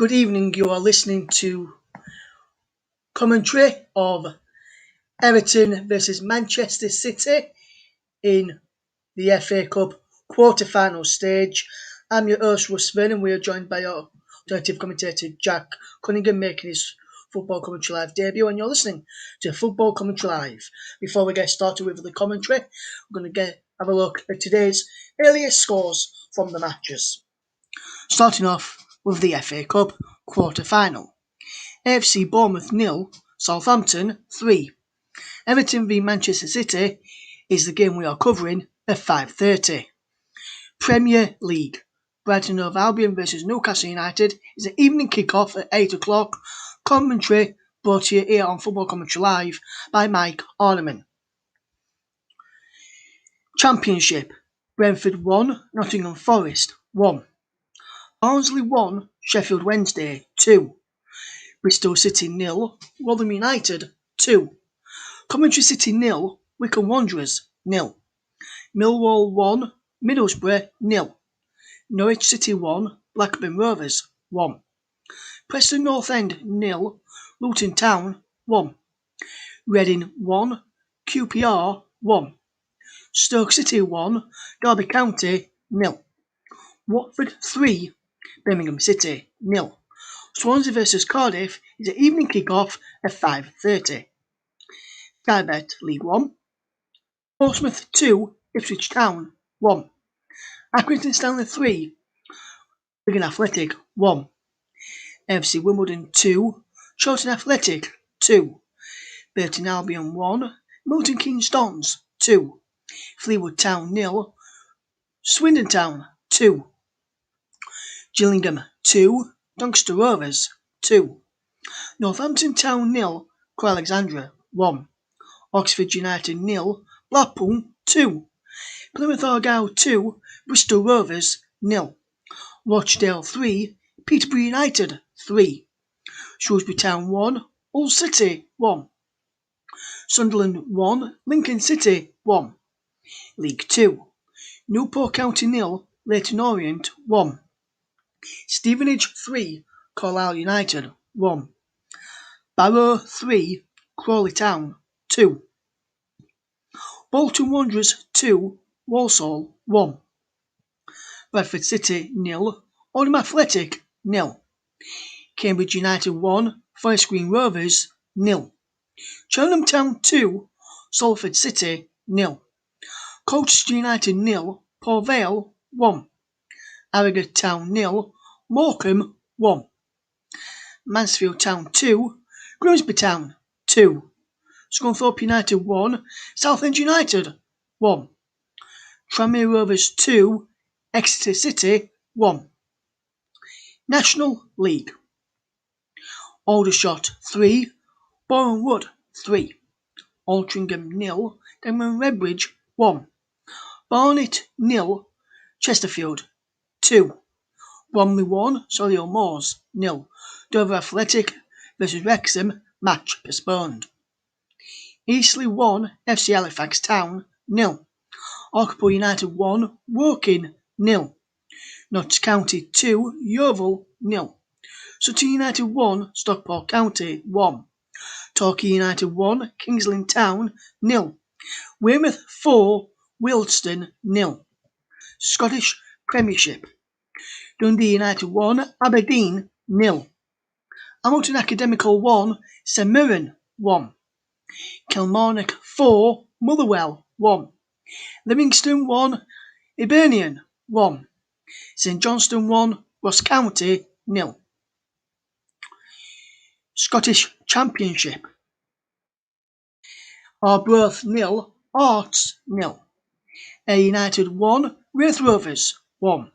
Good evening. You are listening to commentary of Everton versus Manchester City in the FA Cup quarter-final stage. I'm your host, Russ Vernon, and we are joined by our alternative commentator, Jack Cunningham, making his Football Commentary Live debut, and you're listening to Football Commentary Live. Before we get started with the commentary, we're going to have a look at today's earliest scores from the matches. Starting off with the FA Cup quarter-final. AFC Bournemouth 0, Southampton 3. Everton v Manchester City is the game we are covering at 5:30. Premier League. Brighton Hove Albion versus Newcastle United is an evening kick-off at 8 o'clock. Commentary brought to you here on Football Commentary Live by Mike Orneman. Championship. Brentford 1, Nottingham Forest 1. Barnsley 1, Sheffield Wednesday 2. Bristol City 0, Rotherham United 2. Coventry City 0, Wycombe Wanderers 0. Millwall 1, Middlesbrough 0. Norwich City 1, Blackburn Rovers 1. Preston North End 0, Luton Town 1. Reading 1, QPR 1. Stoke City 1, Derby County 0. Watford 3, Birmingham City 0. Swansea vs Cardiff is an evening kick-off at 5:30. Sky Bet League 1. Portsmouth 2, Ipswich Town 1. Accrington Stanley 3, Wigan Athletic 1. FC Wimbledon 2, Charlton Athletic 2. Burton Albion 1, Milton Keynes Dons 2. Fleetwood Town 0, Swindon Town 2. Gillingham 2, Doncaster Rovers 2. Northampton Town 0, Crewe Alexandra 1. Oxford United 0, Blackpool 2. Plymouth Argyle 2, Bristol Rovers 0. Rochdale 3, Peterborough United 3. Shrewsbury Town 1, Hull City 1. Sunderland 1, Lincoln City 1. League 2. Newport County 0, Leyton Orient 1. Stevenage 3, Carlisle United 1. Barrow 3, Crawley Town 2. Bolton Wanderers 2, Walsall 1. Bradford City 0, Oldham Athletic 0. Cambridge United 1, Forest Green Rovers 0. Cheltenham Town 2, Salford City 0. Colchester United 0, Port Vale 1. Harrogate Town 0, Morecambe 1. Mansfield Town 2, Grimsby Town 2. Scunthorpe United 1, Southend United 1. Tranmere Rovers 2, Exeter City 1. National League. Aldershot 3, Boreham Wood 3. Altrincham 0, Denman Redbridge 1. Barnet 0, Chesterfield 2. Bromley 1, Solihull Moors 0. Dover Athletic vs Wrexham, match postponed. Eastleigh 1, FC Halifax Town 0. Hartlepool United 1, Woking 0. Notts County 2, Yeovil 0. Sutton United 1, Stockport County 1. Torquay United 1, Kingsland Town 0. Weymouth 4, Wealdstone 0. Scottish Premiership. Dundee United 1, Aberdeen 0. Hamilton Academical 1, St Mirren 1. Kilmarnock 4, Motherwell 1. Livingston 1, Hibernian 1. St Johnstone 1, Ross County 0. Scottish Championship. Arbroath 0, Hearts 0. Ayr United 1, Raith Rovers 1.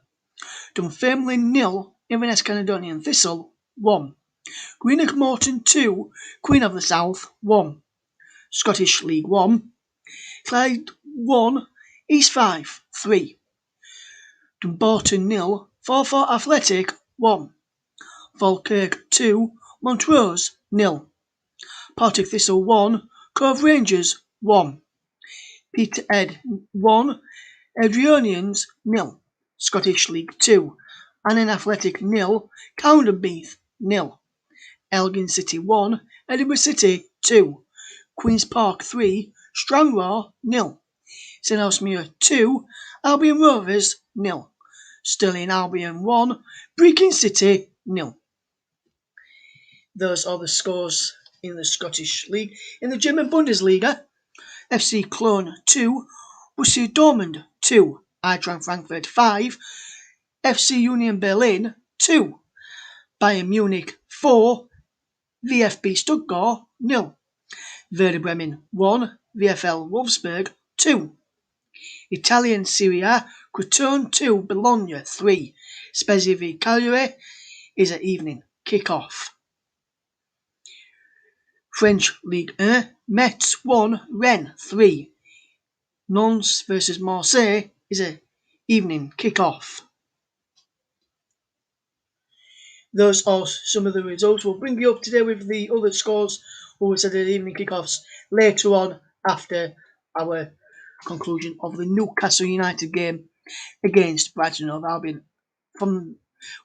Dunfermline 0, Inverness Caledonian Thistle 1. Greenock Morton 2, Queen of the South 1. Scottish League 1. Clyde 1, East Fife 3. Dumbarton 0, Forfar Athletic 1. Falkirk 2, Montrose 0. Partick Thistle 1, Cove Rangers 1. Peterhead 1, Adrianians 0. Scottish League 2. Annan Athletic 0, Cowdenbeath 0, Elgin City 1, Edinburgh City 2, Queen's Park 3, Stranraer 0, St Elsmere 2, Albion Rovers 0, Stirling Albion 1, Brecon City 0. Those are the scores in the Scottish League. In the German Bundesliga, FC Cologne 2, Borussia Dortmund 2, Eintracht Frankfurt 5, FC Union Berlin 2, Bayern Munich 4, VfB Stuttgart 0, Werder Bremen 1, VfL Wolfsburg 2. Italian Serie A, Crotone 2, Bologna 3. Spezia v Cagliari is at evening kick-off. French Ligue 1, Metz 1, Rennes 3. Nantes versus Marseille is at evening kick-off. Those are some of the results. We'll bring you up to date with the other scores over Saturday evening kickoffs later on after our conclusion of the Newcastle United game against Brighton and Hove Albion,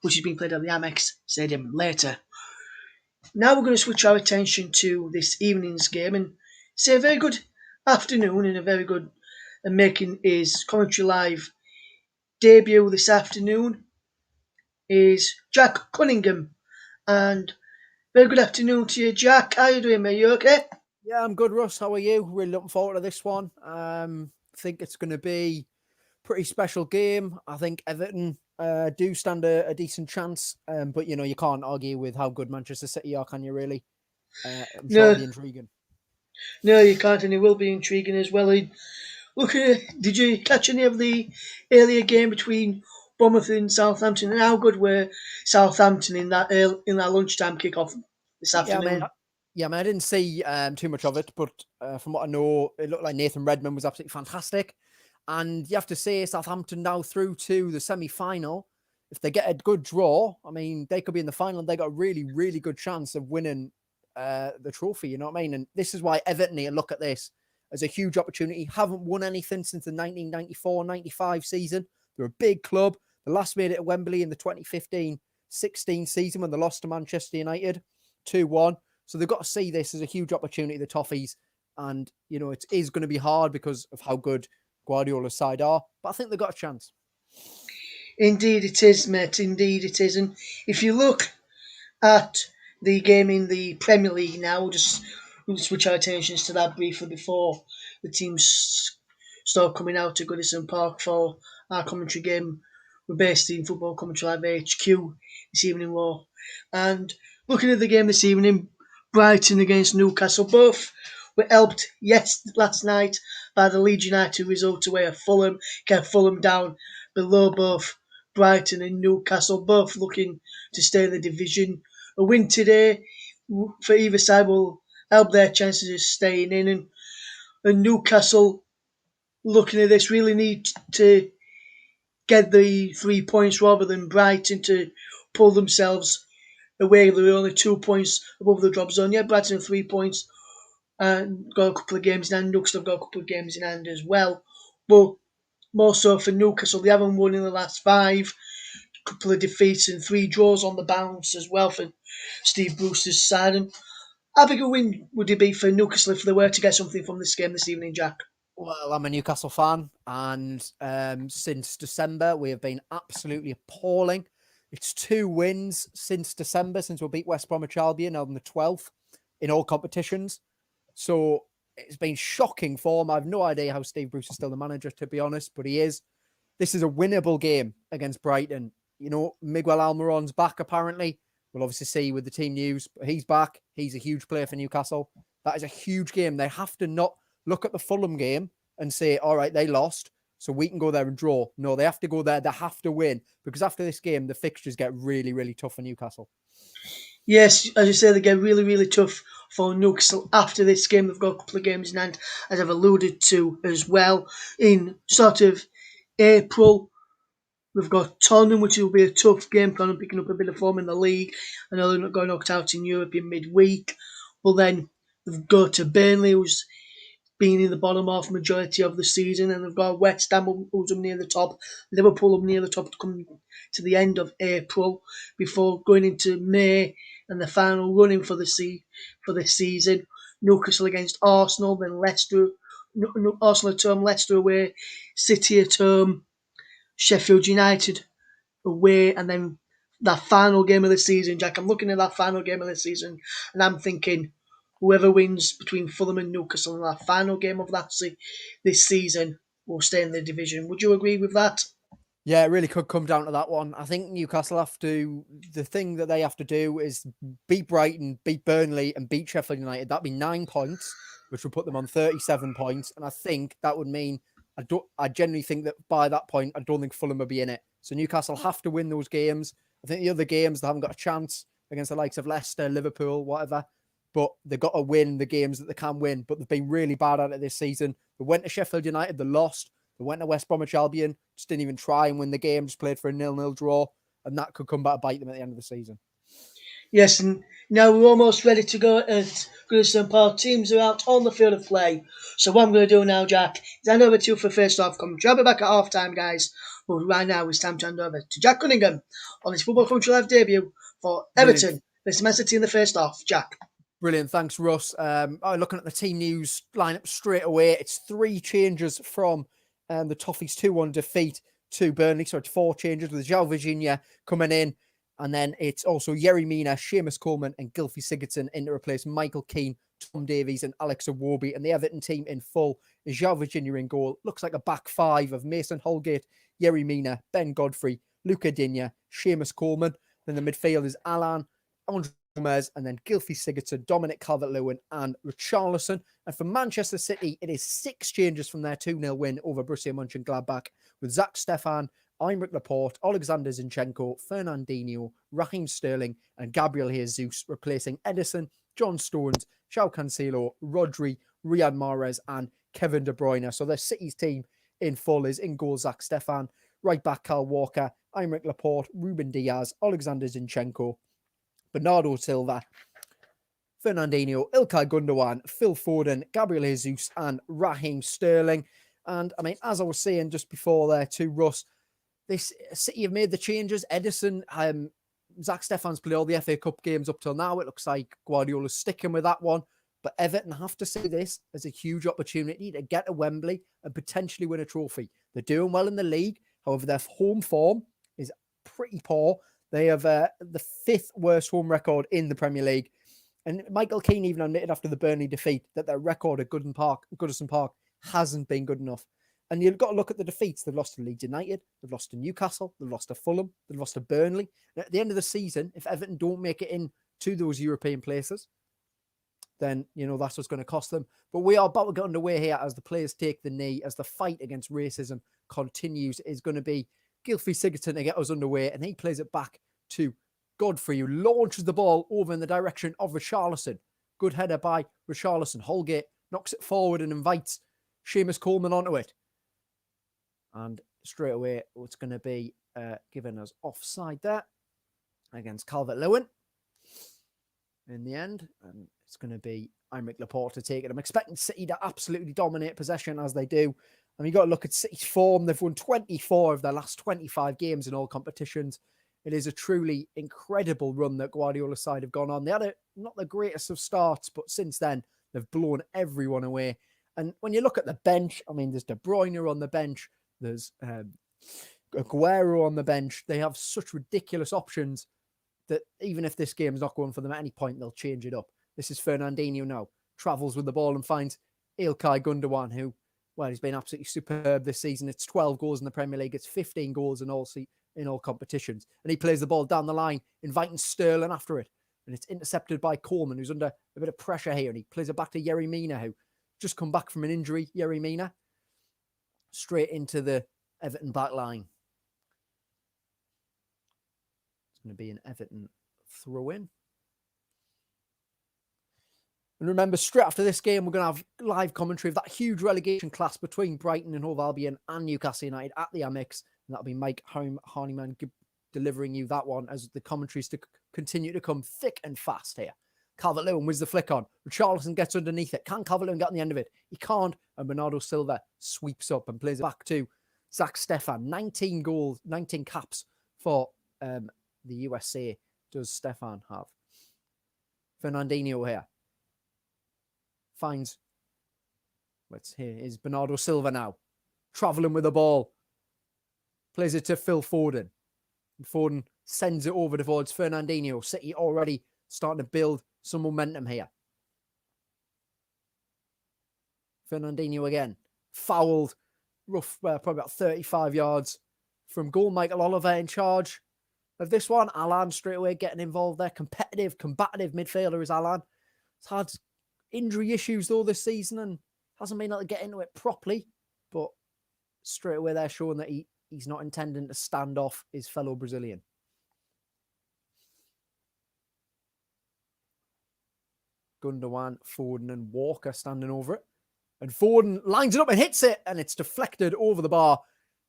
which is being played at the Amex Stadium later. Now we're going to switch our attention to this evening's game and say a very good afternoon and a very good making his commentary live debut this afternoon is Jack Cunningham. And very good afternoon to you, Jack. How are you doing, mate? You okay? Yeah, I'm good, Russ. How are you? Really looking forward to this one. I think it's going to be a pretty special game. I think Everton do stand a decent chance, but you can't argue with how good Manchester City are, can you? Really? I'm sure it'll be intriguing. No, you can't, and it will be intriguing as well. Did you catch any of the earlier game between Bournemouth and Southampton, and how good were Southampton in that lunchtime kickoff this afternoon? I didn't see too much of it, but from what I know, it looked like Nathan Redmond was absolutely fantastic. And you have to say, Southampton now through to the semi-final. If they get a good draw, I mean, they could be in the final. They got a really, really good chance of winning the trophy. You know what I mean? And this is why Everton need to look at this as a huge opportunity. Haven't won anything since the 1994-95 season. They're a big club. They last made it at Wembley in the 2015-16 season when they lost to Manchester United 2-1. So they've got to see this as a huge opportunity, the Toffees. And, it is going to be hard because of how good Guardiola's side are. But I think they've got a chance. Indeed it is, mate. Indeed it is. And if you look at the game in the Premier League now, we'll switch our attentions to that briefly before the teams start coming out to Goodison Park for our commentary game. We're based in Football Commentary Live HQ this evening, Raw. And looking at the game this evening, Brighton against Newcastle, both were helped last night by the Leeds United result away at Fulham, kept Fulham down below both Brighton and Newcastle, both looking to stay in the division. A win today for either side will help their chances of staying in, and Newcastle, looking at this, really need to get the 3 points rather than Brighton to pull themselves away. They're only 2 points above the drop zone. Yeah, Brighton have 3 points and got a couple of games in hand. Newcastle have got a couple of games in hand as well. But more so for Newcastle, they haven't won in the last 5. A couple of defeats and 3 draws on the bounce as well for Steve Bruce's side. And how big a win would it be for Newcastle if they were to get something from this game this evening, Jack? Well, I'm a Newcastle fan, and since December, we have been absolutely appalling. It's 2 wins since December, since we beat West Bromwich Albion on the 12th in all competitions. So it's been shocking form. I have no idea how Steve Bruce is still the manager, to be honest, but he is. This is a winnable game against Brighton. Miguel Almiron's back, apparently. We'll obviously see with the team news, but he's back. He's a huge player for Newcastle. That is a huge game. They have to not look at the Fulham game and say, all right, they lost, so we can go there and draw. No, they have to go there. They have to win, because after this game, the fixtures get really, really tough for Newcastle. Yes, as you say, they get really, really tough for Newcastle after this game. They've got a couple of games in hand, as I've alluded to as well. In sort of April, we've got Tottenham, which will be a tough game. Tottenham picking up a bit of form in the league. I know they're not going knocked out in Europe in midweek. But then they've got to Burnley, who's being in the bottom half majority of the season, and they've got West Ham who's up near the top, Liverpool up near the top to come to the end of April before going into May and the final running for for the season. Newcastle against Arsenal, then Leicester, Arsenal at home, Leicester away, City at home, Sheffield United away, and then that final game of the season, Jack. I'm looking at that final game of the season, and I'm thinking whoever wins between Fulham and Newcastle in that final game of this season will stay in the division. Would you agree with that? Yeah, it really could come down to that one. I think Newcastle the thing that they have to do is beat Brighton, beat Burnley, and beat Sheffield United. That'd be 9 points, which would put them on 37 points. And I think that would mean, I genuinely think that by that point, I don't think Fulham will be in it. So Newcastle have to win those games. I think the other games, they haven't got a chance against the likes of Leicester, Liverpool, whatever. But they've got to win the games that they can win. But they've been really bad at it this season. They went to Sheffield United, they lost. They went to West Bromwich Albion, just didn't even try and win the game, just played for a 0-0 draw, and that could come back to bite them at the end of the season. Yes, and now we're almost ready to go at Goodison Park. Teams are out on the field of play. So what I'm going to do now, Jack, is hand over to you for first half. Come jump it back at half time, guys. But right now it's time to hand over to Jack Cunningham on his Football Country Live debut for Everton versus Man City in the first half. Jack. Brilliant. Thanks, Russ. Looking at the team news lineup straight away, it's 3 changes from the Toffees 2-1 defeat to Burnley. So it's 4 changes with João Virginia coming in. And then it's also Yerry Mina, Seamus Coleman and Gylfi Sigurdsson in to replace Michael Keane, Tom Davies and Alex Iwobi. And the Everton team in full is João Virginia in goal. Looks like a back 5 of Mason Holgate, Yerry Mina, Ben Godfrey, Luca Digne, Seamus Coleman. Then the midfield is Alan, Andre Gomez, and then Gylfi Sigurdsson, Dominic Calvert-Lewin and Richarlison. And for Manchester City, it is 6 changes from their 2-0 win over Borussia Mönchengladbach with Zach Stefan, Aymeric Laporte, Alexander Zinchenko, Fernandinho, Raheem Sterling and Gabriel Jesus, replacing Edison, John Stones, João Cancelo, Rodri, Riyad Mahrez and Kevin De Bruyne. So the City's team in full is in goal Zach Stefan, right back Kyle Walker, Aymeric Laporte, Ruben Diaz, Alexander Zinchenko, Bernardo Silva, Fernandinho, Ilkay Gundogan, Phil Foden, Gabriel Jesus and Raheem Sterling. And I mean, as I was saying just before there to Russ, this City have made the changes. Edison, Zach Stefan's played all the FA Cup games up till now. It looks like Guardiola's sticking with that one. But Everton have to see this as a huge opportunity to get to Wembley and potentially win a trophy. They're doing well in the league. However, their home form is pretty poor. They have the 5th worst home record in the Premier League. And Michael Keane even admitted after the Burnley defeat that their record at Goodison Park hasn't been good enough. And you've got to look at the defeats. They've lost to Leeds United, they've lost to Newcastle, they've lost to Fulham, they've lost to Burnley. And at the end of the season, if Everton don't make it into those European places, then, you know, that's what's going to cost them. But we are about to get underway here as the players take the knee, as the fight against racism continues. Is going to be Gylfi Sigurdsson to get us underway, and he plays it back to Godfrey, who launches the ball over in the direction of Richarlison. Good header by Richarlison. Holgate knocks it forward and invites Seamus Coleman onto it. And straight away, it's going to be given us offside there against Calvert-Lewin in the end. And it's going to be Aymeric Laporte to take it. I'm expecting City to absolutely dominate possession as they do. And you've got to look at City's form. They've won 24 of their last 25 games in all competitions. It is a truly incredible run that Guardiola's side have gone on. They had not the greatest of starts, but since then, they've blown everyone away. And when you look at the bench, I mean, there's De Bruyne on the bench. There's Aguero on the bench. They have such ridiculous options that even if this game is not going for them at any point, they'll change it up. This is Fernandinho now. Travels with the ball and finds Ilkay Gundogan, who, well, he's been absolutely superb this season. It's 12 goals in the Premier League. It's 15 goals in all competitions. And he plays the ball down the line, inviting Sterling after it. And it's intercepted by Coleman, who's under a bit of pressure here. And he plays it back to Yerry Mina, who just come back from an injury. Yerry Mina. Straight into the Everton back line. It's going to be an Everton throw-in. And remember, straight after this game, we're going to have live commentary of that huge relegation clash between Brighton and Hove Albion and Newcastle United at the Amex. And that'll be Mike Harniman delivering you that one as the commentaries to continue to come thick and fast here. Calvert-Lewin wins the flick on. Richarlison gets underneath it. Can Calvert-Lewin get on the end of it? He can't. And Bernardo Silva sweeps up and plays it back to Zach Stefan. 19 goals, 19 caps for the USA does Stefan have. Fernandinho here. Finds, let's hear, is Bernardo Silva now. Travelling with the ball. Plays it to Phil Foden. And Foden sends it over towards Fernandinho. City already starting to build some momentum here. Fernandinho again. Fouled. Rough, probably about 35 yards from goal. Michael Oliver in charge of this one. Alan straight away getting involved there. Competitive, combative midfielder is Alan. He's had injury issues though this season and hasn't been able to get into it properly. But straight away they're showing that he's not intending to stand off his fellow Brazilian. Gundogan, Foden and Walker standing over it. And Foden lines it up and hits it. And it's deflected over the bar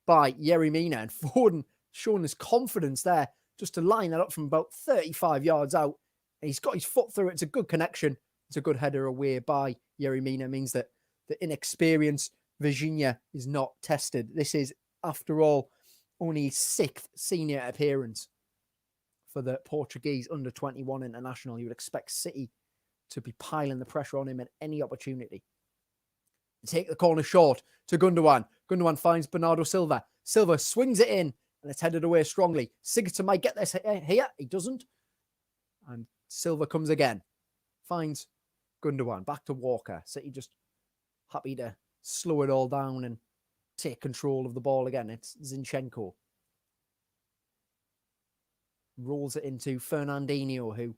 by Yerry Mina. And Foden showing his confidence there just to line that up from about 35 yards out. And he's got his foot through it. It's a good connection. It's a good header away by Yerry Mina. It means that the inexperienced Virginia is not tested. This is, after all, only his 6th senior appearance for the Portuguese under-21 international. You would expect City to be piling the pressure on him at any opportunity. Take the corner short to Gundogan. Gundogan finds Bernardo Silva. Silva swings it in and it's headed away strongly. Sigurdsson might get this here. He doesn't. And Silva comes again. Finds Gundogan. Back to Walker. City just happy to slow it all down and take control of the ball again. It's Zinchenko. Rolls it into Fernandinho, who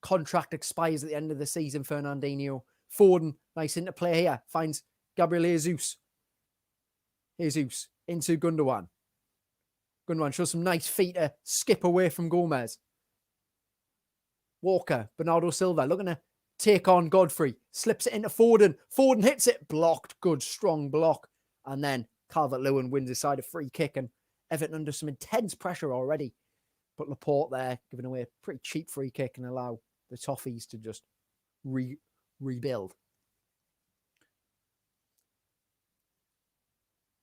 contract expires at the end of the season. Fernandinho. Foden, nice interplay here. Finds Gabriel Jesus. Jesus into Gundogan. Gundogan shows some nice feet to skip away from Gomez. Walker, Bernardo Silva looking to take on Godfrey. Slips it into Foden. Foden hits it. Blocked. Good, strong block. And then Calvert-Lewin wins his side a free kick. And Everton under some intense pressure already. But Laporte there giving away a pretty cheap free kick and allow the Toffees to just rebuild.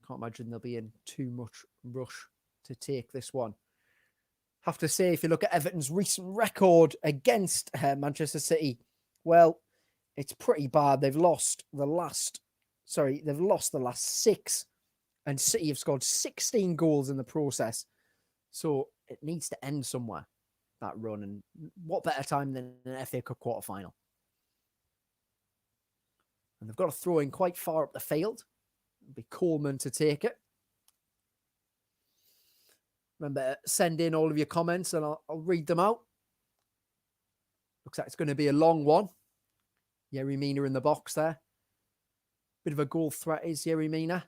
Can't imagine they'll be in too much rush to take this one. Have to say, if you look at Everton's recent record against Manchester City, well, it's pretty bad. They've lost the last 6, and City have scored 16 goals in the process. So it needs to end somewhere, that run. And what better time than an FA Cup quarter-final? And they've got to throw in quite far up the field. It'll be Coleman to take it. Remember, send in all of your comments and I'll read them out. Looks like it's going to be a long one. Yerry Mina in the box there. Bit of a goal threat is Yerry Mina.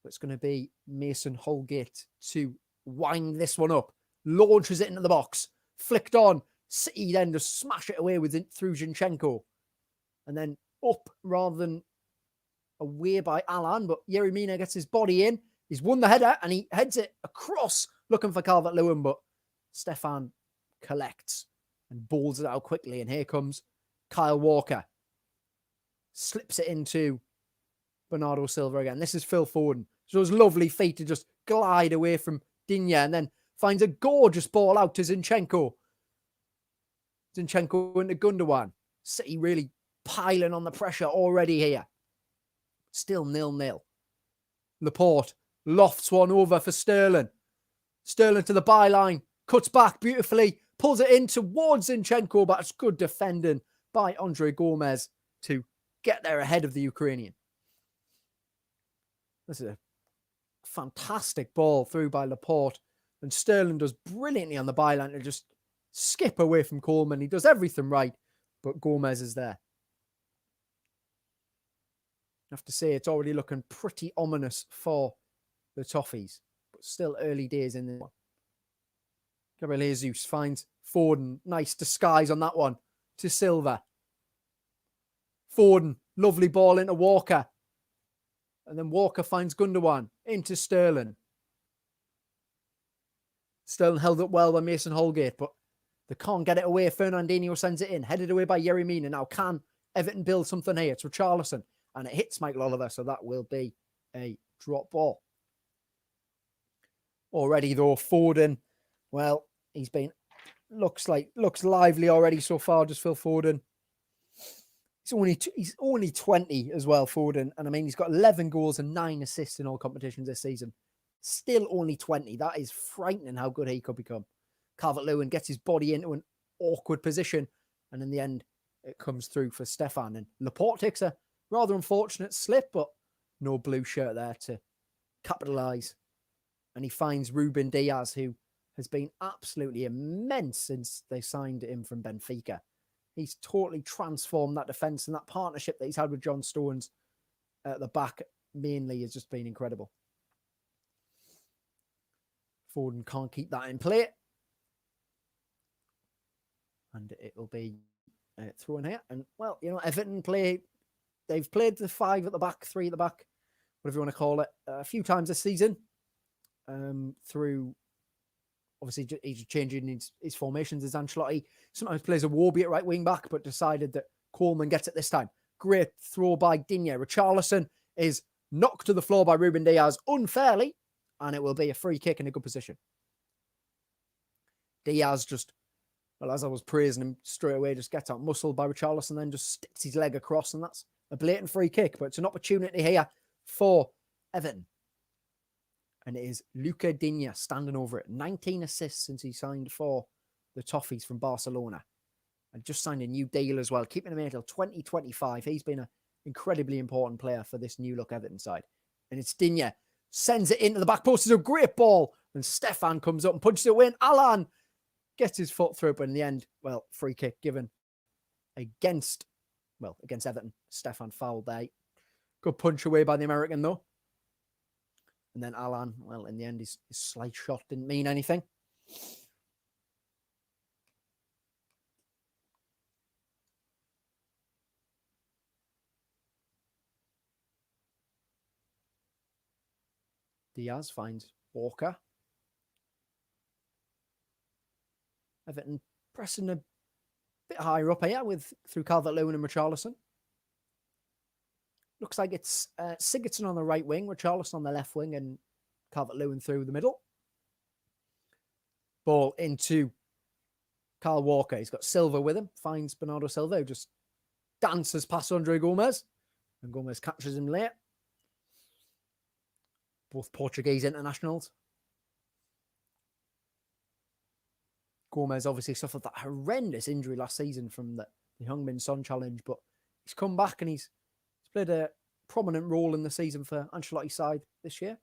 But it's going to be Mason Holgate to wind this one up. Launches it into the box. Flicked on. City then just smash it away through Zinchenko. And then up rather than away by Alan. But Yerry Mina gets his body in. He's won the header and he heads it across looking for Calvert-Lewin. But Stefan collects and balls it out quickly. And here comes Kyle Walker. Slips it into Bernardo Silva again. This is Phil Foden. So those lovely feet to just glide away from Digne and then finds a gorgeous ball out to Zinchenko. Zinchenko into Gundogan. City really piling on the pressure already here. Still 0-0. Laporte lofts one over for Sterling. Sterling to the byline. Cuts back beautifully. Pulls it in towards Zinchenko, but it's good defending by Andre Gomez to get there ahead of the Ukrainian. This is a fantastic ball through by Laporte. And Sterling does brilliantly on the byline to just skip away from Coleman. He does everything right, but Gomez is there. I have to say, it's already looking pretty ominous for the Toffees, but still early days in this one. Gabriel Jesus finds Foden. Nice disguise on that one to Silva. Foden, lovely ball into Walker. And then Walker finds Gundogan into Sterling. Sterling held up well by Mason Holgate, but They can't get it away. Fernandinho sends it in, headed away by Yerry Mina. Now, can Everton build something here? It's Richarlison, and it hits Michael Oliver, so that will be a drop ball. Already, though, Foden, well, he's been, looks lively already so far, just Phil Foden. He's only 20 as well, Foden. And I mean, he's got 11 goals and 9 assists in all competitions this season. Still only 20. That is frightening how good he could become. Calvert-Lewin gets his body into an awkward position. And in the end, it comes through for Stefan. And Laporte takes a rather unfortunate slip, but no blue shirt there to capitalise. And he finds Ruben Diaz, who has been absolutely immense since they signed him from Benfica. He's totally transformed that defence, and that partnership that he's had with John Stones at the back mainly has just been incredible. Foden can't keep that in play. And it will be thrown here. And, well, you know, Everton they've played the 5 at the back, 3 at the back, whatever you want to call it, a few times this season through... Obviously, he's changing his formations as Ancelotti. Sometimes plays a Warby at right wing back, but decided that Coleman gets it this time. Great throw by Digne. Richarlison is knocked to the floor by Ruben Diaz unfairly, and it will be a free kick in a good position. Diaz just, well, as I was praising him straight away, just gets out muscled by Richarlison, then just sticks his leg across, and that's a blatant free kick, but it's an opportunity here for Everton. And it is Luca Digne standing over it. 19 assists since he signed for the Toffees from Barcelona. And just signed a new deal as well, keeping him here until 2025. He's been an incredibly important player for this new look Everton side. And it's Digne. Sends it into the back post. It's a great ball. And Stefan comes up and punches it away. And Alan gets his foot through. But in the end, well, free kick given against Everton. Stefan fouled there. Good punch away by the American, though. And then Alan, well, in the end, his slight shot didn't mean anything. Diaz finds Walker. Everton pressing a bit higher up here through Calvert-Lewin and Richarlison. Looks like it's Sigurdsson on the right wing, Richarlison on the left wing, and Calvert-Lewin through the middle. Ball into Kyle Walker. He's got Silva with him. Finds Bernardo Silva, who just dances past Andre Gomes. And Gomes catches him late. Both Portuguese internationals. Gomes obviously suffered that horrendous injury last season from the Heung-min Son challenge, but he's come back and he's played a prominent role in the season for Ancelotti's side this year.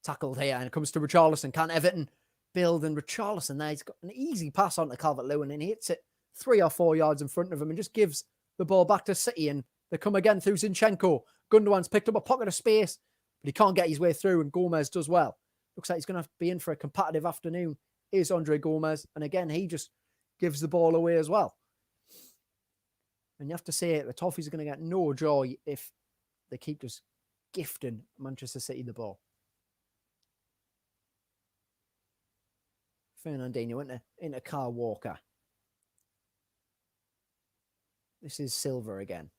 Tackled here, and it comes to Richarlison. Can Everton build? And Richarlison there, he's got an easy pass on to Calvert-Lewin, and he hits it 3 or 4 yards in front of him and just gives the ball back to City. And they come again through Zinchenko. Gundogan's picked up a pocket of space, but he can't get his way through, and Gomes does well. Looks like he's going to be in for a competitive afternoon. Is Andre Gomes, and again, he just gives the ball away as well. And you have to say, the Toffees are going to get no joy if they keep just gifting Manchester City the ball. Fernandinho into Kyle Walker. This is Silva again.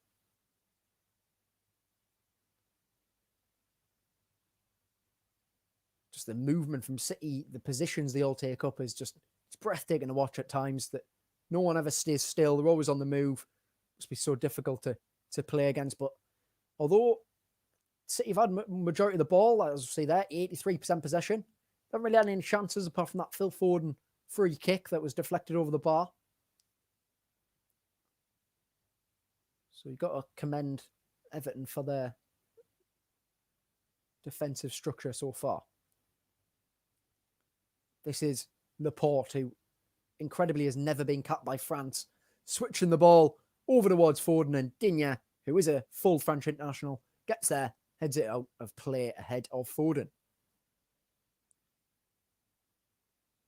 Just the movement from City, the positions they all take up is just, it's breathtaking to watch at times, that no one ever stays still. They're always on the move. Must be so difficult to play against. But although City have had majority of the ball, as you see there, 83% possession, they haven't really had any chances apart from that Phil Foden free kick that was deflected over the bar. So you've got to commend Everton for their defensive structure so far. This is Laporte, who incredibly has never been capped by France, switching the ball over towards Foden, and Digne, who is a full French international, gets there, heads it out of play ahead of Foden.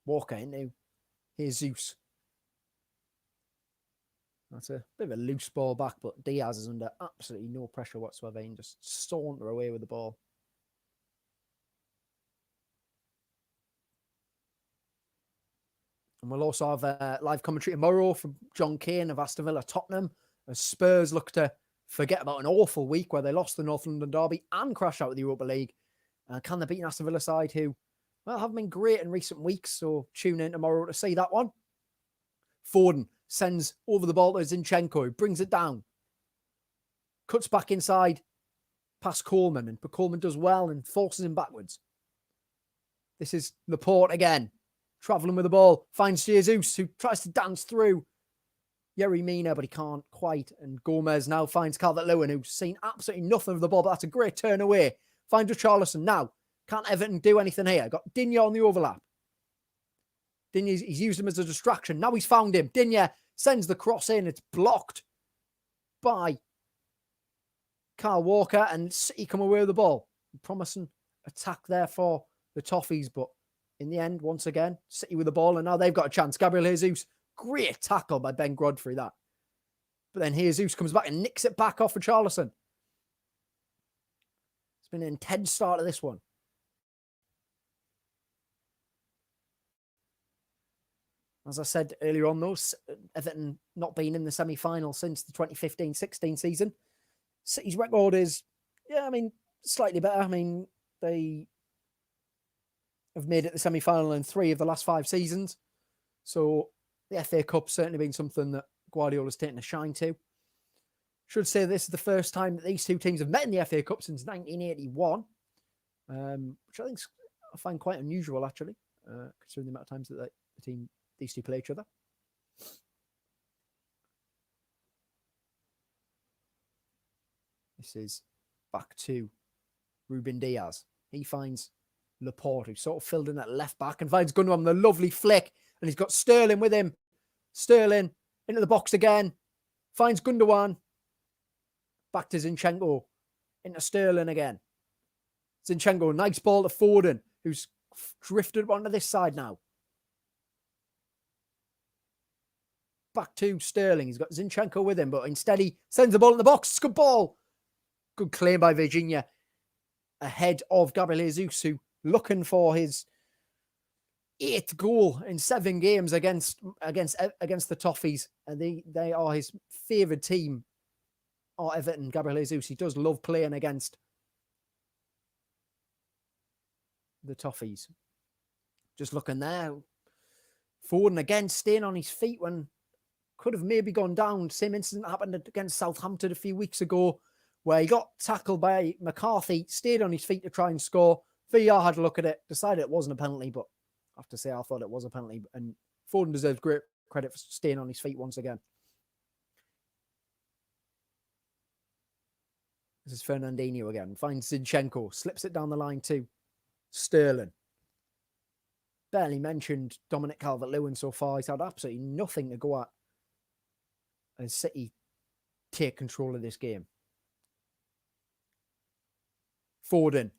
Walker into Jesus. That's a bit of a loose ball back, but Diaz is under absolutely no pressure whatsoever and just saunter away with the ball. And we'll also have a live commentary tomorrow from John Kane of Aston Villa Tottenham, as Spurs look to forget about an awful week where they lost the North London derby and crashed out of the Europa League. Can they beat an Aston Villa side who, well, haven't been great in recent weeks, so tune in tomorrow to see that one. Foden sends over the ball to Zinchenko, who brings it down, cuts back inside past Coleman, and Coleman does well and forces him backwards. This is Laporte again, travelling with the ball, finds Jesus, who tries to dance through Yerry Mina, but he can't quite. And Gomez now finds Calvert-Lewin, who's seen absolutely nothing of the ball, but that's a great turn away. Finds Richarlison now. Can't Everton do anything here? Got Digne on the overlap. Digne's he's used him as a distraction. Now he's found him. Digne sends the cross in. It's blocked by Kyle Walker, and City come away with the ball. Promising attack there for the Toffees, but in the end, once again, City with the ball, and now they've got a chance. Gabriel Jesus, great tackle by Ben Godfrey, that. But then Jesus comes back and nicks it back off for Richarlison. It's been an intense start to this one. As I said earlier on, though, Everton not been in the semi-final since the 2015-16 season. City's record is, slightly better. They have made it the semi-final in 3 of the last 5 seasons. So the FA Cup's certainly been something that Guardiola's taken a shine to. Should say this is the first time that these two teams have met in the FA Cup since 1981, which I find quite unusual, actually, considering the amount of times that these two play each other. This is back to Ruben Diaz. He finds Laporte, who sort of filled in at left back, and finds Gundogan with a lovely flick, and he's got Sterling with him. Sterling into the box again, finds Gundogan. Back to Zinchenko, into Sterling again. Zinchenko, nice ball to Foden, who's drifted onto this side now. Back to Sterling. He's got Zinchenko with him, but instead he sends the ball in the box. It's a good ball. Good claim by Virginia. Ahead of Gabriel Jesus, who looking for his 8th goal in 7 games against the Toffees. And they are his favoured team, are Everton. Gabriel Jesus, he does love playing against the Toffees. Just looking there. Foden again staying on his feet when could have maybe gone down. Same incident happened against Southampton a few weeks ago, where he got tackled by McCarthy, stayed on his feet to try and score. VAR had a look at it, decided it wasn't a penalty, but I have to say I thought it was a penalty. And Foden deserves great credit for staying on his feet once again. This is Fernandinho again. Finds Zinchenko, slips it down the line to Sterling. Barely mentioned Dominic Calvert-Lewin so far. He's had absolutely nothing to go at as City take control of this game. Foden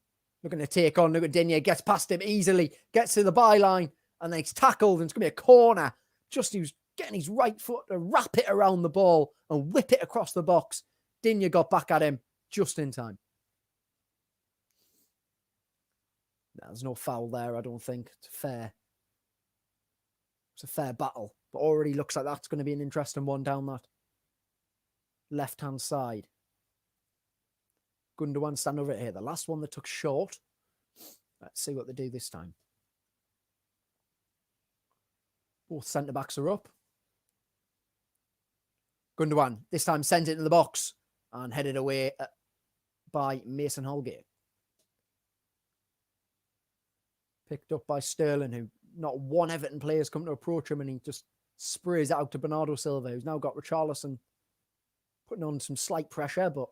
looking to take on Luca Digne, gets past him easily, gets to the byline, and then he's tackled, and it's going to be a corner. Just he was getting his right foot to wrap it around the ball and whip it across the box. Digne got back at him just in time. There's no foul there, I don't think. It's a fair battle, but already looks like that's going to be an interesting one down that left-hand side. Gundogan stand over it here. The last one that took short. Let's see what they do this time. Both centre-backs are up. Gundogan this time sends it into the box and headed away by Mason Holgate. Picked up by Sterling, who not one Everton player's come to approach him, and he just sprays it out to Bernardo Silva, who's now got Richarlison putting on some slight pressure, but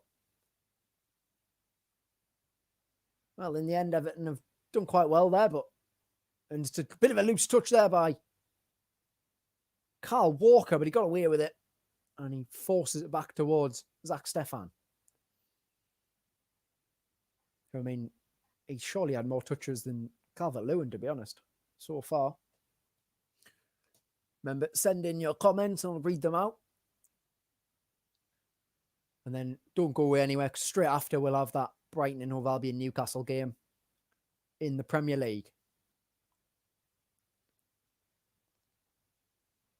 well, in the end, Everton have done quite well there, and it's a bit of a loose touch there by Kyle Walker, but he got away with it, and he forces it back towards Zach Stefan. He surely had more touches than Calvert-Lewin, to be honest, so far. Remember, send in your comments and I'll read them out. And then don't go away anywhere, because straight after we'll have that Brighton and Hove Albion Newcastle game in the Premier League.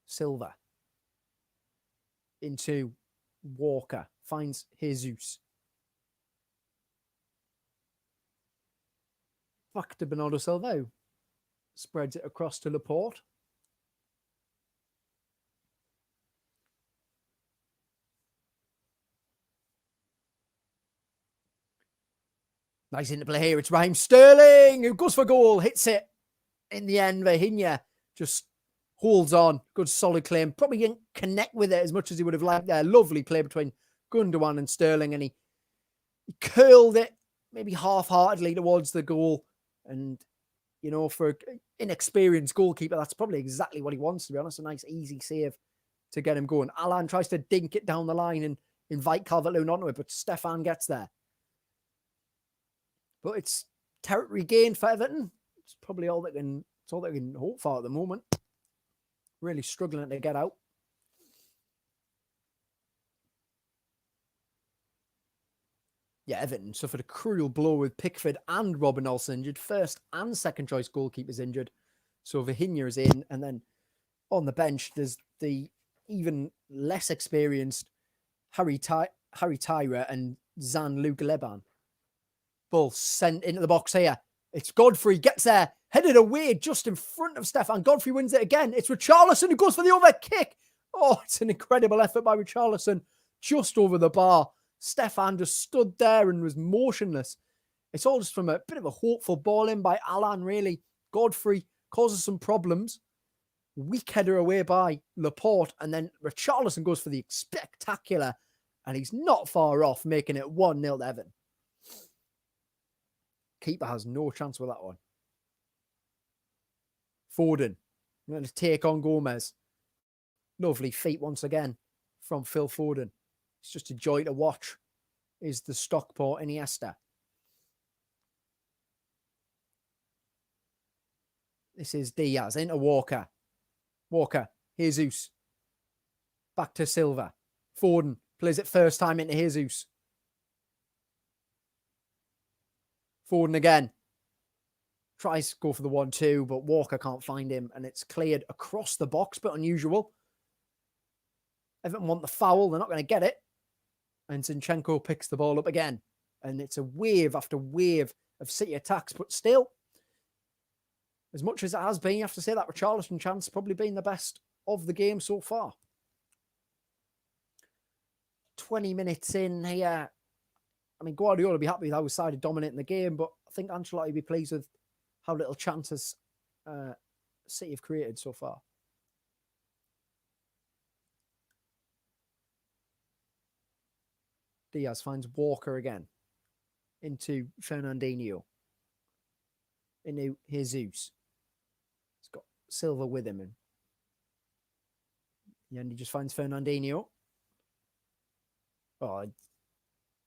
Silva. Into Walker. Finds Jesus. Back to Bernardo Silva, who spreads it across to Laporte. Nice interplay here. It's Raheem Sterling who goes for goal, hits it. In the end, Virginia just holds on. Good solid claim. Probably didn't connect with it as much as he would have liked there. Lovely play between Gundogan and Sterling, and he curled it maybe half-heartedly towards the goal. And, you know, for an inexperienced goalkeeper, that's probably exactly what he wants, to be honest. A nice, easy save to get him going. Alan tries to dink it down the line and invite Calvert-Lewin onto it, but Stefan gets there. But it's territory gained for Everton. It's probably all they can hope for at the moment. Really struggling to get out. Yeah, Everton suffered a cruel blow with Pickford and Robin Olsen injured. First and second choice goalkeepers injured. So Virginia is in. And then on the bench, there's the even less experienced Harry Tyra and Jean-Luc Leban. Both sent into the box here. It's Godfrey, gets there, headed away just in front of Stefan. Godfrey wins it again. It's Richarlison who goes for the over kick. Oh, it's an incredible effort by Richarlison, just over the bar. Stefan just stood there and was motionless. It's all just from a bit of a hopeful ball in by Alan, really. Godfrey causes some problems. Weak header away by Laporte, and then Richarlison goes for the spectacular, and he's not far off, making it 1-0 to Everton. Keeper has no chance with that one. Foden going to take on Gomez. Lovely feet once again from Phil Foden. It's just a joy to watch. Is the Stockport Iniesta. This is Diaz into Walker. Walker, Jesus. Back to Silva. Foden plays it first time into Jesus. Foden again. Tries to go for the 1-2, but Walker can't find him, and it's cleared across the box, but unusual. Everton want the foul. They're not going to get it. And Zinchenko picks the ball up again. And it's a wave after wave of City attacks, but still, as much as it has been, you have to say that Richarlison chance probably been the best of the game so far. 20 minutes in here. I mean, Guardiola will be happy with how his side are dominating the game, but I think Ancelotti will be pleased with how little chances City have created so far. Diaz finds Walker again. Into Fernandinho. Into Jesus. He's got Silva with him. And he just finds Fernandinho. Oh,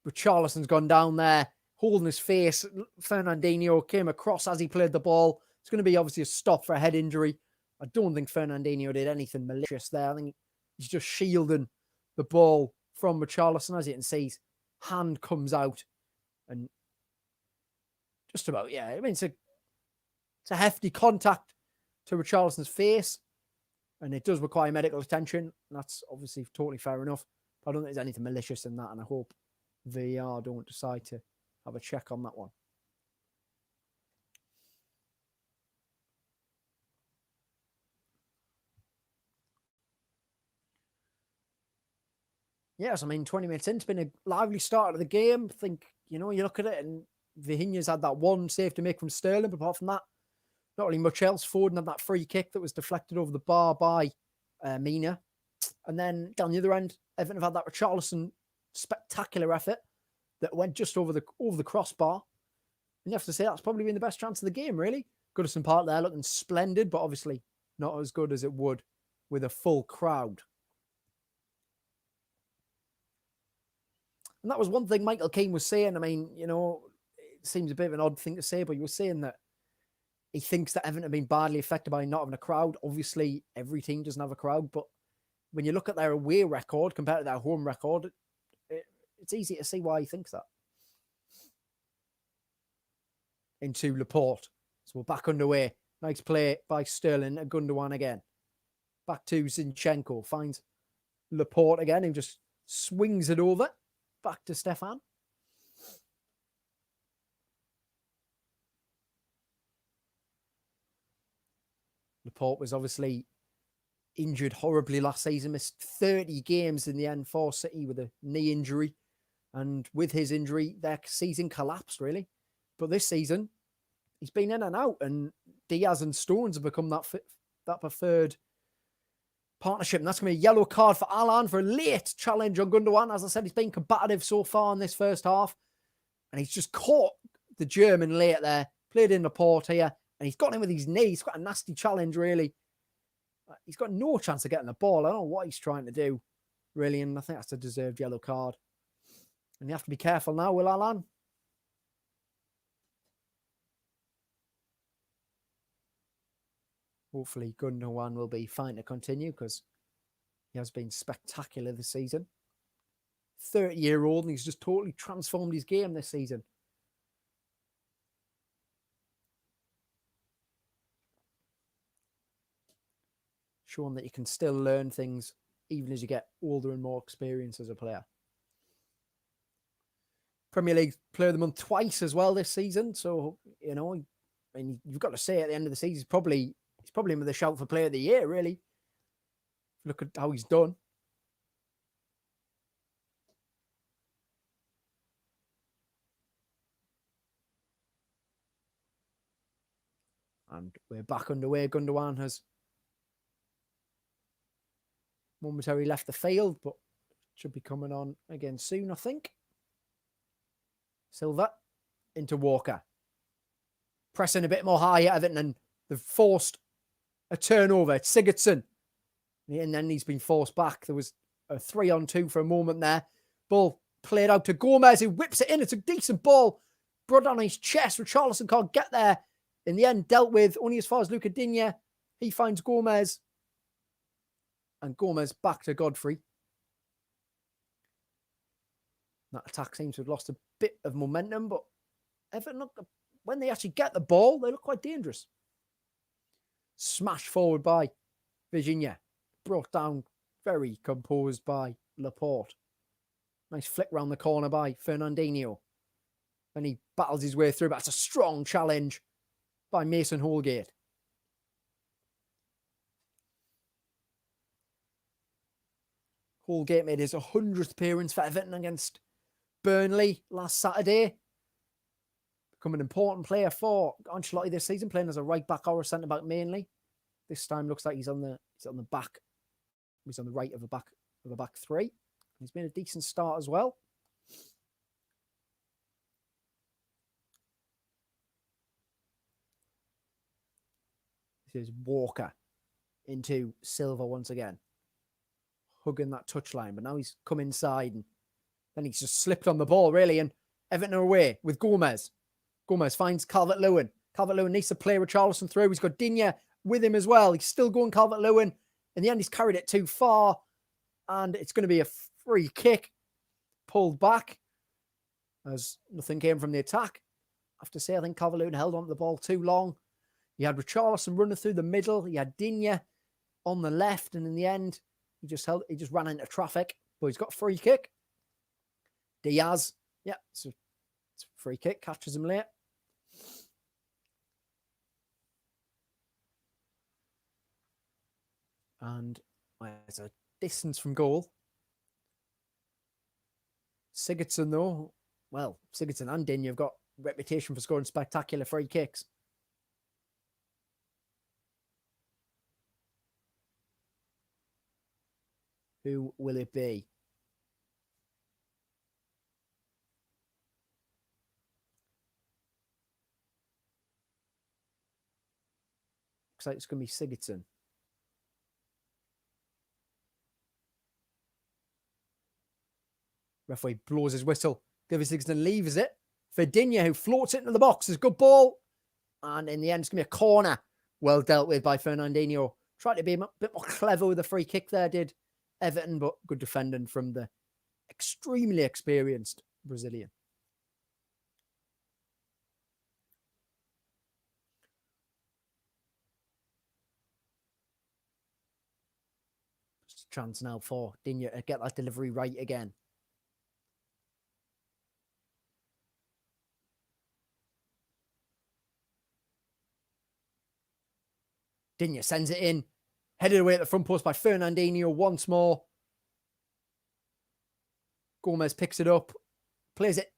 Richarlison's gone down there, holding his face. Fernandinho came across as he played the ball. It's going to be obviously a stop for a head injury. I don't think Fernandinho did anything malicious there. I think he's just shielding the ball from Richarlison. As you can see, his hand comes out and just about, yeah. I mean, it's a hefty contact to Richarlison's face, and it does require medical attention. And that's obviously totally fair enough. But I don't think there's anything malicious in that, and I hope VR don't decide to have a check on that one. Yes, I mean, 20 minutes in, it's been a lively start of the game. I think, you know, you look at it and Virginia's had that one save to make from Sterling, but apart from that, not really much else. Foden had that free kick that was deflected over the bar by Mina. And then down the other end, Everton have had that Richarlison spectacular effort that went just over the crossbar. And you have to say that's probably been the best chance of the game, really. Goodison Park there looking splendid, but obviously not as good as it would with a full crowd. And that was one thing Michael Keane was saying. I mean, you know, it seems a bit of an odd thing to say, but he was saying that he thinks that Everton have been badly affected by not having a crowd. Obviously, every team doesn't have a crowd, but when you look at their away record compared to their home record, it's easy to see why he thinks that. Into Laporte. So we're back underway. Nice play by Sterling. Gundogan again. Back to Zinchenko. Finds Laporte again, who just swings it over. Back to Stefan. Laporte was obviously injured horribly last season, missed 30 games in the end for City with a knee injury. And with his injury, their season collapsed, really. But this season, he's been in and out, and Diaz and Stones have become that preferred partnership. And that's going to be a yellow card for Alan for a late challenge on Gundogan. As I said, he's been combative so far in this first half. And he's just caught the German late there, played in Laporte here, and he's got him with his knee. He's got a nasty challenge, really. He's got no chance of getting the ball. I don't know what he's trying to do, really, and I think that's a deserved yellow card. And you have to be careful now, Will Alan. Hopefully Gundogan will be fine to continue because he has been spectacular this season. 30-year-old, and he's just totally transformed his game this season. Showing that you can still learn things even as you get older and more experience as a player. Premier League Player of the Month twice as well this season. So, you know, I mean, you've got to say at the end of the season, he's probably in with a shout for Player of the Year, really. Look at how he's done. And we're back underway. Gundogan has momentarily left the field, but should be coming on again soon, I think. Silva into Walker. Pressing a bit more high at Everton, and they've forced a turnover. It's Sigurdsson. And then he's been forced back. There was a 3-on-2 for a moment there. Ball played out to Gomez, who whips it in. It's a decent ball. Brought on his chest. Richarlison can't get there. In the end, dealt with only as far as Luca Digne. He finds Gomez. And Gomez back to Godfrey. That attack seems to have lost a bit of momentum, but Everton, when they actually get the ball, they look quite dangerous. Smashed forward by Virginia. Brought down very composed by Laporte. Nice flick round the corner by Fernandinho. And he battles his way through, but it's a strong challenge by Mason Holgate. Holgate made his 100th appearance for Everton against Burnley last Saturday. Become an important player for Ancelotti this season, playing as a right back or a centre back mainly. This time looks like he's on the back. He's on the right of a back three. He's been a decent start as well. This is Walker into Silva once again. Hugging that touchline, but now he's come inside and then he's just slipped on the ball, really, and Everton are away with Gomez. Gomez finds Calvert-Lewin. Calvert-Lewin needs to play Richarlison through. He's got Digne with him as well. He's still going Calvert-Lewin. In the end, he's carried it too far, and it's going to be a free kick pulled back as nothing came from the attack. I have to say, I think Calvert-Lewin held on to the ball too long. He had Richarlison running through the middle. He had Digne on the left, and in the end, he just ran into traffic, but he's got a free kick. Diaz, yeah, it's a free kick, catches him late. And there's a distance from goal. Sigurdsson, though, well, Sigurdsson and Digne have got a reputation for scoring spectacular free kicks. Who will it be? Looks like it's going to be Sigurdsson. Referee blows his whistle. David Sigurdsson leaves it for Digne, who floats it into the box. It's a good ball. And in the end, it's going to be a corner. Well dealt with by Fernandinho. Tried to be a bit more clever with the free kick there, did Everton, but good defending from the extremely experienced Brazilian. chance now for Digne to get that delivery right again. Digne sends it in, headed away at the front post by Fernandinho once more. Gomez picks it up, plays it.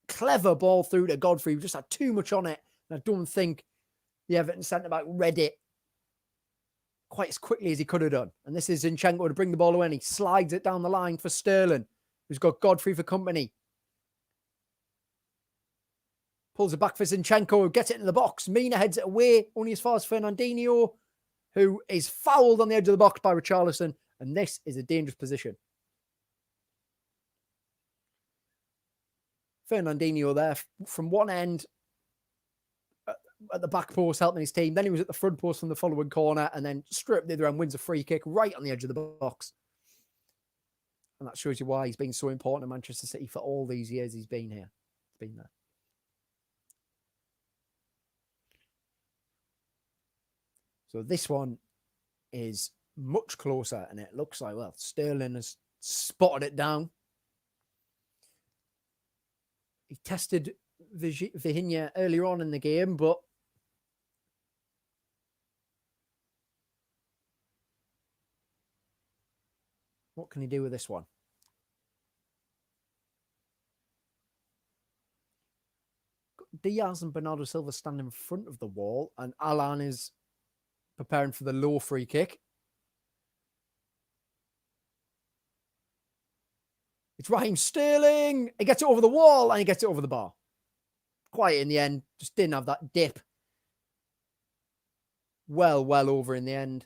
Clever ball through to Godfrey, who just had too much on it. And I don't think the Everton centre-back read it quite as quickly as he could have done. And this is Zinchenko to bring the ball away, and he slides it down the line for Sterling, who's got Godfrey for company. Pulls it back for Zinchenko, who gets it into the box. Mina heads it away, only as far as Fernandinho, who is fouled on the edge of the box by Richarlison. And this is a dangerous position. Fernandinho there from one end at the back post helping his team. Then he was at the front post from the following corner, and then straight up the other end wins a free kick right on the edge of the box. And that shows you why he's been so important in Manchester City for all these years he's been here. He's been there. So this one is much closer, and it looks like, well, Sterling has spotted it down. He tested Vihinha earlier on in the game, but what can he do with this one? Diaz and Bernardo Silva stand in front of the wall, and Alan is preparing for the low free kick. It's Raheem Sterling. He gets it over the wall and he gets it over the bar. Quiet in the end. Just didn't have that dip. Well over in the end.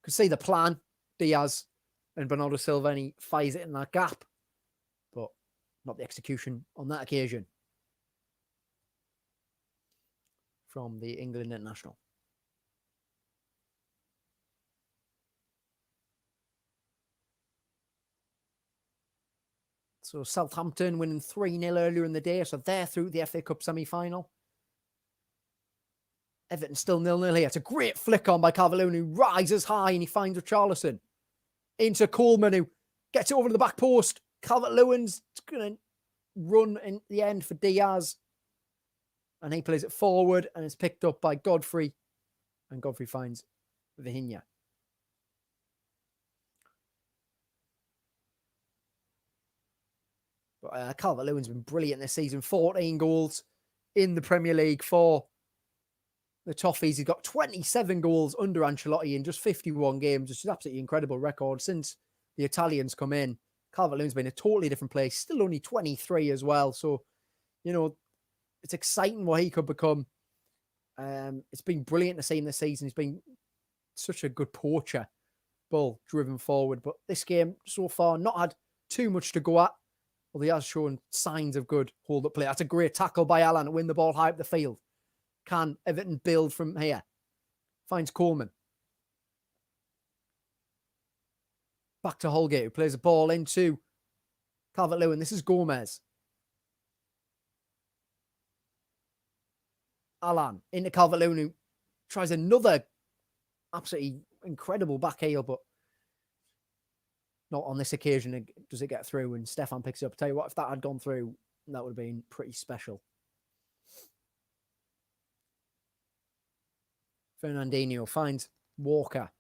Could see the plan. Diaz and Bernardo Silva, and he fires it in that gap. But not the execution on that occasion. From the England international. So Southampton winning 3-0 earlier in the day. So they're through the FA Cup semi-final. Everton still 0-0 here. It's a great flick on by Calvert-Lewin, who rises high and he finds Richarlison. Into Coleman, who gets it over to the back post. Calvert-Lewin's going to run in the end for Diaz. And he plays it forward and it's picked up by Godfrey. And Godfrey finds Vihinha. But Calvert-Lewin's been brilliant this season. 14 goals in the Premier League for the Toffees. He's got 27 goals under Ancelotti in just 51 games, which is an absolutely incredible record since the Italians come in. Calvert-Lewin's been a totally different place. Still only 23 as well. So, you know, it's exciting what he could become. It's been brilliant to see him this season. He's been such a good poacher, ball driven forward. But this game so far, not had too much to go at. Well, he has shown signs of good hold-up play. That's a great tackle by Alan to win the ball high up the field. Can Everton build from here? Finds Coleman. Back to Holgate, who plays a ball into Calvert-Lewin. This is Gomez. Alan into Calvert-Lewin, who tries another absolutely incredible back heel, but not on this occasion does it get through, and Stefan picks it up. Tell you what, if that had gone through, that would have been pretty special. Fernandinho finds Walker.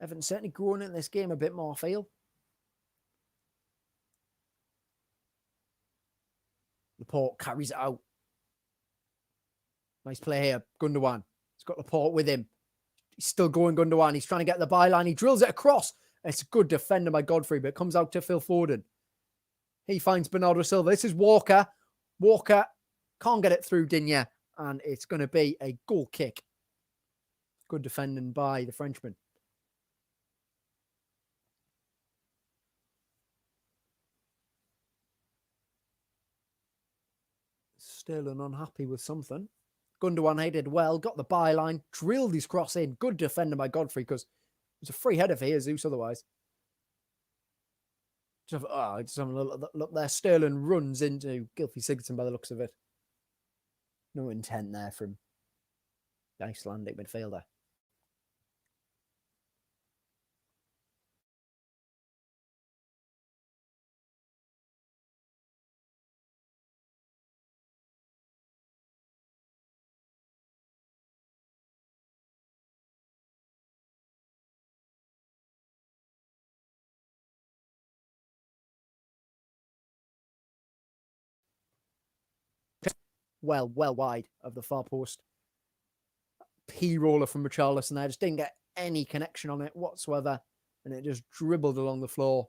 Everton certainly growing in this game a bit more, I feel. Laporte carries it out. Nice play here, Gundogan. He's got Laporte with him. He's still going, Gundogan. He's trying to get the byline. He drills it across. It's a good defender by Godfrey, but it comes out to Phil Foden. He finds Bernardo Silva. This is Walker. Walker can't get it through Digne, and it's going to be a goal kick. Good defending by the Frenchman. Sterling unhappy with something. Gundogan did well, got the byline, drilled his cross in. Good defender by Godfrey, because it was a free header for Jesus otherwise. Just have a look there. Sterling runs into Gylfi Sigurdsson by the looks of it. No intent there from the Icelandic midfielder. well wide of the far post. P-roller from Richarlison there. Just didn't get any connection on it whatsoever. And it just dribbled along the floor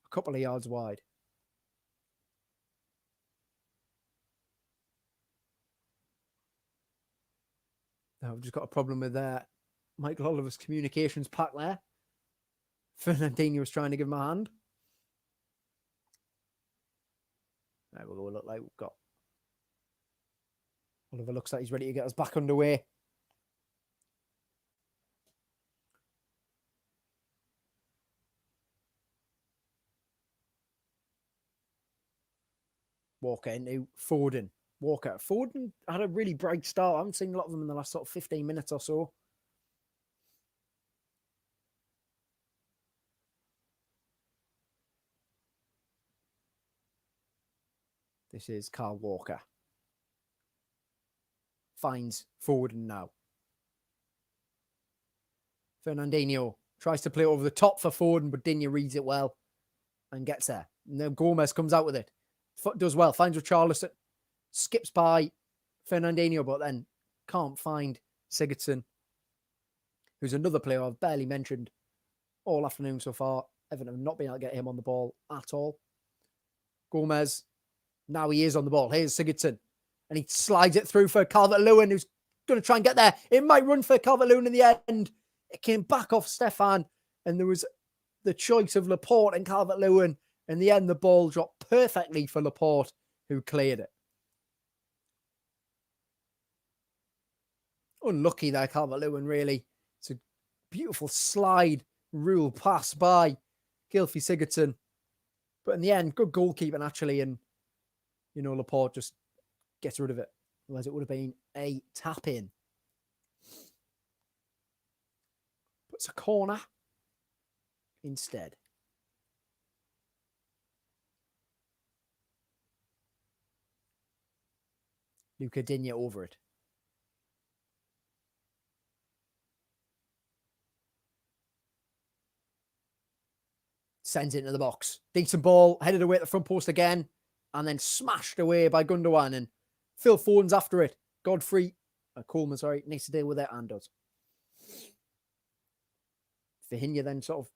a couple of yards wide. Now we've just got a problem with Michael Oliver's communications pack there. Fernandinho was trying to give him a hand. There we go. Look like we've got Oliver looks like he's ready to get us back underway. Walker into Foden. Foden had a really bright start. I haven't seen a lot of them in the last sort of 15 minutes or so. This is Kyle Walker. Finds Foden now. Fernandinho tries to play over the top for Foden, but Digne reads it well and gets there. And then Gomez comes out with it. Does well, finds Richarlison, skips by Fernandinho, but then can't find Sigurdsson, who's another player I've barely mentioned all afternoon so far. Everton have not been able to get him on the ball at all. Gomez, now he is on the ball. Here's Sigurdsson, and he slides it through for Calvert-Lewin, who's going to try and get there. It might run for Calvert-Lewin in the end. It came back off Stefan, and there was the choice of Laporte and Calvert-Lewin. In the end, the ball dropped perfectly for Laporte, who cleared it. Unlucky there, Calvert-Lewin, really. It's a beautiful slide rule pass by Gylfi Sigurdsson. But in the end, good goalkeeping, actually. And, Laporte just gets rid of it. Otherwise, it would have been a tap-in. But it's a corner instead. Luca Digne over it. Sends it into the box. Decent ball, headed away at the front post again, and then smashed away by Gundogan. And Phil Foden's after it. Coleman, needs to deal with it and does. Vihinha then sort of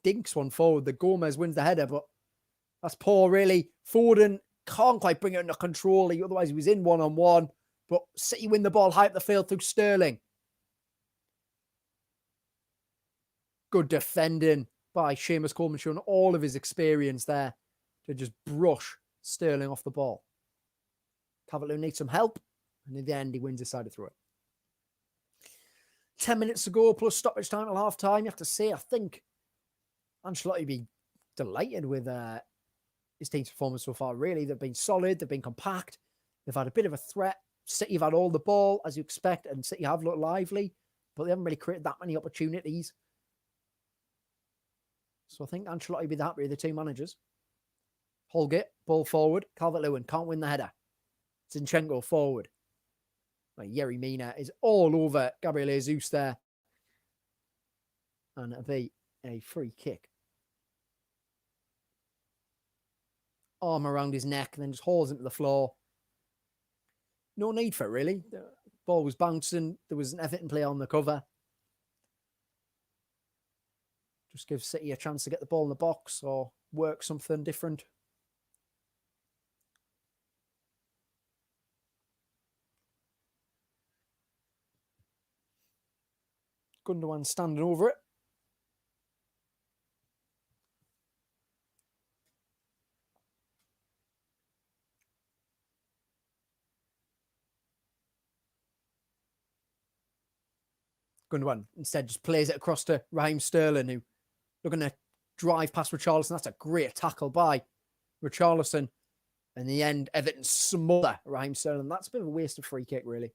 dinks one forward. The Gomez wins the header, but that's poor, really. Foden can't quite bring it under control. Otherwise, he was in one-on-one. But City win the ball high up the field through Sterling. Good defending by Seamus Coleman, showing all of his experience there to just brush Sterling off the ball. Calvert-Lewin needs some help, and in the end, he wins his side through it. 10 minutes to go, plus stoppage time at half-time. You have to say, I think Ancelotti would be delighted with his team's performance so far, really. They've been solid, they've been compact, they've had a bit of a threat. City have had all the ball, as you expect, and City have looked lively, but they haven't really created that many opportunities. So I think Ancelotti would be happy with the two managers. Holgate, ball forward. Calvert-Lewin can't win the header. Zinchenko forward. Yerry Mina is all over Gabriel Jesus there. And it'll be a free kick. Arm around his neck and then just hauls him to the floor. No need for it, really. The ball was bouncing. There was an Everton player on the cover. Just give City a chance to get the ball in the box or work something different. Gundogan standing over it. Gundogan instead just plays it across to Raheem Sterling, who looking to drive past Richarlison. That's a great tackle by Richarlison. In the end, Everton smother Raheem Sterling. That's a bit of a waste of free kick, really.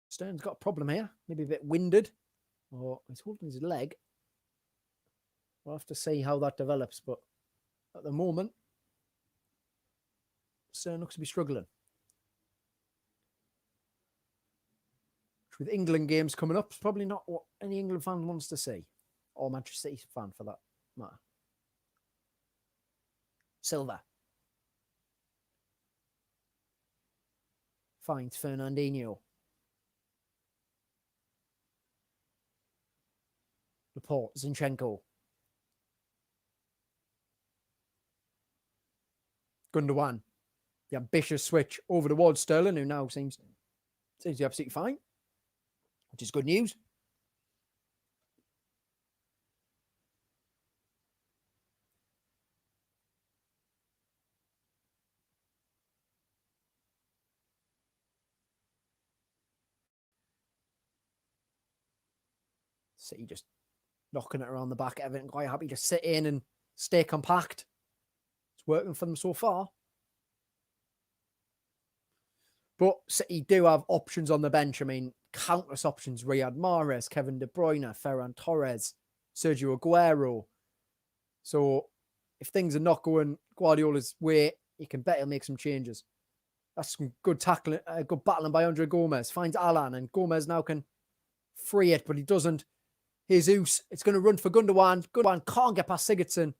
Sterling's got a problem here. Maybe a bit winded. Or he's holding his leg. We'll have to see how that develops. But at the moment, Sterling looks to be struggling. With England games coming up, it's probably not what any England fan wants to see. Or Manchester City fan, for that matter. Silva. finds Fernandinho. Laporte, Zinchenko. Gundogan. The ambitious switch over towards Sterling, who now seems to be absolutely fine, which is good news. City just knocking it around the back. Everton quite happy to sit in and stay compact. It's working for them so far. But City do have options on the bench. I mean, countless options. Riyad Mahrez, Kevin De Bruyne, Ferran Torres, Sergio Aguero. So if things are not going Guardiola's way, you can bet he'll make some changes. That's some good tackling, good battling by Andre Gomez. Finds Alan, and Gomez now can free it, but he doesn't. Jesus, it's going to run for Gundogan. Gundogan can't get past Sigurdsson.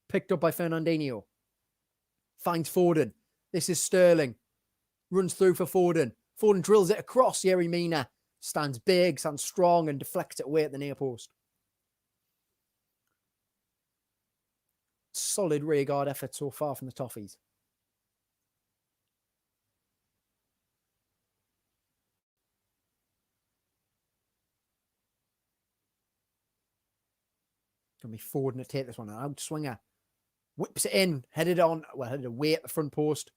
Picked up by Fernandinho. Finds Foden. This is Sterling. Runs through for Foden. Foden drills it across. Yerry Mina stands big, stands strong, and deflects it away at the near post. Solid rearguard effort so far from the Toffees. Going to be Foden to take this one. An outswinger. Whips it in. Headed away at the front post.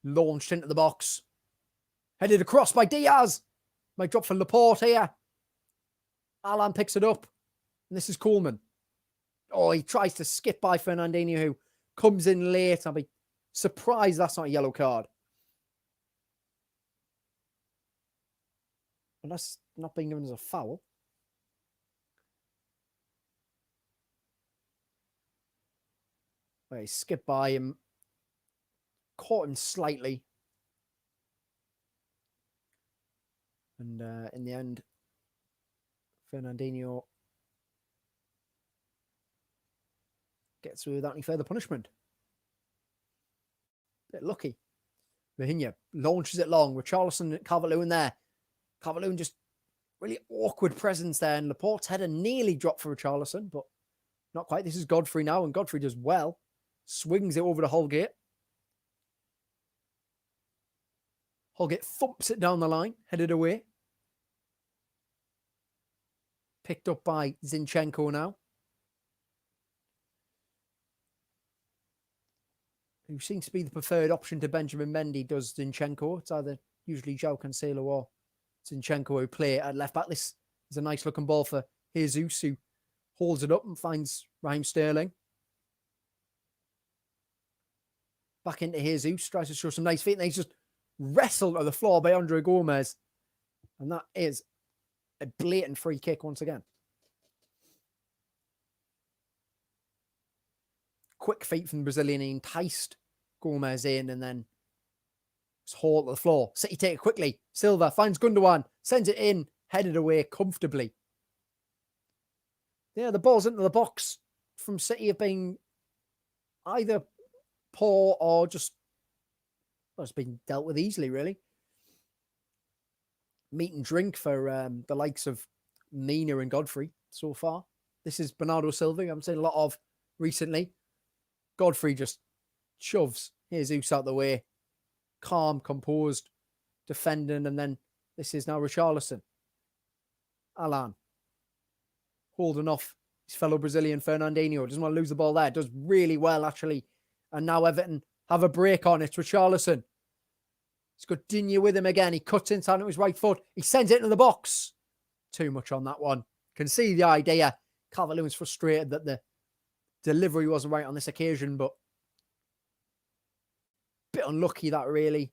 Launched into the box. Headed across by Diaz. Might drop for Laporte here. Alan picks it up. And this is Coleman. Oh, he tries to skip by Fernandinho, who comes in late. I'll be surprised that's not a yellow card. And that's not being given as a foul. Well, he skipped by him. Caught him slightly. And in the end, Fernandinho gets through without any further punishment. Bit lucky. Rahinha launches it long. Richarlison, Calvert-Lewin there. Calvert-Lewin just really awkward presence there. And Laporte's header nearly dropped for Richarlison, but not quite. This is Godfrey now, and Godfrey does well. Swings it over to Holgate. Holgate thumps it down the line, headed away. Picked up by Zinchenko now, who seems to be the preferred option to Benjamin Mendy, does Zinchenko. It's either usually João Cancelo or Zinchenko who play at left back. This is a nice looking ball for Jesus, who holds it up and finds Raheem Sterling. Back into Jesus, tries to show some nice feet, and he's just wrestled to the floor by Andre Gomez. And that is a blatant free kick once again. Quick feet from the Brazilian. He enticed Gomez in and then was hauled to the floor. City take it quickly. Silva finds Gundogan, sends it in, headed away comfortably. Yeah, the balls into the box from City have been either poor or just, well, it's been dealt with easily, really. Meat and drink for the likes of Mina and Godfrey so far. This is Bernardo Silva, I'm saying a lot of recently. Godfrey just shoves Jesus out the way. Calm, composed, defending, and then this is now Richarlison. Alan holding off his fellow Brazilian Fernandinho. Doesn't want to lose the ball there. Does really well, actually. And now Everton have a break on. It's Richarlison. He's got Digne with him again. He cuts inside on his right foot. He sends it into the box. Too much on that one. Can see the idea. Calvert-Lewin's frustrated that the delivery wasn't right on this occasion, but bit unlucky that, really.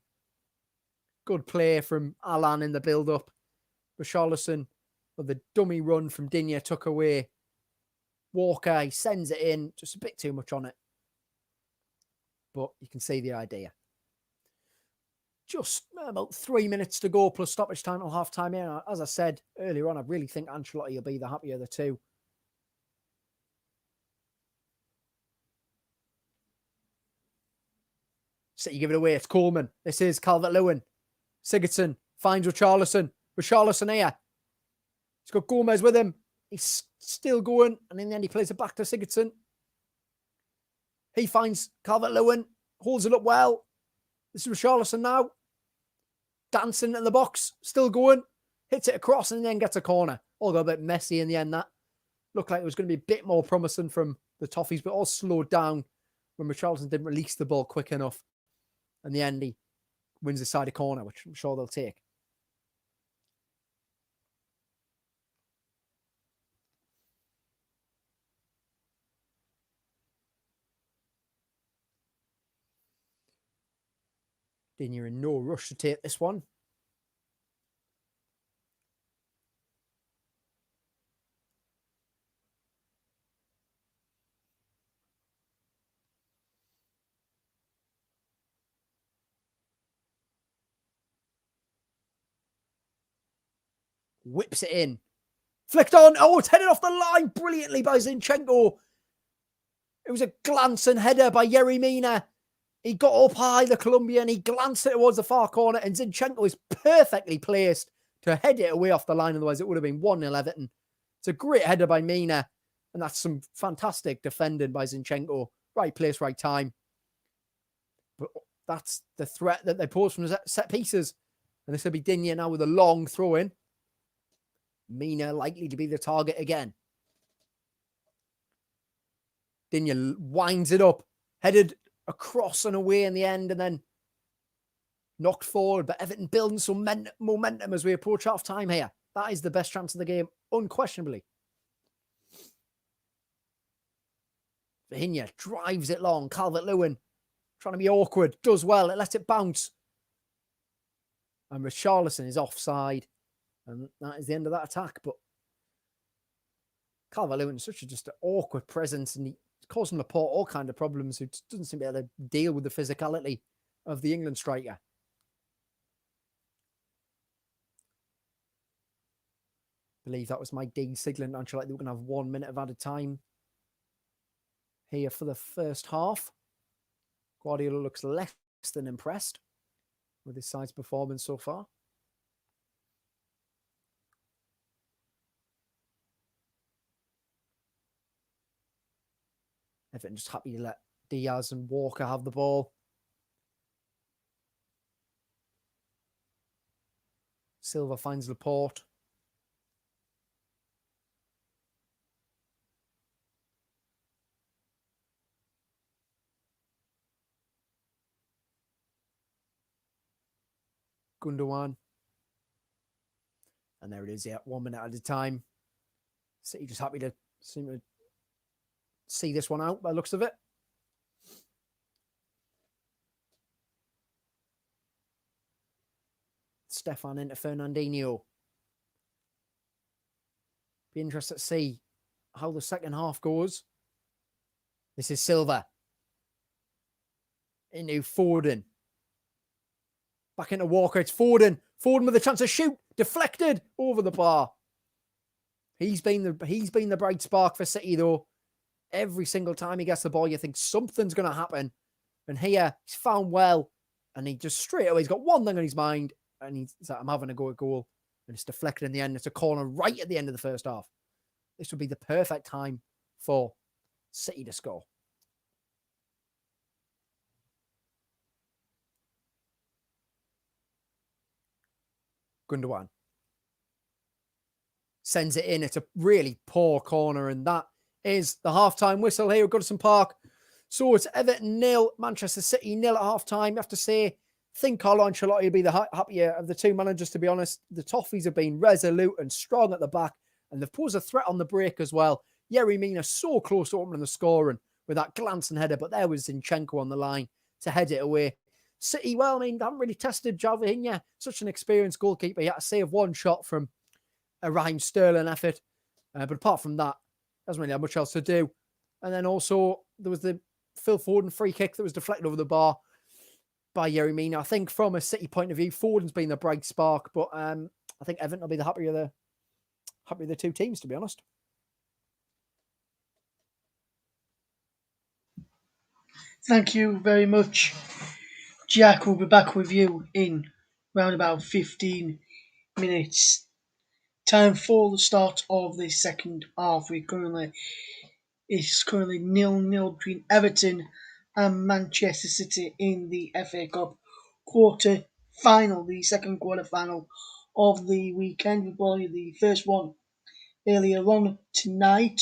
Good play from Alan in the build-up. Richarlison, with the dummy run from Digne, took away. Walker, he sends it in. Just a bit too much on it. But you can see the idea. Just about 3 minutes to go plus stoppage time till half time here. As I said earlier on, I really think Ancelotti will be the happier of the two. City give it away. It's Coleman. This is Calvert-Lewin. Sigurdsson finds Richarlison. Richarlison here. He's got Gomez with him. He's still going. And in the end, he plays it back to Sigurdsson. He finds Calvert-Lewin. Holds it up well. This is Richarlison now. Dancing in the box. Still going. Hits it across and then gets a corner. All got a bit messy in the end, that. Looked like it was going to be a bit more promising from the Toffees, but all slowed down when Richarlison didn't release the ball quick enough. In the end, he wins the side of corner, which I'm sure they'll take. Then you're in no rush to take this one. Whips it in. Flicked on. Oh, it's headed off the line brilliantly by Zinchenko. It was a glancing header by Yerry Mina. He got up high, the Colombian. He glanced it towards the far corner, and Zinchenko is perfectly placed to head it away off the line. Otherwise, it would have been 1-0 Everton. It's a great header by Mina, and that's some fantastic defending by Zinchenko. Right place, right time. But that's the threat that they pose from the set pieces. And this will be Digne now with a long throw in. Mina likely to be the target again. Digne winds it up, headed across and away in the end, and then knocked forward. But Everton building some momentum as we approach half time here. That is the best chance of the game, unquestionably. Digne drives it long. Calvert-Lewin trying to be awkward, does well. It lets it bounce. And Richarlison is offside. And that is the end of that attack. But Calvert-Lewin is such just an awkward presence, and he's causing Laporte all kind of problems. Who doesn't seem to be able to deal with the physicality of the England striker. I believe that was Mike Dean signaling actually like they were going to have 1 minute of added time here for the first half. Guardiola looks less than impressed with his side's performance so far. Everton just happy to let Diaz and Walker have the ball. Silva finds Laporte. Gundogan. And there it is, yeah, 1 minute at a time. City just happy to seem to see this one out by the looks of it. Stefan into Fernandinho. Be interested to see how the second half goes. This is Silva. Into Foden. Back into Walker. It's Foden. Foden with a chance to shoot. Deflected over the bar. He's been the bright spark for City though. Every single time he gets the ball, you think something's going to happen. And here, he's found well. And he just straight away, he's got one thing on his mind. And he's like, I'm having a go at goal. And it's deflected in the end. It's a corner right at the end of the first half. This would be the perfect time for City to score. Gundogan sends it in. It's a really poor corner. And that is the halftime whistle here at Goodison Park. So it's Everton 0, Manchester City 0 at halftime. You have to say, I think Carlo Ancelotti will be the happier of the two managers, to be honest. The Toffees have been resolute and strong at the back, and they've posed a threat on the break as well. Yerry Mina so close to opening the score and with that glancing header, but there was Zinchenko on the line to head it away. City, well, I mean, they haven't really tested Jalvahigna, such an experienced goalkeeper. He had to save one shot from a Raheem Sterling effort. But apart from that, doesn't really have much else to do. And then also, there was the Phil Foden free kick that was deflected over the bar by Yerry Mina. I think from a City point of view, Foden's been the bright spark, but I think Everton will be the happier of the two teams, to be honest. Thank you very much, Jack will be back with you in round about 15 minutes. Time for the start of the second half. It's currently 0-0 between Everton and Manchester City in the FA Cup quarter final, the second quarter final of the weekend. We played the first one earlier on tonight,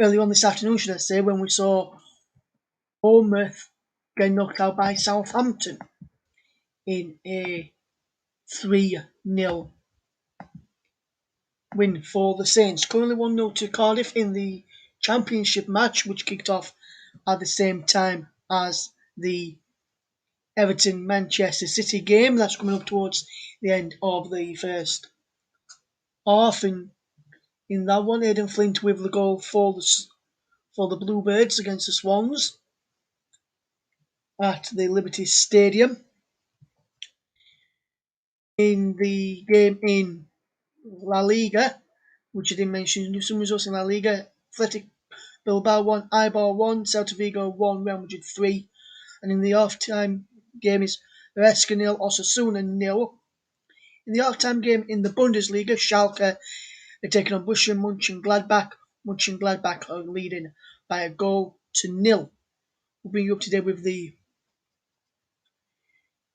earlier on this afternoon, should I say, when we saw Bournemouth get knocked out by Southampton in a 3-0 win for the Saints. Currently 1-0 to Cardiff in the Championship match, which kicked off at the same time as the Everton Manchester City game. That's coming up towards the end of the first half. And in that one, Aidan Flint with the goal for the Bluebirds against the Swans at the Liberty Stadium. In the game in La Liga, which I didn't mention, some results in La Liga: Athletic Bilbao 1, Eibar 1, Celta Vigo 1, Real Madrid 3. And in the half-time game is Huesca 0, Osasuna 0. In the half-time game in the Bundesliga, Schalke are taking on Borussia Mönchengladbach. Mönchengladbach are leading by a goal to nil. We'll bring you up to date with the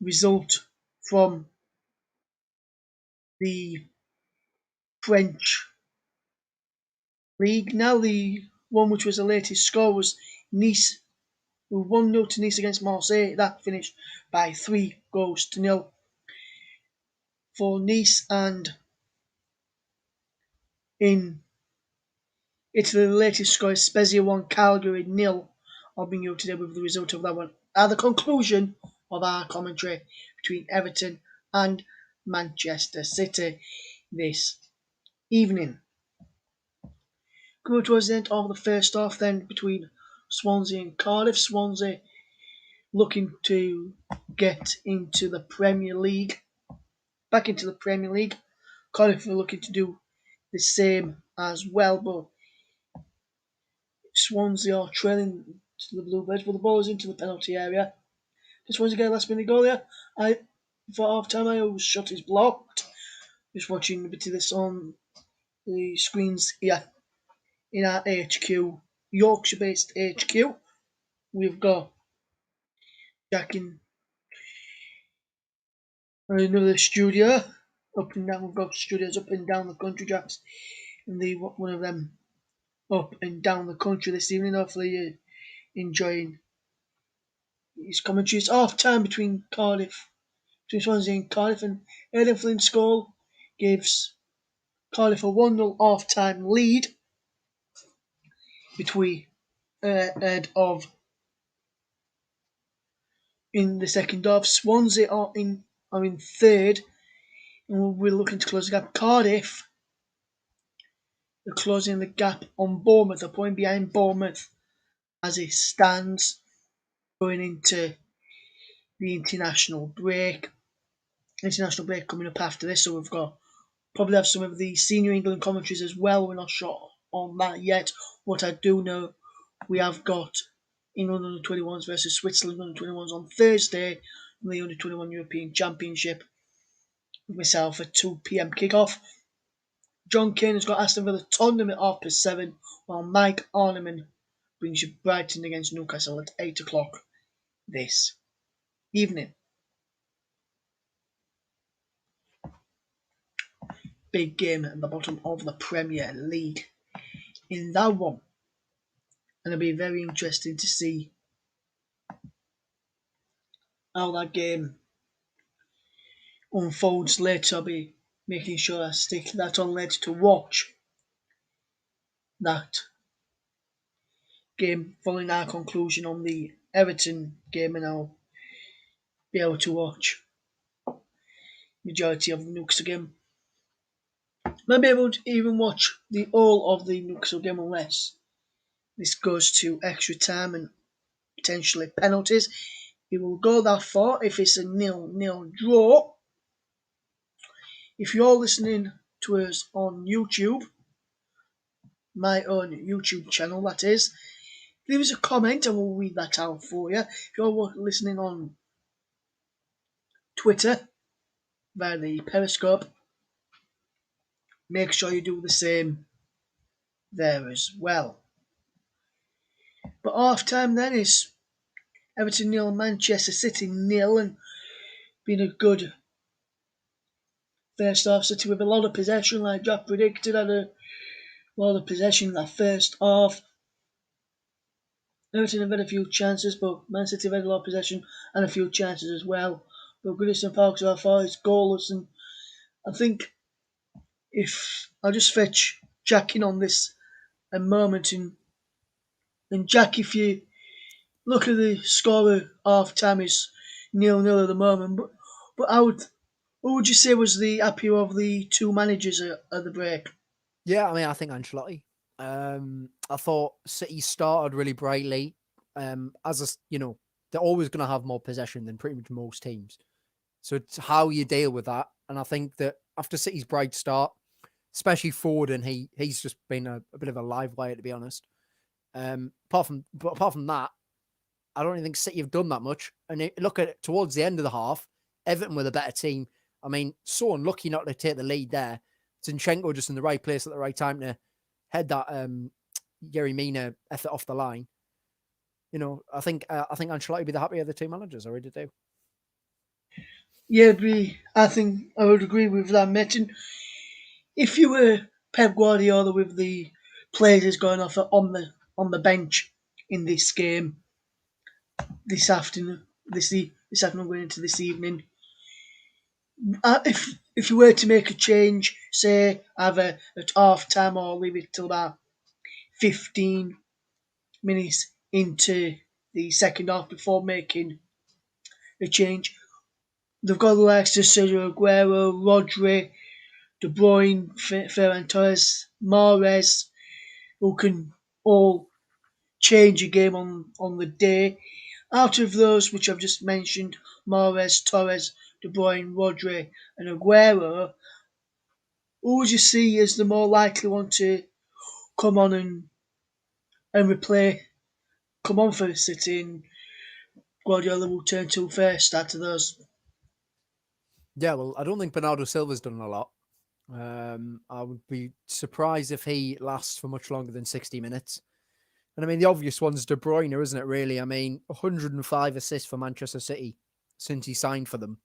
result from the French league. Now, the one which was the latest score was Nice, who 1-0 to Nice against Marseille. That finished by 3-0 for Nice. And in Italy, the latest score is Spezia 1, Calgary 0. I'll bring you up to date with the result of that one at the conclusion of our commentary between Everton and Manchester City this evening. Coming towards the end of the first half then between Swansea and Cardiff. Swansea looking to get into the Premier League, back into the Premier League. Cardiff are looking to do the same as well, but Swansea are trailing to the Bluebirds, but the ball is into the penalty area. Just Swansea get a last minute goal there. For half time, I always shot is blocked. Just watching a bit of this on the screens here in our HQ, Yorkshire based HQ. We've got Jack in another studio up and down. We've got studios up and down the country. Jack's in the one of them up and down the country this evening. Hopefully you're enjoying his commentaries. Half time between Swansea and Cardiff, and Aidan Flint's goal gives Cardiff a 1-0 half time lead between ahead of in the second half. Swansea are in third, and we're looking to close the gap. Cardiff are closing the gap on Bournemouth, a point behind Bournemouth as it stands going into the international break. International break coming up after this, so we've got probably have some of the senior England commentaries as well. We're not sure on that yet. What I do know, we have got England under 21s versus Switzerland under 21s on Thursday in the under 21 European Championship. With myself at 2 p.m. kickoff. John Kane has got Aston Villa Tottenham at 7:30, while Mike Arneman brings you Brighton against Newcastle at 8 o'clock this evening. Big game at the bottom of the Premier League in that one. And it'll be very interesting to see how that game unfolds later. I'll be making sure I stick that on later to watch that game following our conclusion on the Everton game, and I'll be able to watch majority of the Newcastle game. Might be able to even watch the all of the Newcastle game unless this goes to extra time and potentially penalties. It will go that far if it's a 0-0 draw. If you're listening to us on YouTube, my own YouTube channel that is, leave us a comment and we'll read that out for you. If you're listening on Twitter via the Periscope. Make sure you do the same there as well. But half time then is Everton 0, Manchester City 0, and been a good first half. City with a lot of possession, like Jack predicted, had a lot of possession in that first half. Everton have had a few chances, but Man City have had a lot of possession and a few chances as well. But Goodison Park so far is goalless, and I think if I'll just fetch Jack in on this a moment, and Jack, if you look at the score of half time is 0-0 at the moment, but what would you say was the happier of the two managers at the break? Yeah, I mean, I think Ancelotti. I thought City started really brightly. They're always going to have more possession than pretty much most teams. So it's how you deal with that. And I think that after City's bright start, especially Foden, he's just been a bit of a live wire, to be honest. Apart from that, I don't even think City have done that much. And look at it towards the end of the half, Everton were the better team. I mean, so unlucky not to take the lead there. Zinchenko just in the right place at the right time to head that Yerry Mina effort off the line. I think Ancelotti would be the happier of the two managers. I really do. Yeah, I think I would agree with that, mate. And if you were Pep Guardiola with the players going off on the bench in this game this afternoon, this afternoon going into this evening, if you were to make a change, say either at half time or leave it till about 15 minutes into the second half before making a change, they've got the likes of Sergio Aguero, Rodri, De Bruyne, Ferran Torres, Mahrez, who can all change a game on the day. Out of those which I've just mentioned, Mahrez, Torres, De Bruyne, Rodri, and Aguero, who would you see as the more likely one to come on and replay, come on for City, and Guardiola will turn to first out of those? Yeah, well, I don't think Bernardo Silva's done a lot. I would be surprised if he lasts for much longer than 60 minutes. And I mean, the obvious one's De Bruyne, isn't it, really? I mean, 105 assists for Manchester City since he signed for them.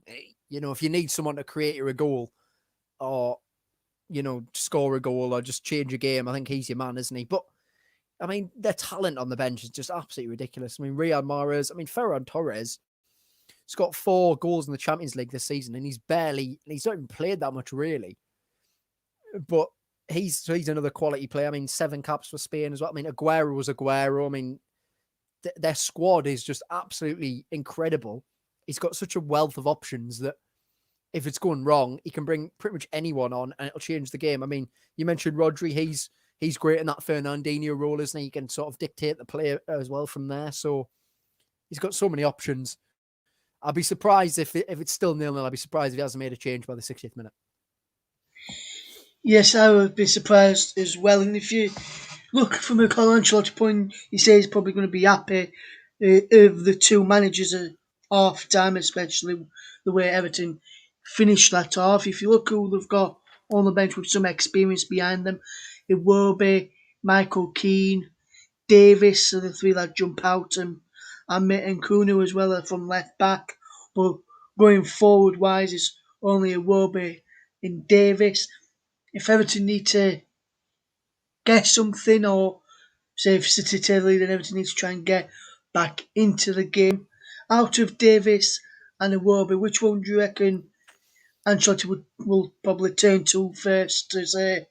If you need someone to create you a goal or, score a goal or just change a game, I think he's your man, isn't he? But, I mean, their talent on the bench is just absolutely ridiculous. I mean, Riyad Mahrez, Ferran Torres, he's got 4 goals in the Champions League this season, and he's not even played that much, really. But he's another quality player. I mean, 7 caps for Spain as well. I mean, Aguero was Aguero. I mean, their squad is just absolutely incredible. He's got such a wealth of options that if it's going wrong, he can bring pretty much anyone on and it'll change the game. I mean, you mentioned Rodri. He's great in that Fernandinho role, isn't he? He can sort of dictate the play as well from there. So he's got so many options. I'd be surprised if it's still 0-0. I'd be surprised if he hasn't made a change by the 60th minute. Yes, I would be surprised as well. And if you look from a Carlo Ancelotti point, he says he's probably going to be happy of the two managers at half time, especially the way Everton finished that half. If you look who they've got on the bench with some experience behind them, it will be Michael Keane, Davis are the three that jump out, and Nkunu as well from left back. But going forward wise, it's only Iwobi and Davis. If Everton need to get something, or say if City take the lead and Everton needs to try and get back into the game, out of Davis and Iwobi, which one do you reckon Ancelotti will probably turn to first to say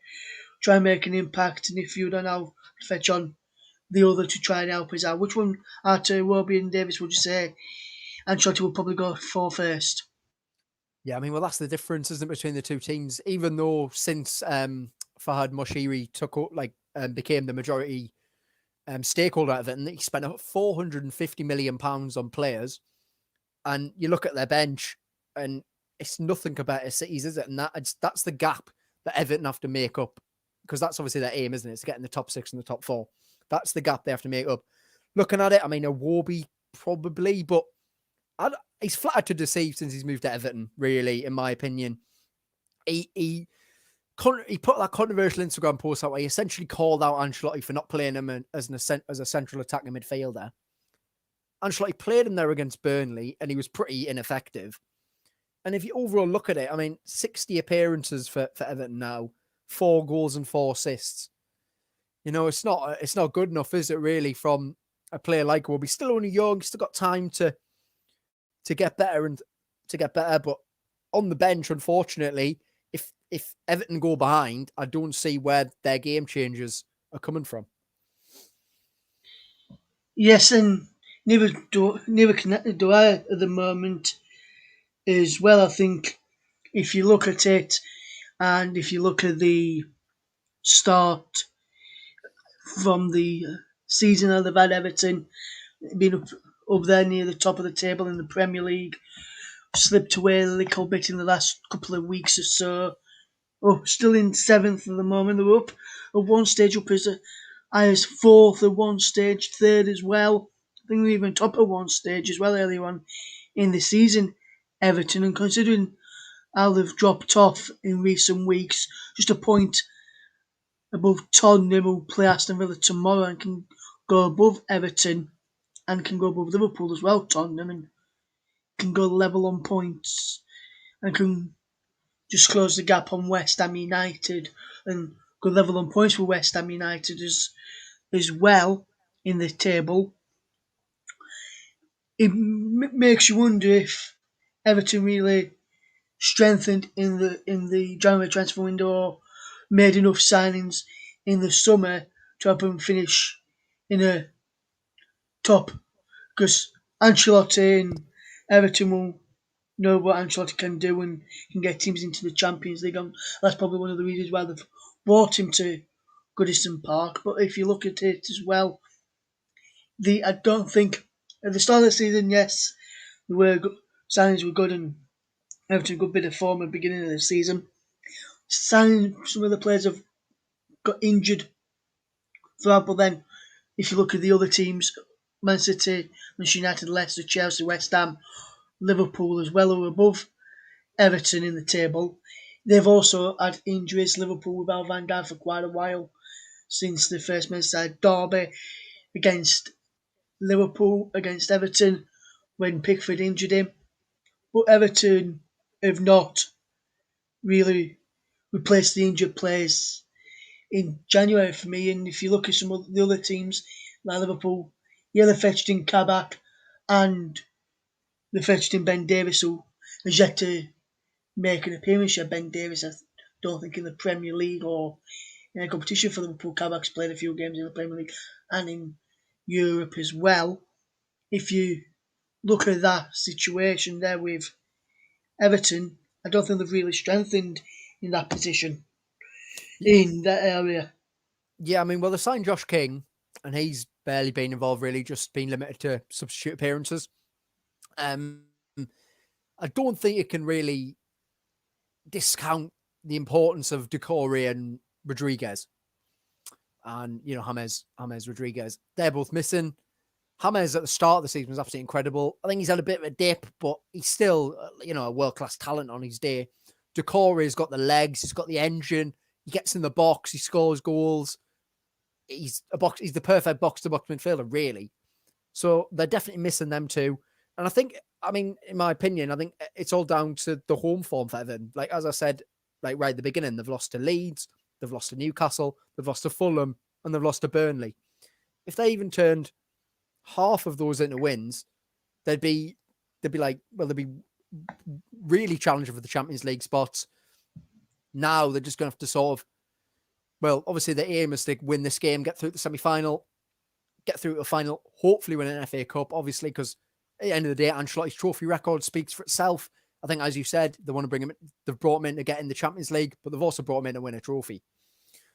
try and make an impact? And if you don't know, fetch on the other to try and help us out. Which one out of Iwobi and Davis would you say Ancelotti will probably go for first? Yeah, I mean, well, that's the difference, isn't it, between the two teams? Even though since Fahad Moshiri became the majority stakeholder out of it, and he spent £450 million on players, and you look at their bench, and it's nothing compared to City's, is it? And that's the gap that Everton have to make up, because that's obviously their aim, isn't it? It's to get in the top 6 and the top 4. That's the gap they have to make up. Looking at it, I mean, Iwobi probably, but he's flattered to deceive since he's moved to Everton, really, in my opinion. He put that controversial Instagram post out where he essentially called out Ancelotti for not playing him as a central attacking midfielder. Ancelotti played him there against Burnley, and he was pretty ineffective. And if you overall look at it, I mean, 60 appearances for Everton now, 4 goals and 4 assists. It's not good enough, is it, really, from a player like Wobbe? He's still only young, still got time to get better but on the bench, unfortunately, if Everton go behind, I don't see where their game changes are coming from. Yes, and neither connected do I at the moment as well. I think if you look at it, and if you look at the start from the season that they've had, Everton been up there near the top of the table in the Premier League, slipped away a little bit in the last couple of weeks or so. Oh, still in 7th at the moment. They're up at one stage, up as high as 4th at one stage, 3rd as well. I think they're even top at one stage as well earlier on in the season, Everton. And considering how they've dropped off in recent weeks, just a point above Tottenham, who play Aston Villa tomorrow and can go above Everton and can go above Liverpool as well, Tottenham, and can go level on points and can just close the gap on West Ham United and go level on points with West Ham United as well in the table. It makes you wonder if Everton really strengthened in the January transfer window or made enough signings in the summer to help them finish in a top, because Ancelotti and Everton will know what Ancelotti can do and can get teams into the Champions League. And that's probably one of the reasons why they've brought him to Goodison Park. But if you look at it as well, I don't think at the start of the season, yes, signings were good and Everton a good bit of form at the beginning of the season. Some of the players have got injured throughout, but then if you look at the other teams, Man City, Manchester United, Leicester, Chelsea, West Ham, Liverpool as well, who are above Everton in the table. They've also had injuries. Liverpool without Van Dijk for quite a while since the first Merseyside derby against Liverpool, against Everton, when Pickford injured him. But Everton have not really replaced the injured players in January for me. And if you look at some of the other teams, like Liverpool, yeah, they fetched in Kabak and they fetched in Ben Davies, who has yet to make an appearance yet. Ben Davies, I don't think, in the Premier League or in a competition for Liverpool. Kabak's played a few games in the Premier League and in Europe as well. If you look at that situation there with Everton, I don't think they've really strengthened in that position, in that area. Yeah, I mean, well, they signed Josh King, and he's barely been involved, really, just been limited to substitute appearances. I don't think you can really discount the importance of Decore and Rodriguez. And, James Rodriguez. They're both missing. James at the start of the season was absolutely incredible. I think he's had a bit of a dip, but he's still, a world-class talent on his day. Decore's got the legs, he's got the engine, he gets in the box, he scores goals. He's the perfect box-to-box midfielder, really. So they're definitely missing them too. And I think, in my opinion, I think it's all down to the home form for Everton. Like, as I said, right at the beginning, they've lost to Leeds, they've lost to Newcastle, they've lost to Fulham, and they've lost to Burnley. If they even turned half of those into wins, they'd be really challenging for the Champions League spots. Now they're just going to have to sort of, obviously the aim is to win this game, get through the semi-final, get through to the final, hopefully win an FA Cup, obviously, because at the end of the day, Ancelotti's trophy record speaks for itself. I think, as you said, they want to bring him. They've brought him in to get in the Champions League, but they've also brought him in to win a trophy.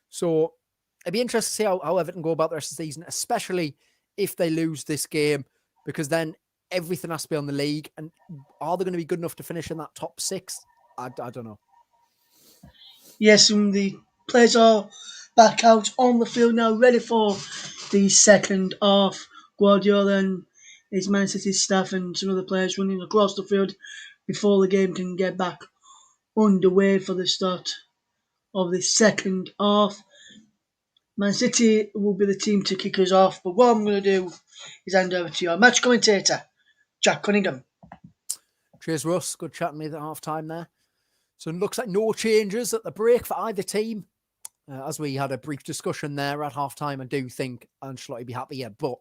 So it'd be interesting to see how Everton go about the rest of the season, especially if they lose this game, because then everything has to be on the league. And are they going to be good enough to finish in that top 6? I don't know. Yes, and the players are back out on the field now, ready for the second half. Guardiola and It's Man City staff and some of the players running across the field before the game can get back underway for the start of the second half. Man City will be the team to kick us off, but what I'm going to do is hand over to your match commentator, Jack Cunningham. Cheers, Russ. Good chatting with me at half time there. So it looks like no changes at the break for either team. As we had a brief discussion there at half time, I do think Ancelotti be happier, but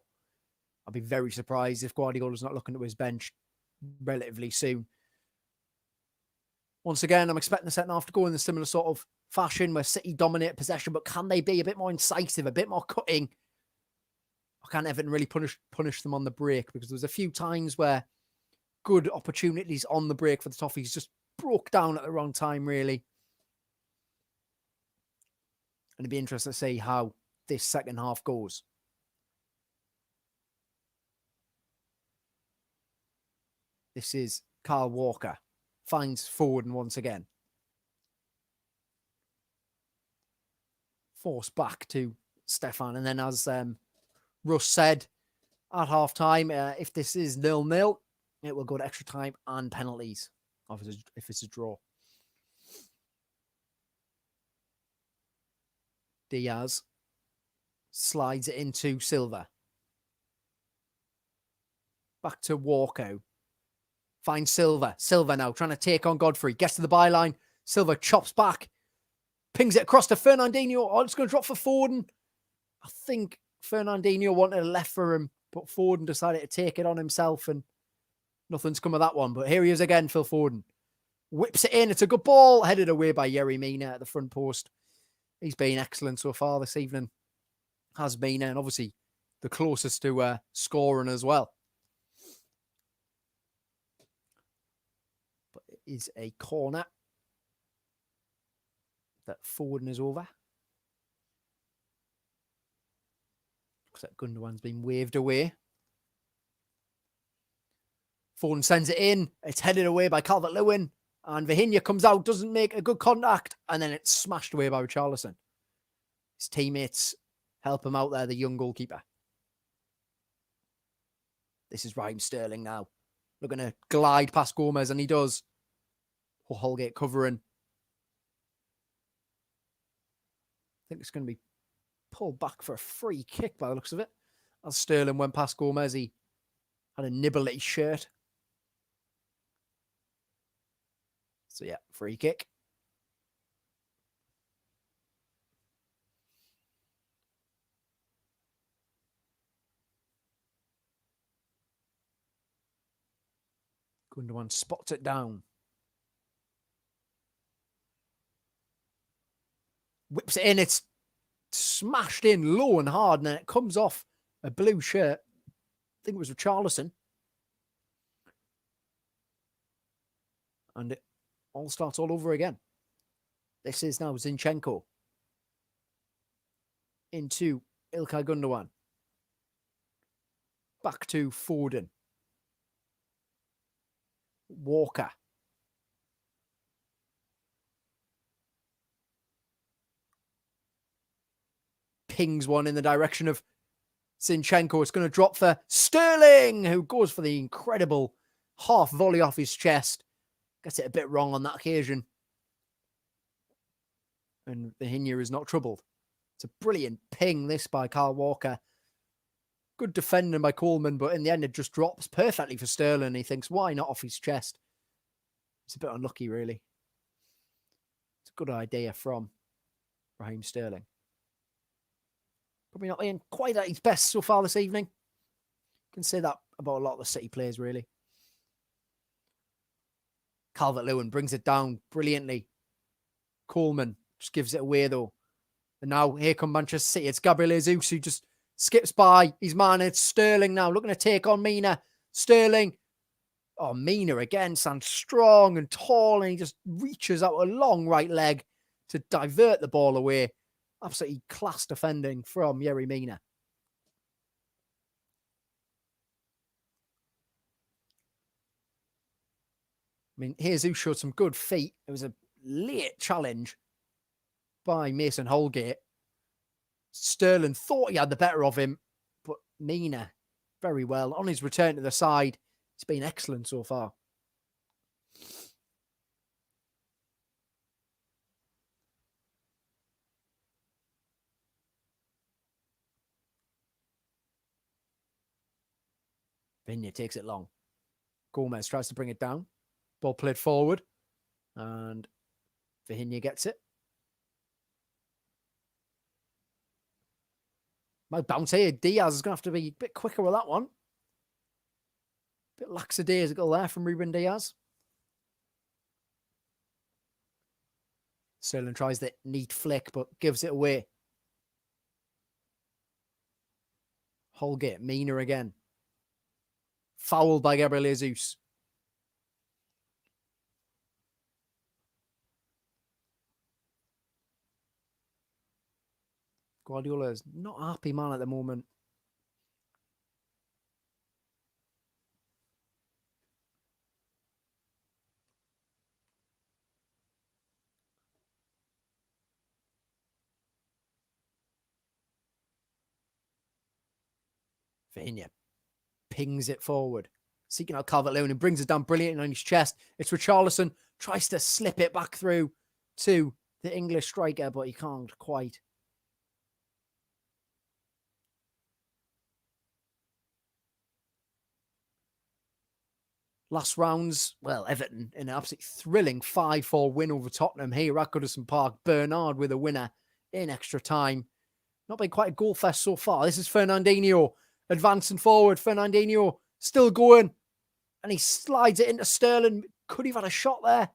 I'd be very surprised if Guardiola's not looking to his bench relatively soon. Once again, I'm expecting the second half to go in a similar sort of fashion where City dominate possession, but can they be a bit more incisive, a bit more cutting? Or can Everton really punish them on the break? Because there was a few times where good opportunities on the break for the Toffees just broke down at the wrong time, really. And it'd be interesting to see how this second half goes. This is Kyle Walker. Finds Foden once again. Forced back to Stefan. And then as Russ said at half-time, if this is 0-0, it will go to extra time and penalties if it's a draw. Diaz slides it into Silva. Back to Walker. Finds Silva. Silva now trying to take on Godfrey. Gets to the byline. Silva chops back. Pings it across to Fernandinho. Oh, it's going to drop for Foden. I think Fernandinho wanted a left for him, but Foden decided to take it on himself and nothing's come of that one. But here he is again, Phil Foden. Whips it in. It's a good ball. Headed away by Yerry Mina at the front post. He's been excellent so far this evening. Has been, and obviously the closest to scoring as well. But it is a corner that Foden is over. Looks like Gundogan's been waved away. Foden sends it in. It's headed away by Calvert-Lewin. And Vihinha comes out, doesn't make a good contact, and then it's smashed away by Richarlison. His teammates help him out there, the young goalkeeper. This is Raheem Sterling now. Looking to glide past Gomez, and he does. Holgate covering. I think it's going to be pulled back for a free kick by the looks of it. As Sterling went past Gomez, he had a nibble at his shirt. So yeah, free kick. Gundogan spots it down. Whips it in. It's smashed in low and hard, and then it comes off a blue shirt. I think it was Richarlison. And it all starts all over again. This is now Zinchenko into Ilkay Gundogan. Back to Foden. Walker. Pings one in the direction of Zinchenko. It's going to drop for Sterling, who goes for the incredible half volley off his chest. Gets it a bit wrong on that occasion. And Vihinha is not troubled. It's a brilliant ping, this by Kyle Walker. Good defending by Coleman, but in the end it just drops perfectly for Sterling. He thinks, why not off his chest? It's a bit unlucky, really. It's a good idea from Raheem Sterling. Probably not being quite at his best so far this evening. Can say that about a lot of the City players, really. Calvert-Lewin brings it down brilliantly. Coleman just gives it away, though. And now here come Manchester City. It's Gabriel Jesus who just skips by his man. It's Sterling now looking to take on Mina. Sterling. Oh, Mina again stands strong and tall, and he just reaches out a long right leg to divert the ball away. Absolutely class defending from Yerry Mina. I mean, Jesus showed some good feet. It was a late challenge by Mason Holgate. Sterling thought he had the better of him, but Mina very well. On his return to the side, he's been excellent so far. Vinya takes it long. Gomez tries to bring it down. Ball played forward. And Vihinia gets it. Might bounce here. Diaz is going to have to be a bit quicker with that one. Bit lackadaisical there from Ruben Diaz. Sterling tries the neat flick, but gives it away. Holgate, Mina again. Fouled by Gabriel Jesus. Guardiola is not a happy man at the moment. Vihinia pings it forward. Seeking out Calvert-Lewin and brings it down brilliantly on his chest. It's Richarlison. Tries to slip it back through to the English striker, but he can't quite. Last rounds, well, Everton in an absolutely thrilling 5-4 win over Tottenham here at Goodison Park. Bernard with a winner in extra time. Not been quite a goal fest so far. This is Fernandinho advancing forward. Fernandinho still going. And he slides it into Sterling. Could he have had a shot there?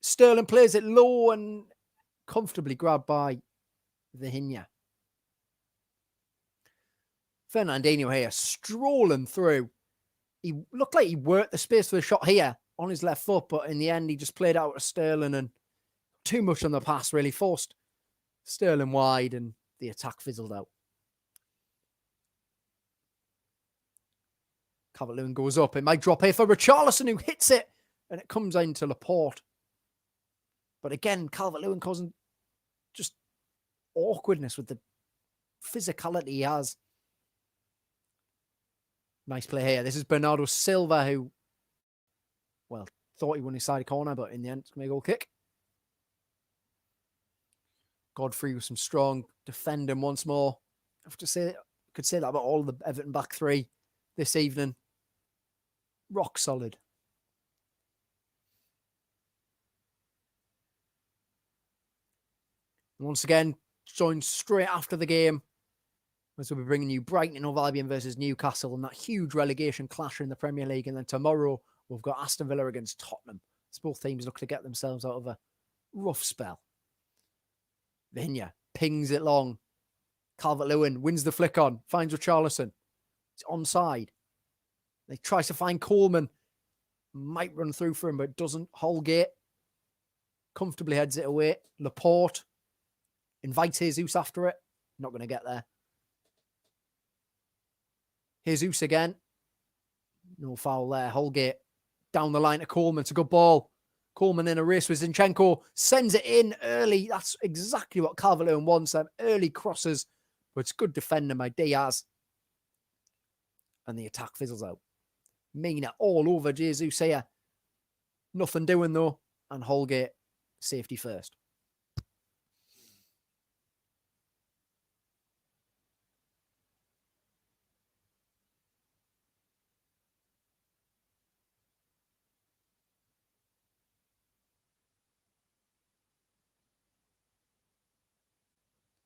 Sterling plays it low and comfortably grabbed by Vihinia. Fernandinho here strolling through. He looked like he worked the space for the shot here on his left foot, but in the end, he just played out to Sterling and too much on the pass, really forced Sterling wide and the attack fizzled out. Calvert-Lewin goes up. It might drop here for Richarlison, who hits it, and it comes into Laporte. But again, Calvert-Lewin causing just awkwardness with the physicality he has. Nice play here. This is Bernardo Silva, who, well, thought he won his side corner, but in the end, it's going to be a goal kick. Godfrey with some strong defending once more. I have to say, could say that about all the Everton back three this evening. Rock solid. Once again, joined straight after the game, as we'll be bringing you Brighton and Hove Albion versus Newcastle and that huge relegation clash in the Premier League. And then tomorrow, we've got Aston Villa against Tottenham. As both teams look to get themselves out of a rough spell. Vinya pings it long. Calvert-Lewin wins the flick on, finds Richarlison. It's onside. They try to find Coleman. Might run through for him, but doesn't. Holgate comfortably heads it away. Laporte invites Jesus after it. Not going to get there. Jesus again. No foul there. Holgate down the line to Coleman. It's a good ball. Coleman in a race with Zinchenko. Sends it in early. That's exactly what Calvert-Lewin wants. Them early crosses. But it's good defending by Diaz. And the attack fizzles out. Mina all over Jesus here. Nothing doing though. And Holgate, safety first.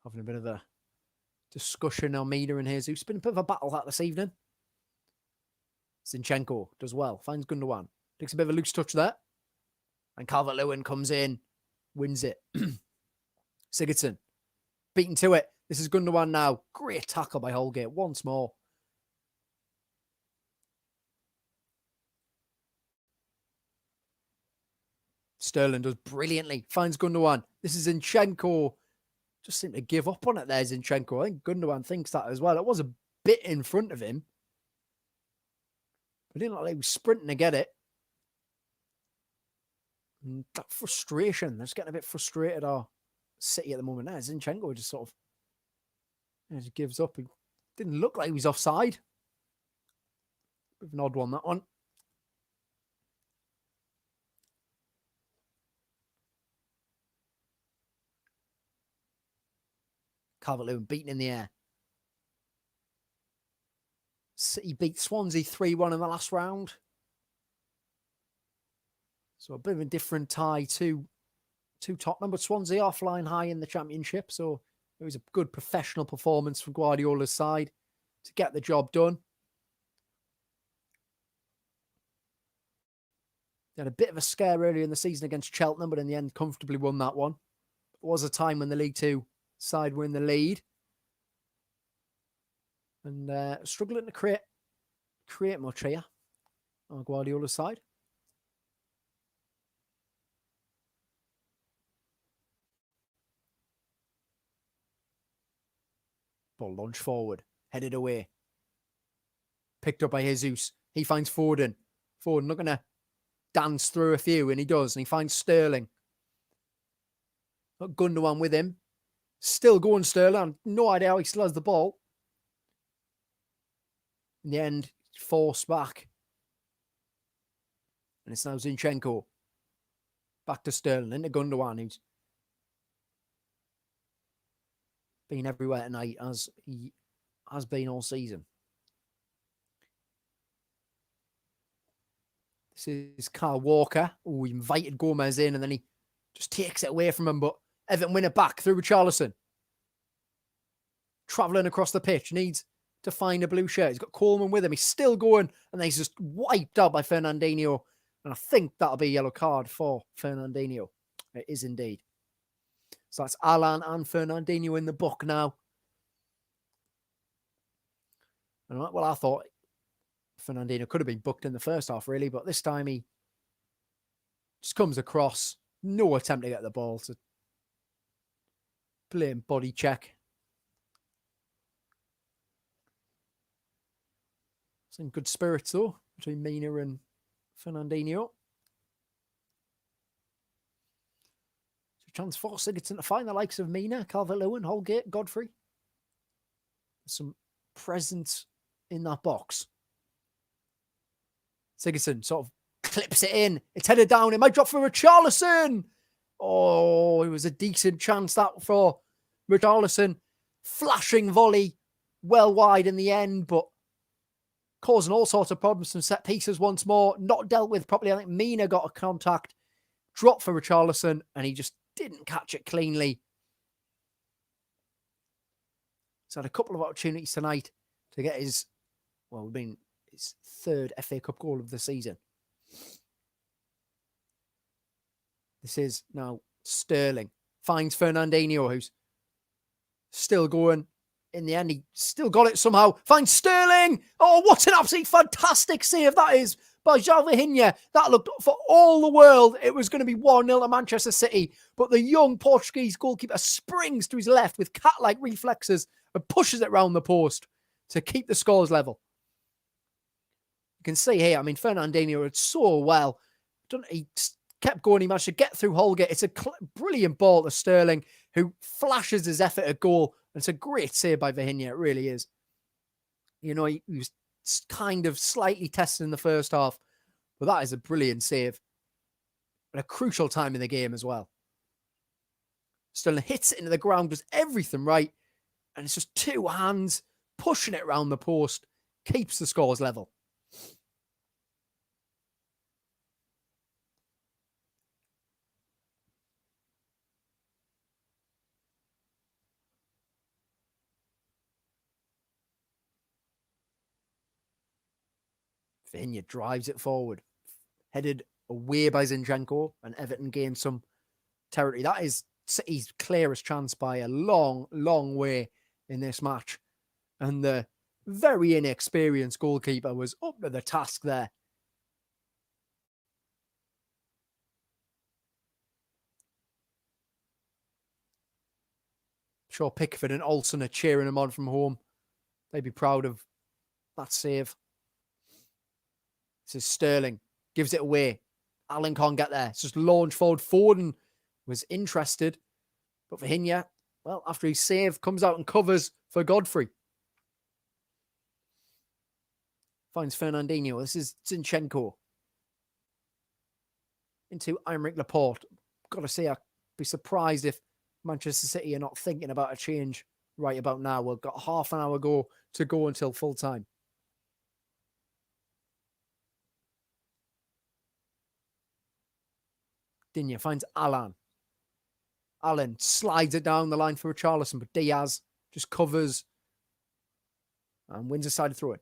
Having a bit of a discussion on Mina and Jesus. It's been a bit of a battle that this evening. Zinchenko does well. Finds Gundogan. Takes a bit of a loose touch there. And Calvert-Lewin comes in. Wins it. Sigurdsson. Beaten to it. This is Gundogan now. Great tackle by Holgate. Once more. Sterling does brilliantly. Finds Gundogan. This is Zinchenko. Just seemed to give up on it there, Zinchenko. I think Gundogan thinks that as well. It was a bit in front of him. But it didn't look like he was sprinting to get it. And that frustration. They're just getting a bit frustrated, our City at the moment. There, Zinchenko just sort of just gives up. It didn't look like he was offside. An odd one, that one. Calvert-Lewin beaten in the air. City beat Swansea 3-1 in the last round. So a bit of a different tie to Tottenham, but Swansea are flying high in the Championship. So it was a good professional performance from Guardiola's side to get the job done. They had a bit of a scare earlier in the season against Cheltenham, but in the end comfortably won that one. There was a time when the League Two side were in the lead. And struggling to create much here on Guardiola's side. Ball launched forward, headed away. Picked up by Jesus. He finds Foden. Foden looking to dance through a few, and he does, and he finds Sterling. Got Gundogan with him. Still going Sterling. No idea how he still has the ball. In the end, forced back. And it's now Zinchenko. Back to Sterling, into Gundogan, who's been everywhere tonight, as he has been all season. This is Kyle Walker. Oh, he invited Gomez in, and then he just takes it away from him. But Everton win it back through Richarlison. Travelling across the pitch, needs to find a blue shirt. He's got Coleman with him. He's still going, and then he's just wiped out by Fernandinho. And I think that'll be a yellow card for Fernandinho. It is indeed. So that's Alan and Fernandinho in the book now. And well, I thought Fernandinho could have been booked in the first half, really, but this time he just comes across. No attempt to get the ball. It's a blatant body check. Some good spirits, though, between Mina and Fernandinho. So chance for Sigurdsson to find the likes of Mina, Calvert-Lewin, Holgate, Godfrey. Some presence in that box. Sigurdsson sort of clips it in. It's headed down. It might drop for Richarlison. Oh, it was a decent chance that for Richarlison. Flashing volley. Well wide in the end, but causing all sorts of problems from set pieces once more. Not dealt with properly. I think Mina got a contact. Dropped for Richarlison, and he just didn't catch it cleanly. He's had a couple of opportunities tonight to get his third FA Cup goal of the season. This is now Sterling. Finds Fernandinho, who's still going. In the end, he still got it somehow. Finds Sterling. Oh, what an absolutely fantastic save that is by João Virginia. That looked, for all the world, it was going to be 1-0 to Manchester City. But the young Portuguese goalkeeper springs to his left with cat-like reflexes and pushes it round the post to keep the scores level. You can see here, I mean, Fernandinho did so well. He kept going. He managed to get through Holgate. It's a brilliant ball to Sterling, who flashes his effort at goal. It's a great save by Virginia. It really is. You know, he was kind of slightly tested in the first half, but that is a brilliant save. At a crucial time in the game as well. Sterling hits it into the ground, does everything right, and it's just two hands pushing it around the post, keeps the scores level. Virginia drives it forward, headed away by Zinchenko, and Everton gains some territory. That is City's clearest chance by a long, long way in this match. And the very inexperienced goalkeeper was up to the task there. I'm sure Pickford and Olsen are cheering him on from home. They'd be proud of that save. This is Sterling. Gives it away. Allen can't get there. It's just launched forward. Foden was interested. But Virginia, well, after his save, comes out and covers for Godfrey. finds Fernandinho. This is Zinchenko. Into Aymeric Laporte. Got to say, I'd be surprised if Manchester City are not thinking about a change right about now. We've got half an hour to go until full time. Digne finds Alan. Allen slides it down the line for Richarlison, but Diaz just covers and wins a side through it.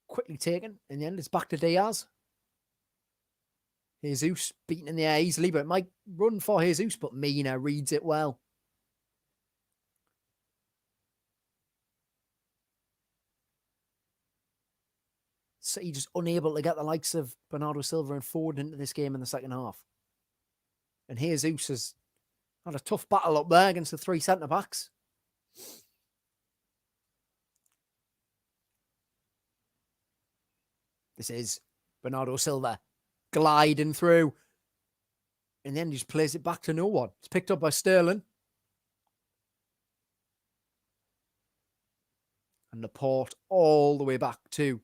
Quickly taken. In the end, it's back to Diaz. Jesus beaten in the air easily, but it might run for Jesus, but Mina reads it well. City just unable to get the likes of Bernardo Silva and Ford into this game in the second half. And Jesus has had a tough battle up there against the three centre-backs. This is Bernardo Silva gliding through. And then he just plays it back to no one. It's picked up by Sterling. And Laporte all the way back to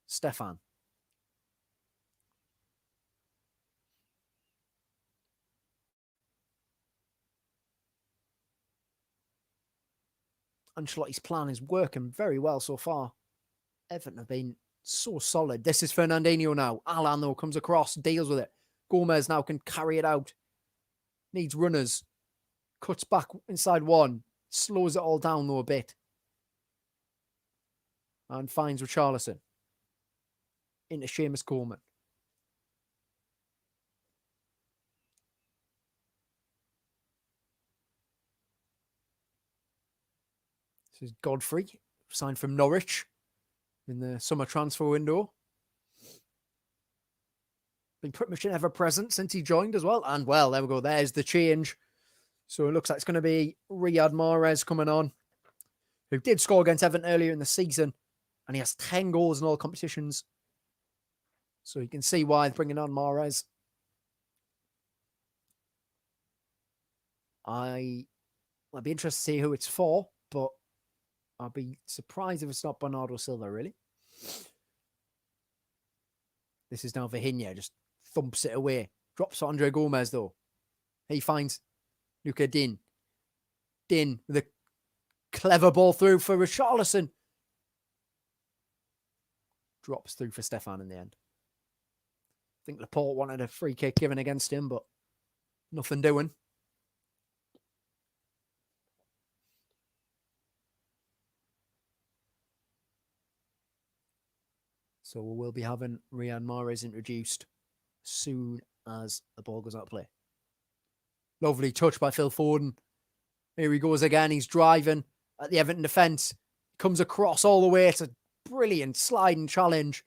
Stefan. Ancelotti's plan is working very well so far. Everton have been so solid. This is Fernandinho now. Alan, though, comes across, deals with it. Gomez now can carry it out. Needs runners. Cuts back inside one. Slows it all down, though, a bit. And finds Richarlison. Into Seamus Coleman. This is Godfrey, signed from Norwich in the summer transfer window. Been pretty much ever present since he joined as well. And well, there we go. There's the change. So it looks like it's going to be Riyad Mahrez coming on, who did score against Everton earlier in the season. And he has 10 goals in all competitions. So you can see why they're bringing on Mahrez. I'd be interested to see who it's for, but I'll be surprised if it's not Bernardo Silva, really. This is now Vihinha, just thumps it away. Drops for Andre Gomez, though. He finds Luca Din. Din with a clever ball through for Richarlison. Drops through for Stefan in the end. I think Laporte wanted a free kick given against him, but nothing doing. So we will be having Riyad Mahrez introduced as soon as the ball goes out of play. Lovely touch by Phil Foden. Here he goes again. He's driving at the Everton defence. Comes across all the way. It's a brilliant sliding challenge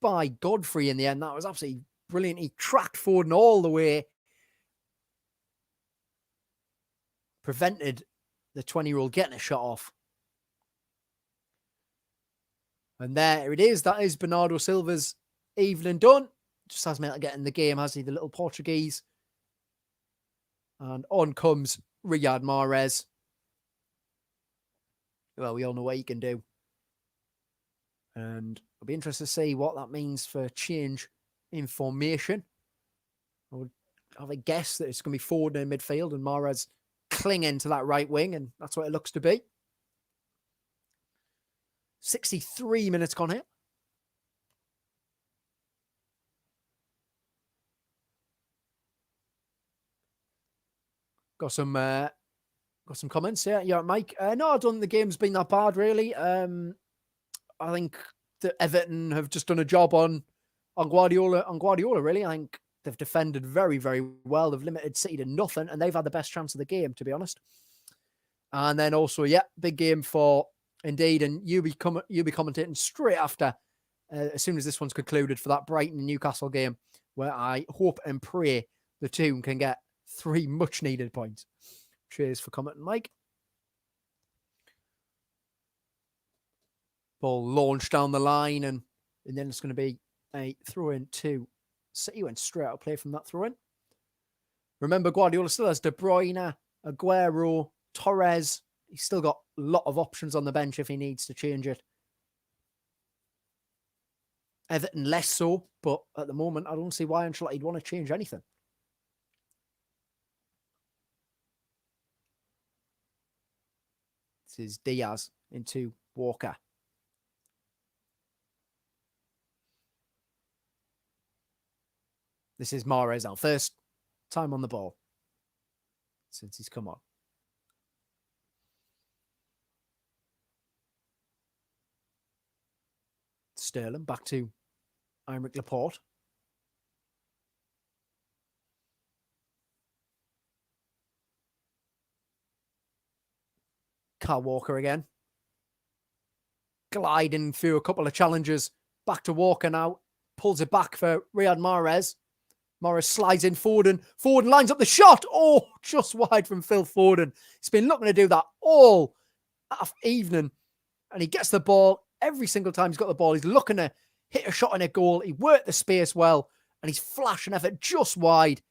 by Godfrey in the end. That was absolutely brilliant. He tracked Foden all the way. Prevented the 20-year-old getting a shot off. And there it is. That is Bernardo Silva's evening done. Just hasn't been able to get in the game, has he? The little Portuguese. And on comes Riyad Mahrez. Well, we all know what he can do. And I'll be interested to see what that means for change in formation. I would have a guess that it's going to be Foden in midfield and Mahrez clinging to that right wing, and that's what it looks to be. 63 minutes gone here. Got some comments here. Yeah, Mike. No, I don't think the game's been that bad, really. I think that Everton have just done a job on Guardiola, really. I think they've defended very, very well. They've limited City to nothing, and they've had the best chance of the game, to be honest. And then also, yeah, big game for Indeed, and you'll be commentating straight after, as soon as this one's concluded, for that Brighton and Newcastle game, where I hope and pray the team can get 3 much-needed points. Cheers for commenting, Mike. Ball launched down the line, and then it's going to be a throw-in to City. Went straight out of play from that throw-in. Remember, Guardiola still has De Bruyne, Aguero, Torres. He's still got a lot of options on the bench if he needs to change it. Everton less so, but at the moment, I don't see why Ancelotti'd want to change anything. This is Diaz into Walker. This is Mahrez now. First time on the ball since he's come on. Sterling back to Aymeric Laporte. Kyle Walker again. Gliding through a couple of challenges. Back to Walker now. Pulls it back for Riyad Mahrez. Mahrez slides in Foden. Foden lines up the shot. Oh, just wide from Phil Foden. He's been looking to do that all evening. And he gets the ball. Every single time he's got the ball, he's looking to hit a shot in a goal. He worked the space well. And he's flashing effort just wide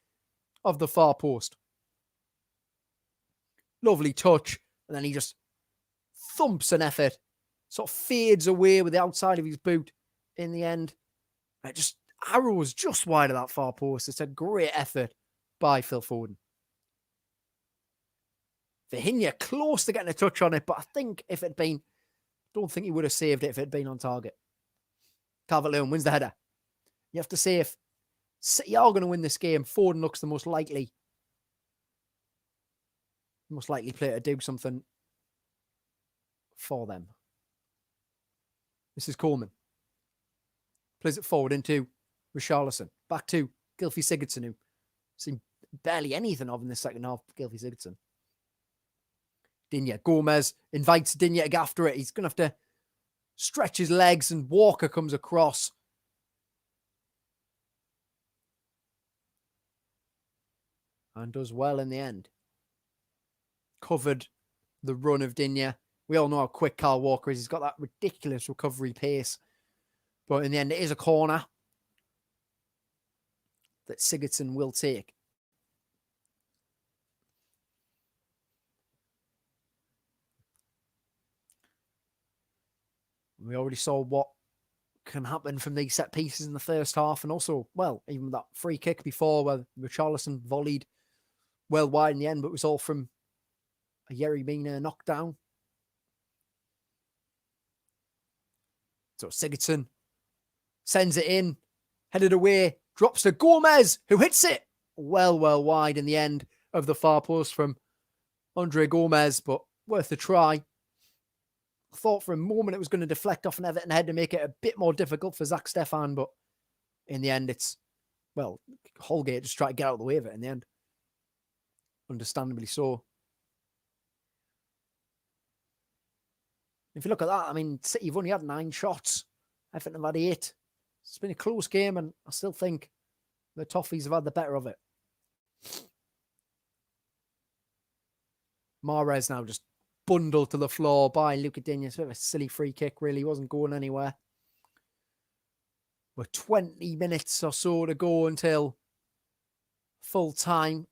of the far post. Lovely touch. And then he just thumps an effort. Sort of fades away with the outside of his boot in the end. It just arrows just wide of that far post. It's a great effort by Phil Foden. Vihinha close to getting a touch on it, but I think if it had been, don't think he would have saved it if it had been on target. Calvert-Lewin wins the header. You have to say if City are going to win this game, Foden looks the most likely player to do something for them. This is Coleman. Plays it forward into Richarlison. Back to Gylfi Sigurdsson, who seen barely anything of in the second half. Gylfi Sigurdsson. Digne. Gomez invites Digne to get after it. He's going to have to stretch his legs, and Walker comes across. And does well in the end. Covered the run of Digne. We all know how quick Kyle Walker is. He's got that ridiculous recovery pace. But in the end, it is a corner that Sigurdsson will take. We already saw what can happen from these set pieces in the first half. And also, well, even that free kick before where Richarlison volleyed well wide in the end, but it was all from a Yerry Mina knockdown. So Sigurdsson sends it in, headed away, drops to Gomez, who hits it well wide in the end of the far post from Andre Gomez, but worth a try. I thought for a moment it was going to deflect off an Everton head to make it a bit more difficult for Zach Stefan, but in the end it's, well, Holgate just tried to get out of the way of it in the end. Understandably so. If you look at that, I mean, City have only had 9 shots. Everton have had 8. It's been a close game, and I still think the Toffees have had the better of it. Mahrez now just bundled to the floor by Luca Digne. It's a bit of a silly free kick, really. Wasn't going anywhere. We're 20 minutes or so to go until full time.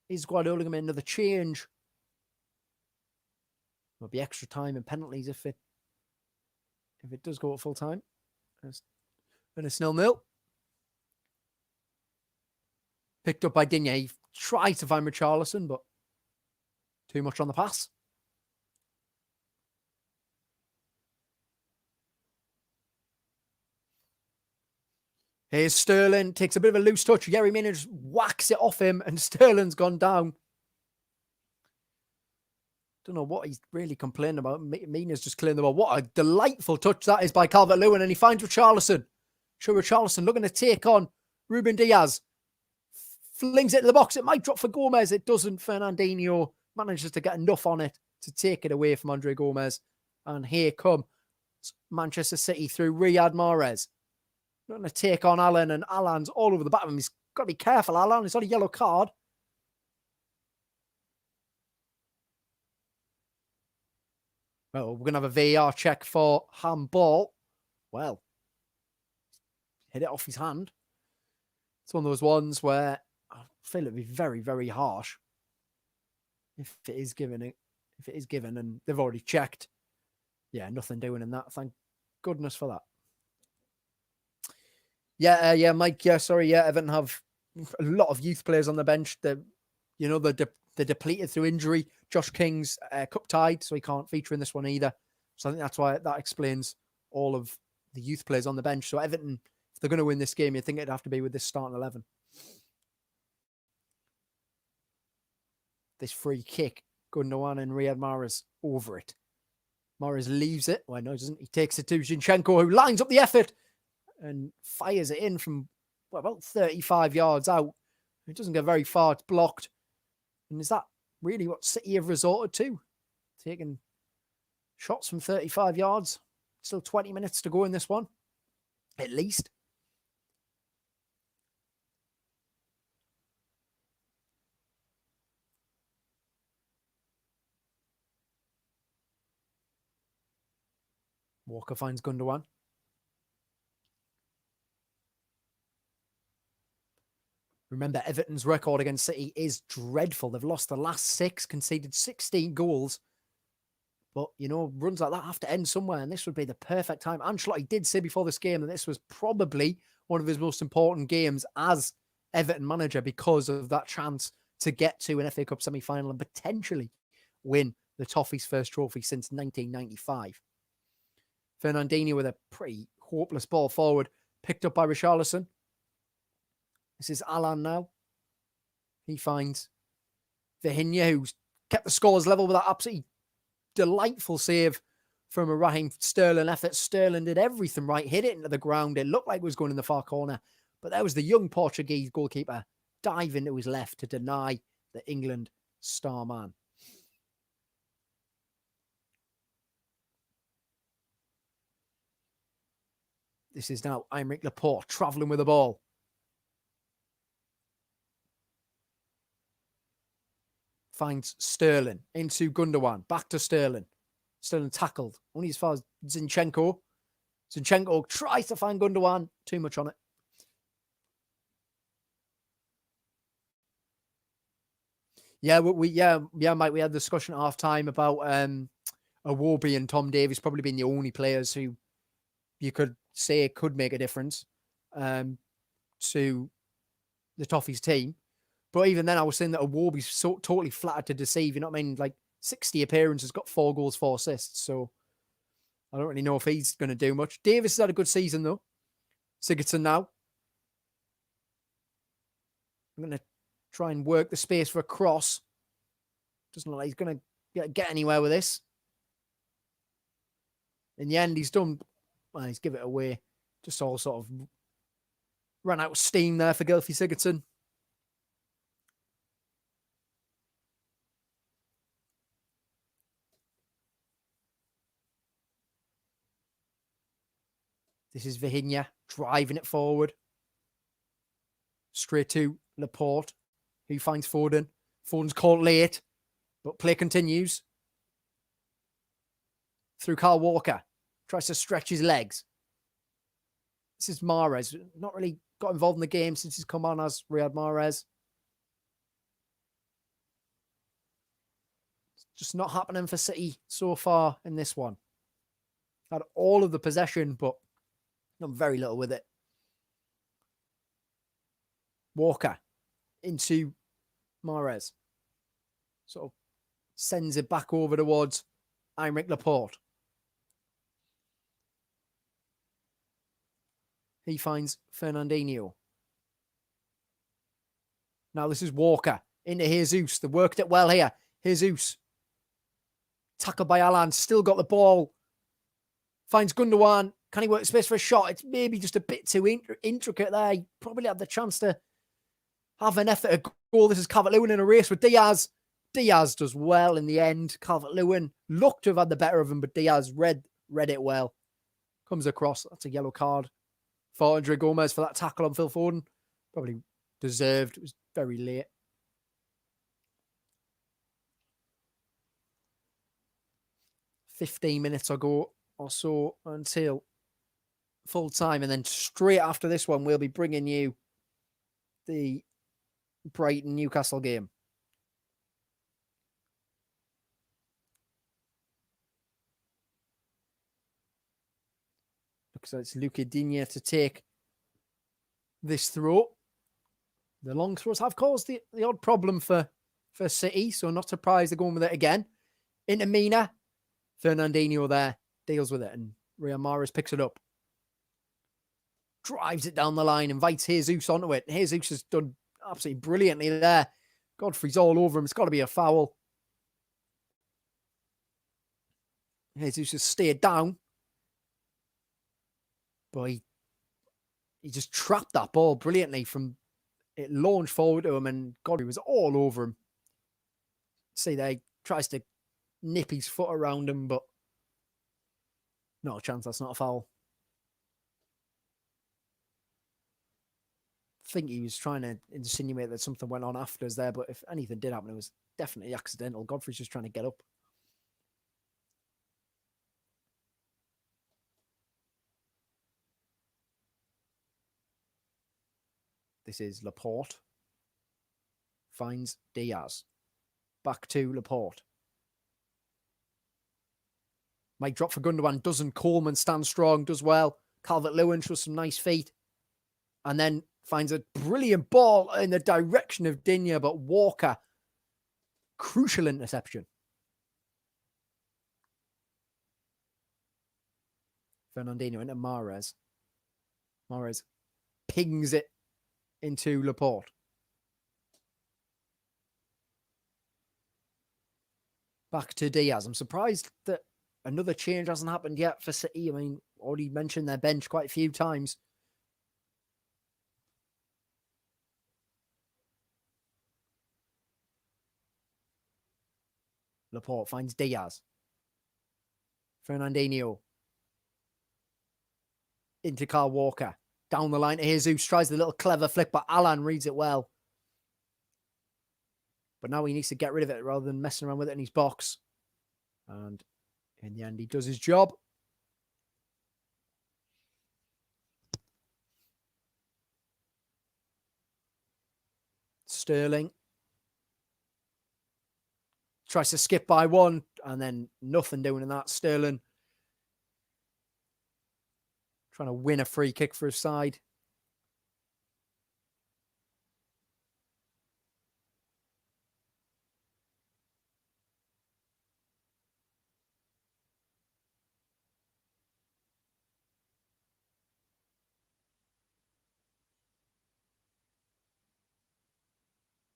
Is Guardiola going to make another change? There'll be extra time and penalties if it does go at full time. And it's 0-0. Picked up by Digne. He tried to find Richarlison, but too much on the pass. Here's Sterling. Takes a bit of a loose touch. Yerry Mina just whacks it off him, and Sterling's gone down. Don't know what he's really complaining about. Mina's just clearing the ball. What a delightful touch that is by Calvert-Lewin, and he finds Richarlison. Sure, Richarlison looking to take on Ruben Diaz. Flings it to the box. It might drop for Gomez. It doesn't. Fernandinho manages to get enough on it to take it away from Andre Gomez. And here come Manchester City through Riyad Mahrez. Looking to take on Alan, and Alan's all over the back of him. He's got to be careful, Alan. He's on a yellow card. Well, we're going to have a VAR check for handball. Well, hit it off his hand. It's one of those ones where I feel it'd be very, very harsh if it is given. If it is given, and they've already checked, yeah, nothing doing in that. Thank goodness for that. Yeah, Mike. Yeah, sorry. Yeah, Everton have a lot of youth players on the bench. They're depleted through injury. Josh King's cup tied, so he can't feature in this one either. So I think that's why that explains all of the youth players on the bench. So Everton, if they're going to win this game, you think it'd have to be with this starting 11. This free kick, Gundogan and Riyad Mahrez over it. Mahrez leaves it. Well, no, he doesn't. He takes it to Zinchenko, who lines up the effort and fires it in from about 35 yards out. It doesn't get very far. It's blocked. And is that really what City have resorted to? Taking shots from 35 yards. Still 20 minutes to go in this one, at least. Walker finds Gundogan. Remember, Everton's record against City is dreadful. They've lost the last 6, conceded 16 goals. But, runs like that have to end somewhere, and this would be the perfect time. Ancelotti did say before this game that this was probably one of his most important games as Everton manager because of that chance to get to an FA Cup semi-final and potentially win the Toffees' first trophy since 1995. Fernandinho with a pretty hopeless ball forward, picked up by Richarlison. This is Alan now. He finds Vihinha, who's kept the scores level with that absolutely delightful save from a Raheem Sterling effort. Sterling did everything right, hit it into the ground. It looked like it was going in the far corner, but there was the young Portuguese goalkeeper diving to his left to deny the England star man. This is now Aymeric Laporte travelling with the ball. Finds Sterling into Gundogan. Back to Sterling. Sterling tackled. Only as far as Zinchenko. Zinchenko tries to find Gundogan. Too much on it. Yeah, Mike, we had a discussion at half time about Iwobi and Tom Davies probably being the only players who you could say could make a difference to the Toffees team. But even then, I was saying that Iwobi's so totally flattered to deceive. You know what I mean? Like 60 appearances, got 4 goals, 4 assists. So I don't really know if he's going to do much. Davis has had a good season, though. Sigurdsson now. I'm going to try and work the space for a cross. Doesn't look like he's going to get anywhere with this. In the end, he's done. Well, he's given it away. Just all sort of ran out of steam there for Gylfi Sigurdsson. This is Vihinha driving it forward. Straight to Laporte, who finds Foden. Foden's caught late, but play continues. Through Kyle Walker. Tries to stretch his legs. This is Mahrez. Not really got involved in the game since he's come on as Riyad Mahrez. It's just not happening for City so far in this one. Had all of the possession, but done very little with it. Walker into Mahrez. Sort of sends it back over towards Aymeric Laporte. He finds Fernandinho. Now this is Walker into Jesus. They worked it well here. Jesus. Tackled by Alan. Still got the ball. Finds Gundogan. Can he work space for a shot? It's maybe just a bit too intricate there. He probably had the chance to have an effort at goal. This is Calvert-Lewin in a race with Diaz. Diaz does well in the end. Calvert-Lewin looked to have had the better of him, but Diaz read it well. Comes across. That's a yellow card for Andre Gomez for that tackle on Phil Foden. Probably deserved. It was very late. "15 minutes ago or so until full time. And then straight after this one, we'll be bringing you the Brighton Newcastle game. Looks like it's Luca Digne to take this throw. The long throws have caused the odd problem for City, so not surprised they're going with it again. Into Mina. Fernandinho there deals with it, and Riyad Mahrez picks it up. Drives it down the line, invites Jesus onto it. Jesus has done absolutely brilliantly there. Godfrey's all over him. It's got to be a foul. Jesus has stayed down. But he just trapped that ball brilliantly from it launched forward to him, and Godfrey was all over him. See there, he tries to nip his foot around him, but not a chance. That's not a foul. I think he was trying to insinuate that something went on after us there, but if anything did happen, it was definitely accidental. Godfrey's just trying to get up. This is Laporte. Finds Diaz. Back to Laporte. Might drop for Gundogan. Doesn't. Coleman stands strong. Does well. Calvert-Lewin shows some nice feet. And then finds a brilliant ball in the direction of Digne, but Walker. Crucial interception. Fernandinho into Mahrez. Mahrez pings it into Laporte. Back to Diaz. I'm surprised that another change hasn't happened yet for City. I mean, already mentioned their bench quite a few times. Laporte finds Diaz. Fernandinho. Into Kyle Walker. Down the line to Jesus. Tries the little clever flick, but Alan reads it well. But now he needs to get rid of it rather than messing around with it in his box. And in the end, he does his job. Sterling tries to skip by one, and then nothing doing in that. Sterling trying to win a free kick for his side.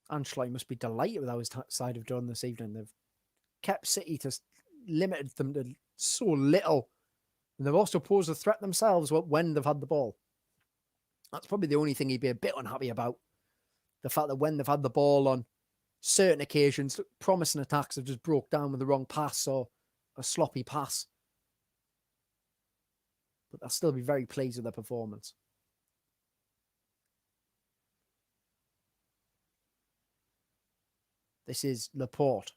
Ancelotti must be delighted with how his side have done this evening. They've kept City to limited them to so little. And they've also posed a threat themselves when they've had the ball. That's probably the only thing he'd be a bit unhappy about. The fact that when they've had the ball on certain occasions, promising attacks have just broke down with the wrong pass or a sloppy pass. But they'll still be very pleased with their performance. This is Laporte.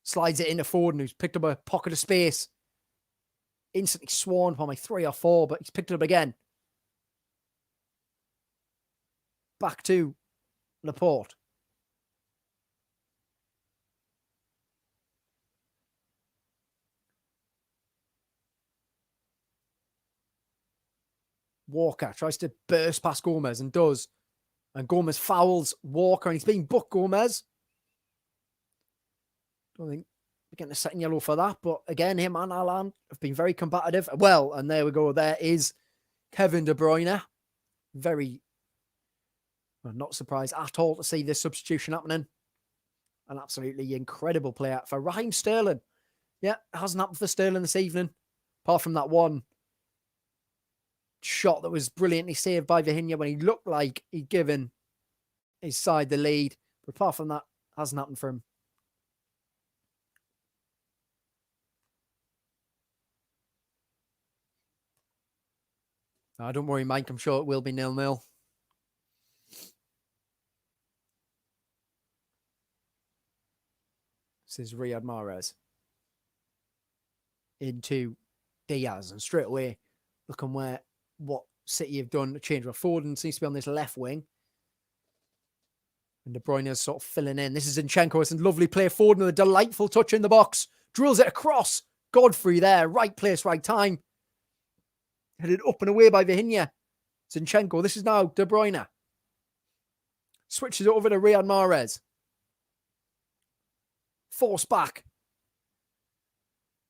Slides it into Foden, who's picked up a pocket of space. Instantly swarmed by 3 or 4, but he's picked it up again. Back to Laporte. Walker tries to burst past Gomez and does. And Gomez fouls Walker, and he's being booked, Gomez. Don't think we're getting a second yellow for that, but again, him and Alan have been very combative. Well, and there we go. There is Kevin De Bruyne. I'm not surprised at all to see this substitution happening. An absolutely incredible player for Raheem Sterling. Yeah, it hasn't happened for Sterling this evening, apart from that one shot that was brilliantly saved by Vihinha when he looked like he'd given his side the lead. But apart from that, hasn't happened for him. Don't worry, Mike. I'm sure it will be 0-0. This is Riyad Mahrez into Diaz, and straight away looking what City have done to change. Where Foden seems to be on this left wing. And De Bruyne is sort of filling in. This is Zinchenko. It's a lovely play. Foden with a delightful touch in the box. Drills it across. Godfrey there. Right place, right time. Headed up and away by Vihinha. Zinchenko. This is now De Bruyne. Switches it over to Riyad Mahrez. Force back.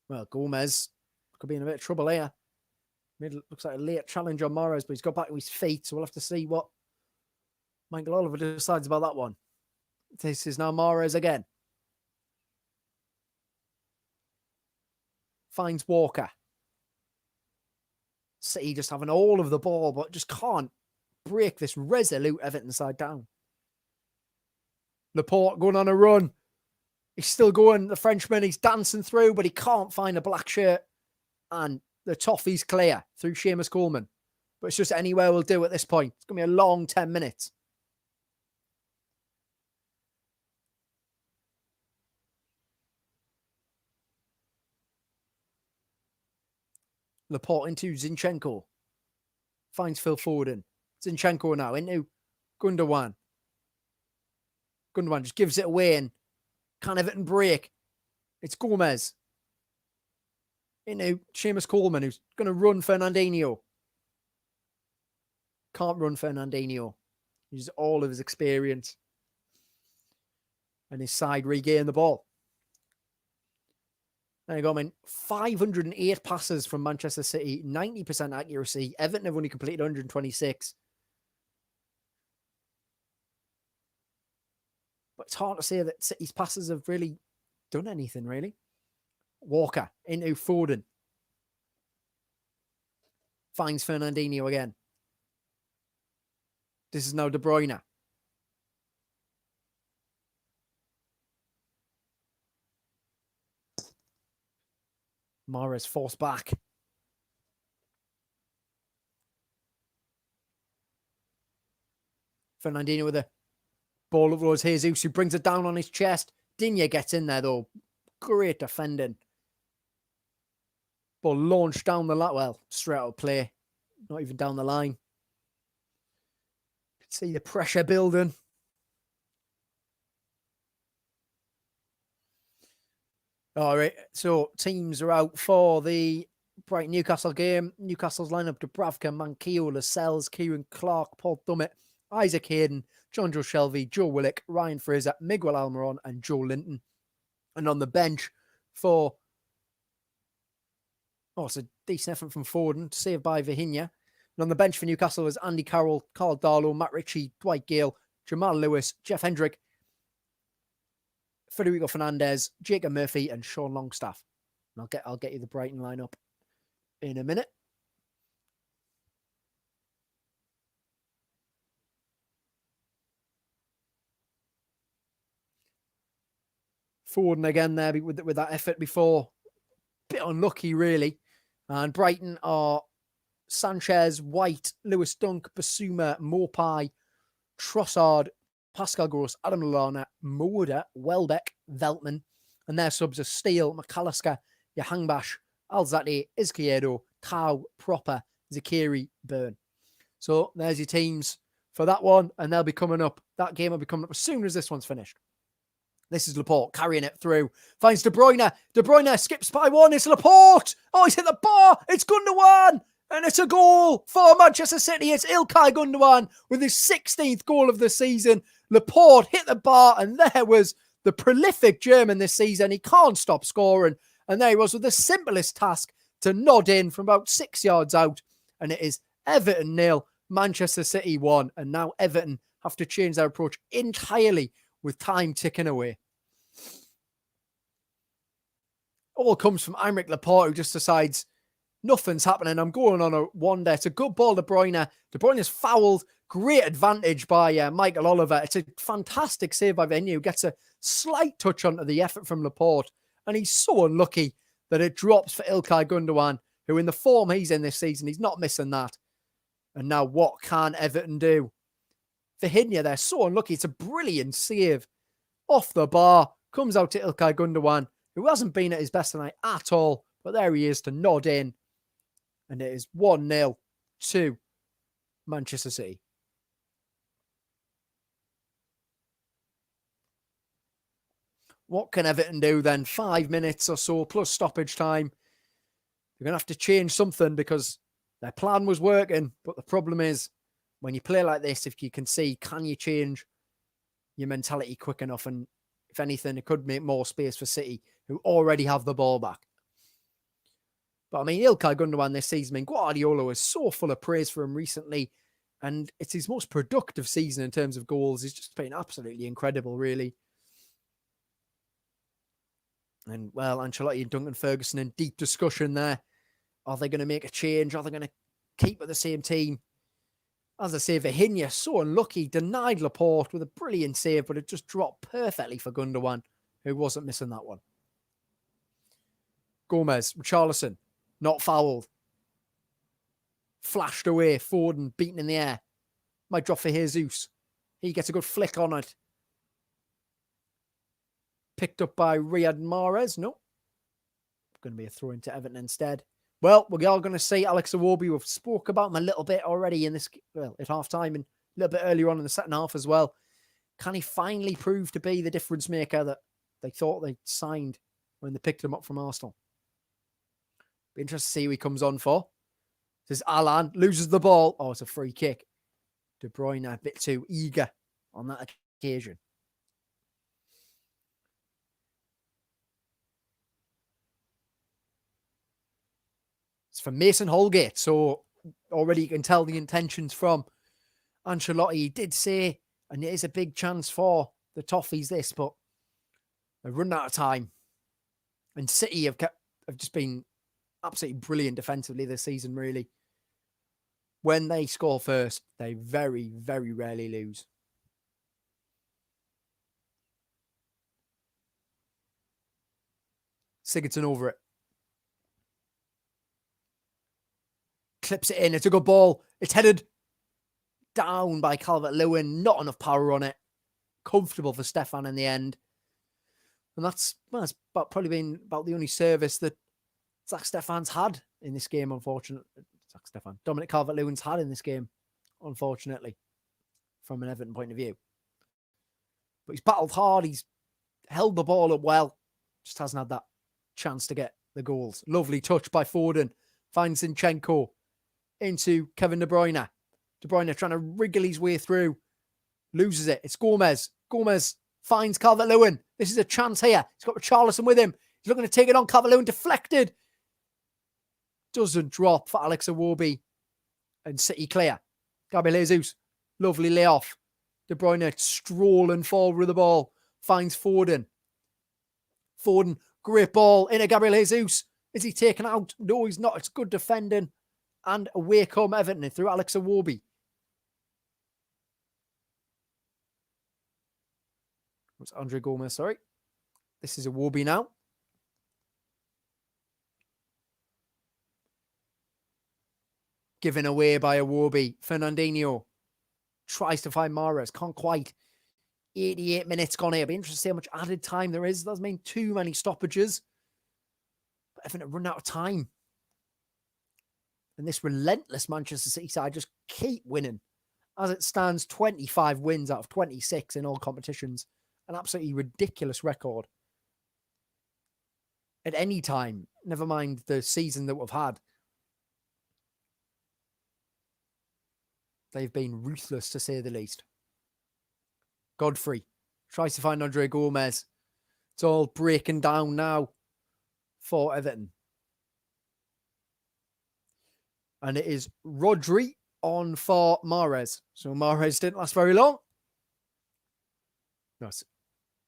Well, Gomez could be in a bit of trouble here. Looks like a late challenge on Mahrez, but he's got back to his feet, so we'll have to see what Michael Oliver decides about that one. This is now Mahrez again. Finds Walker. City just having all of the ball, but just can't break this resolute Everton side down. Laporte going on a run. He's still going, the Frenchman, he's dancing through, but he can't find a black shirt. And the toffee's clear through Seamus Coleman. But it's just anywhere will do at this point. It's going to be a long 10 minutes. Laporte into Zinchenko. Finds Phil Foden. Zinchenko now into Gundogan. Gundogan just gives it away and can Everton break? It's Gomez. Into Seamus Coleman, who's going to run Fernandinho. Can't run Fernandinho. Uses all of his experience. And his side regain the ball. There you go, man. 508 passes from Manchester City, 90% accuracy. Everton have only completed 126. But it's hard to say that City's passes have really done anything, really. Walker into Foden. Finds Fernandinho again. This is now De Bruyne. Mahrez forced back. Fernandinho with a ball up towards Jesus, who brings it down on his chest. Digne gets in there, though. Great defending. Ball launched down the line. Well, straight out of play. Not even down the line. See the pressure building. All right, so teams are out for the Brighton Newcastle game. Newcastle's lineup: Dubravka, Manquillo, Lascelles, Kieran Clark, Paul Dummett, Isaac Hayden, John Joe Shelvey, Joe Willock, Ryan Fraser, Miguel Almiron, and Joe Linton. And on the bench for... Oh, it's a decent effort from Foden, saved by Vihinha. And on the bench for Newcastle was Andy Carroll, Carl Darlow, Matt Ritchie, Dwight Gale, Jamal Lewis, Jeff Hendrick, Federico Fernandez, Jacob Murphy, and Sean Longstaff. And I'll get you the Brighton lineup in a minute. Foden again there with that effort before. Bit unlucky, really. And Brighton are Sanchez, White, Lewis Dunk, Basuma, Mopai, Trossard, Pascal Gross, Adam Lallana, Moda, Welbeck, Veltman. And their subs are Steele, McAllister, Yahangbash, Alzate, Izquierdo, Tau, Proper, Zakiri, Byrne. So there's your teams for that one. And they'll be coming up. That game will be coming up as soon as this one's finished. This is Laporte carrying it through. Finds De Bruyne. De Bruyne skips by one. It's Laporte. Oh, he's hit the bar. It's Gundogan. And it's a goal for Manchester City. It's Ilkay Gundogan with his 16th goal of the season. Laporte hit the bar, and there was the prolific German this season. He can't stop scoring. And there he was with the simplest task to nod in from about 6 yards out. And it is Everton 0, Manchester City 1. And now Everton have to change their approach entirely with time ticking away. All comes from Aymeric Laporte, who just decides nothing's happening. I'm going on a wander. It's a good ball, De Bruyne. De Bruyne is fouled. Great advantage by Michael Oliver. It's a fantastic save by Vihinha, who gets a slight touch onto the effort from Laporte. And he's so unlucky that it drops for Ilkay Gundogan, who in the form he's in this season, he's not missing that. And now what can Everton do? Vihinha, they're so unlucky. It's a brilliant save. Off the bar. Comes out to Ilkay Gundogan, who hasn't been at his best tonight at all. But there he is to nod in. And it is 1-0 to Manchester City. What can Everton do then? 5 minutes or so plus stoppage time. They're going to have to change something because their plan was working. But the problem is, when you play like this, if you can see, can you change your mentality quick enough? And if anything, it could make more space for City, who already have the ball back. But I mean, Ilkay Gundogan this season, I mean, Guardiola was so full of praise for him recently. And it's his most productive season in terms of goals. He's just been absolutely incredible, really. And, well, Ancelotti and Duncan Ferguson in deep discussion there. Are they going to make a change? Are they going to keep with the same team? As I say, Vihinha, so unlucky, denied Laporte with a brilliant save, but it just dropped perfectly for Gundogan, who wasn't missing that one. Gomez, Richarlison, not fouled. Flashed away, Foden beaten in the air. Might drop for Jesus. He gets a good flick on it. Picked up by Riyad Mahrez. No. Going to be a throw into Everton instead. Well, we're all going to see Alex Iwobi. We've spoke about him a little bit already in this, well, at half time and a little bit earlier on in the second half as well. Can he finally prove to be the difference maker that they thought they signed when they picked him up from Arsenal? Be interested to see who he comes on for. This is Alan, loses the ball. Oh, it's a free kick. De Bruyne a bit too eager on that occasion. It's from Mason Holgate, so already you can tell the intentions from Ancelotti. He did say, and it is a big chance for the Toffees this, but they've run out of time. And City have just been absolutely brilliant defensively this season, really. When they score first, they very, very rarely lose. Sigurdsson over it. Clips it in. It's a good ball. It's headed down by Calvert-Lewin. Not enough power on it. Comfortable for Stefan in the end. And that's probably been about the only service that Zach Stefan's had in this game, unfortunately. Dominic Calvert-Lewin's had in this game, unfortunately, from an Everton point of view. But he's battled hard. He's held the ball up well. Just hasn't had that chance to get the goals. Lovely touch by Foden. Finds Zinchenko into Kevin De Bruyne. De Bruyne trying to wriggle his way through. Loses it. It's Gomez. Gomez finds Calvert-Lewin. This is a chance here. He's got Richarlison with him. He's looking to take it on. Calvert-Lewin deflected. Doesn't drop for Alex Iwobi. And City clear. Gabriel Jesus. Lovely layoff. De Bruyne strolling forward with the ball. Finds Foden. Foden, great ball into Gabriel Jesus. Is he taken out? No, he's not. It's good defending. And away come Everton through Alex Iwobi. What's Andre Gomez? Sorry. This is Iwobi now. Given away by Iwobi. Fernandinho tries to find Mahrez. Can't quite. 88 minutes gone here. It'll be interesting to see how much added time there is. Doesn't mean too many stoppages. But Everton run out of time. And this relentless Manchester City side just keep winning. As it stands, 25 wins out of 26 in all competitions. An absolutely ridiculous record. At any time, never mind the season that we've had. They've been ruthless, to say the least. Godfrey tries to find Andre Gomez. It's all breaking down now for Everton. And it is Rodri on for Mahrez. So Mahrez didn't last very long. No,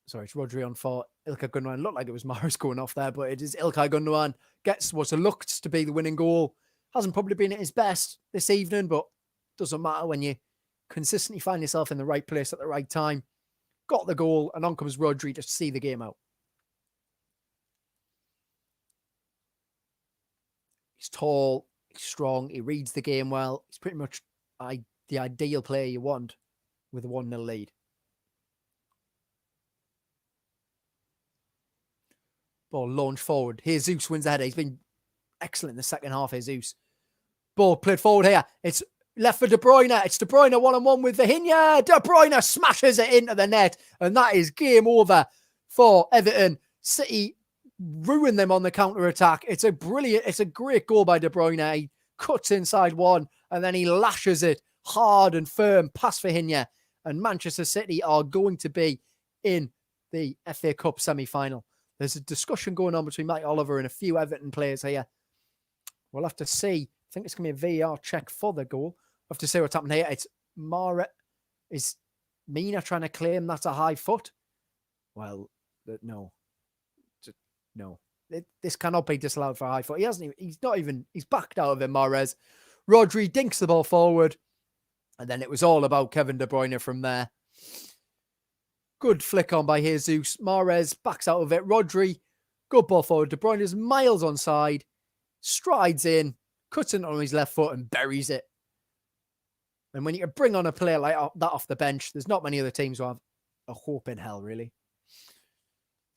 sorry, it's Rodri on for Ilkay Gundogan. Looked like it was Mahrez going off there, but it is Ilkay Gundogan. Gets what looks to be the winning goal. Hasn't probably been at his best this evening, but doesn't matter when you consistently find yourself in the right place at the right time. Got the goal, and on comes Rodri to see the game out. He's tall, he's strong, he reads the game well. He's pretty much the ideal player you want with a 1-0 lead. Ball launched forward. Jesus wins the header. He's been excellent in the second half, Jesus. Ball played forward here. It's left for De Bruyne. It's De Bruyne one-on-one with Vihinha. De Bruyne smashes it into the net. And that is game over for Everton. City ruin them on the counter-attack. It's a great goal by De Bruyne. He cuts inside one and then he lashes it hard and firm past Vihinha. And Manchester City are going to be in the FA Cup semi-final. There's a discussion going on between Mike Oliver and a few Everton players here. We'll have to see. I think it's going to be a VAR check for the goal. We'll have to see what's happening here. It's Is Mina trying to claim that's a high foot? Well, no. No. This cannot be disallowed for a high foot. He's backed out of it, Mahrez. Rodri dinks the ball forward. And then it was all about Kevin De Bruyne from there. Good flick on by Jesus. Mahrez backs out of it. Rodri, good ball forward. De Bruyne is miles onside. Strides in, cuts it on his left foot and buries it. And when you can bring on a player like that off the bench, there's not many other teams who have a hope in hell, really.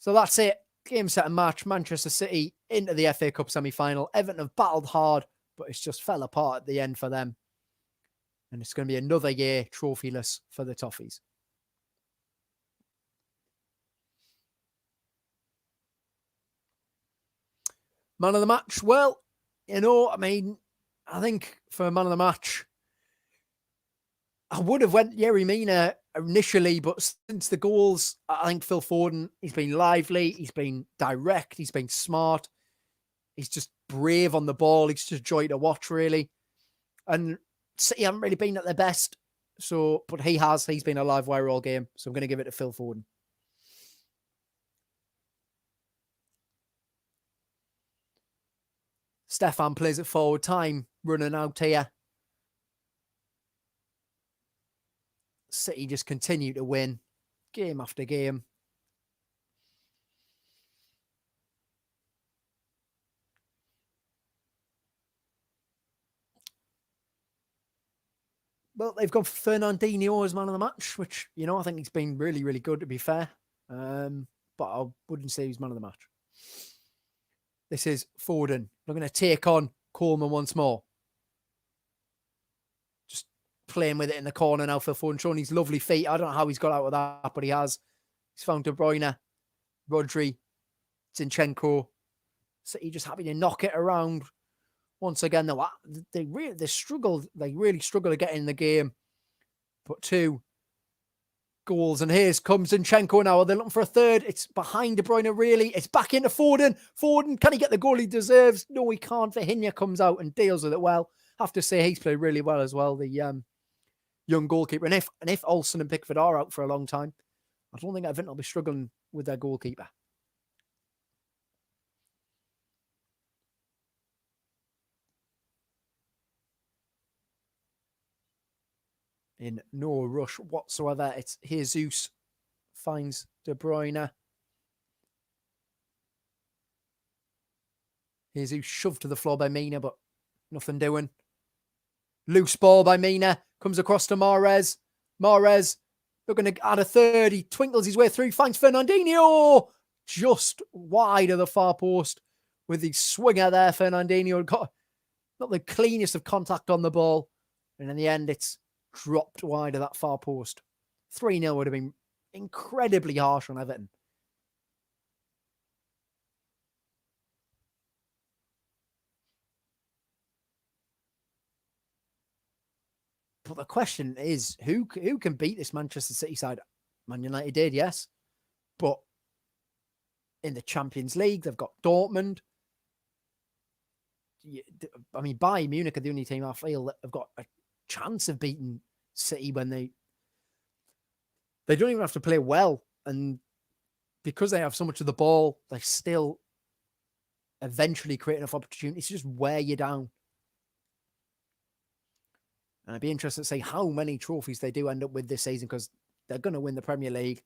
So that's it. Game, set and match. Manchester City into the FA Cup semi-final. Everton have battled hard, but it's just fell apart at the end for them. And it's going to be another year trophyless for the Toffees. Man of the match? Well, I think for man of the match, I would have went Yerry Mina initially, but since the goals, I think Phil Foden, he's been lively, he's been direct, he's been smart, he's just brave on the ball, he's just a joy to watch, really. And City haven't really been at their best, but he's been a live wire all game, so I'm going to give it to Phil Foden. Stefan plays it forward. Time running out here. City just continue to win game after game. Well, they've gone for Fernandinho as man of the match, which, I think he's been really, really good, to be fair. But I wouldn't say he's man of the match. This is Foden. They're going to take on Coleman once more. Just playing with it in the corner now for Foden, showing his lovely feet. I don't know how he's got out of that, but he has. He's found De Bruyne, Rodri, Zinchenko. City just happy to knock it around. Once again, they really struggle to get in the game. But 2 goals, and here's comes Zinchenko now. They're looking for a third. It's behind De Bruyne, really. It's back into Foden. Foden, can he get the goal he deserves? No, he can't. Vihinha comes out and deals with it well. Have to say he's played really well as well, the young goalkeeper. And if Olsen and Pickford are out for a long time, I don't think Everton will be struggling with their goalkeeper. In no rush whatsoever. It's Jesus finds De Bruyne. Jesus shoved to the floor by Mina, but nothing doing. Loose ball by Mina. Comes across to Mahrez. Mahrez looking to add a third. He twinkles his way through. Finds Fernandinho. Just wide of the far post with the swinger there. Fernandinho got not the cleanest of contact on the ball. And in the end, it's dropped wide of that far post. 3-0 would have been incredibly harsh on Everton. But the question is, who can beat this Manchester City side? Man United did, yes. But in the Champions League, they've got Dortmund. Bayern Munich are the only team I feel that have got a chance of beating City when they don't even have to play well, and because they have so much of the ball, they still eventually create enough opportunities to just wear you down. And I'd be interested to see how many trophies they do end up with this season, because they're going to win the Premier League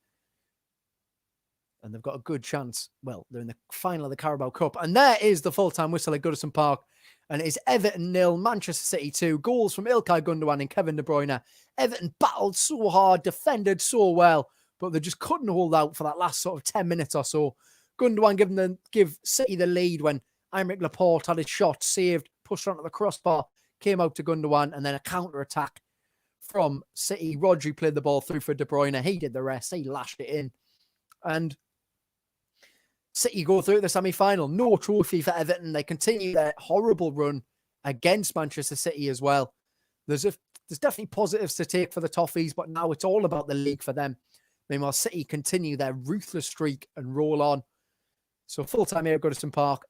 and they've got a good chance. Well, they're in the final of the Carabao Cup, and there is the full-time whistle at Goodison Park. And it is Everton 0, Manchester City 2. Goals from Ilkay Gundogan and Kevin De Bruyne. Everton battled so hard, defended so well, but they just couldn't hold out for that last sort of 10 minutes or so. Gundogan give City the lead when Aymeric Laporte had his shot saved, pushed onto the crossbar. came out to Gundogan, and then a counter-attack from City. Rodri played the ball through for De Bruyne. He did the rest. He lashed it in. And City go through the semi-final. No trophy for Everton. They continue their horrible run against Manchester City as well. There's definitely positives to take for the Toffees, but now it's all about the league for them. Meanwhile, City continue their ruthless streak and roll on. So full-time here at Goodison Park.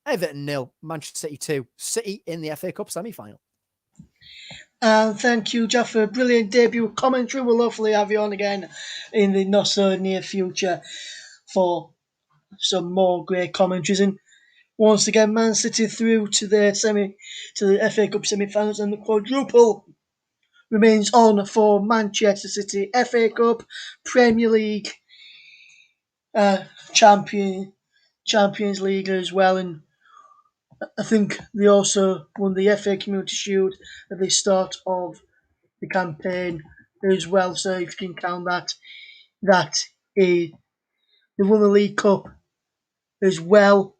Everton 0, Manchester City 2. City in the FA Cup semi-final. Thank you, Jeff, for a brilliant debut commentary. We'll hopefully have you on again in the not so near future for some more great commentaries. And once again, Man City through to the FA Cup semi-finals, and the quadruple remains on for Manchester City: FA Cup, Premier League, Champions League as well. And I think they also won the FA Community Shield at the start of the campaign as well. So if you can count that they won the League Cup as well.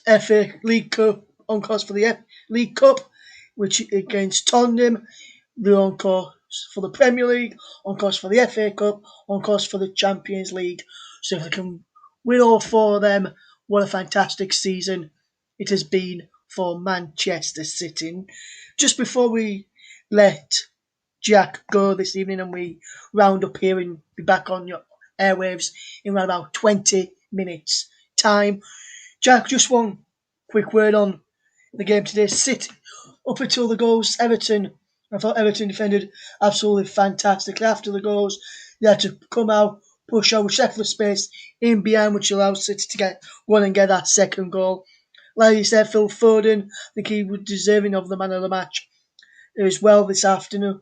FA League Cup on course for the League Cup, which against Tottenham. They're on course for the Premier League, on course for the FA Cup, on course for the Champions League. So if they can win all four of them, what a fantastic season it has been for Manchester City. Just before we let Jack go this evening and we round up here and be back on your airwaves in around about 20 minutes time, Jack, just one quick word on the game today. City, up until the goals, Everton, I thought Everton defended absolutely fantastically. After the goals, they had to come out, push out, check for space in behind, which allowed City to go on and get that second goal. Like you said, Phil Foden, I think he was deserving of the man of the match as well this afternoon,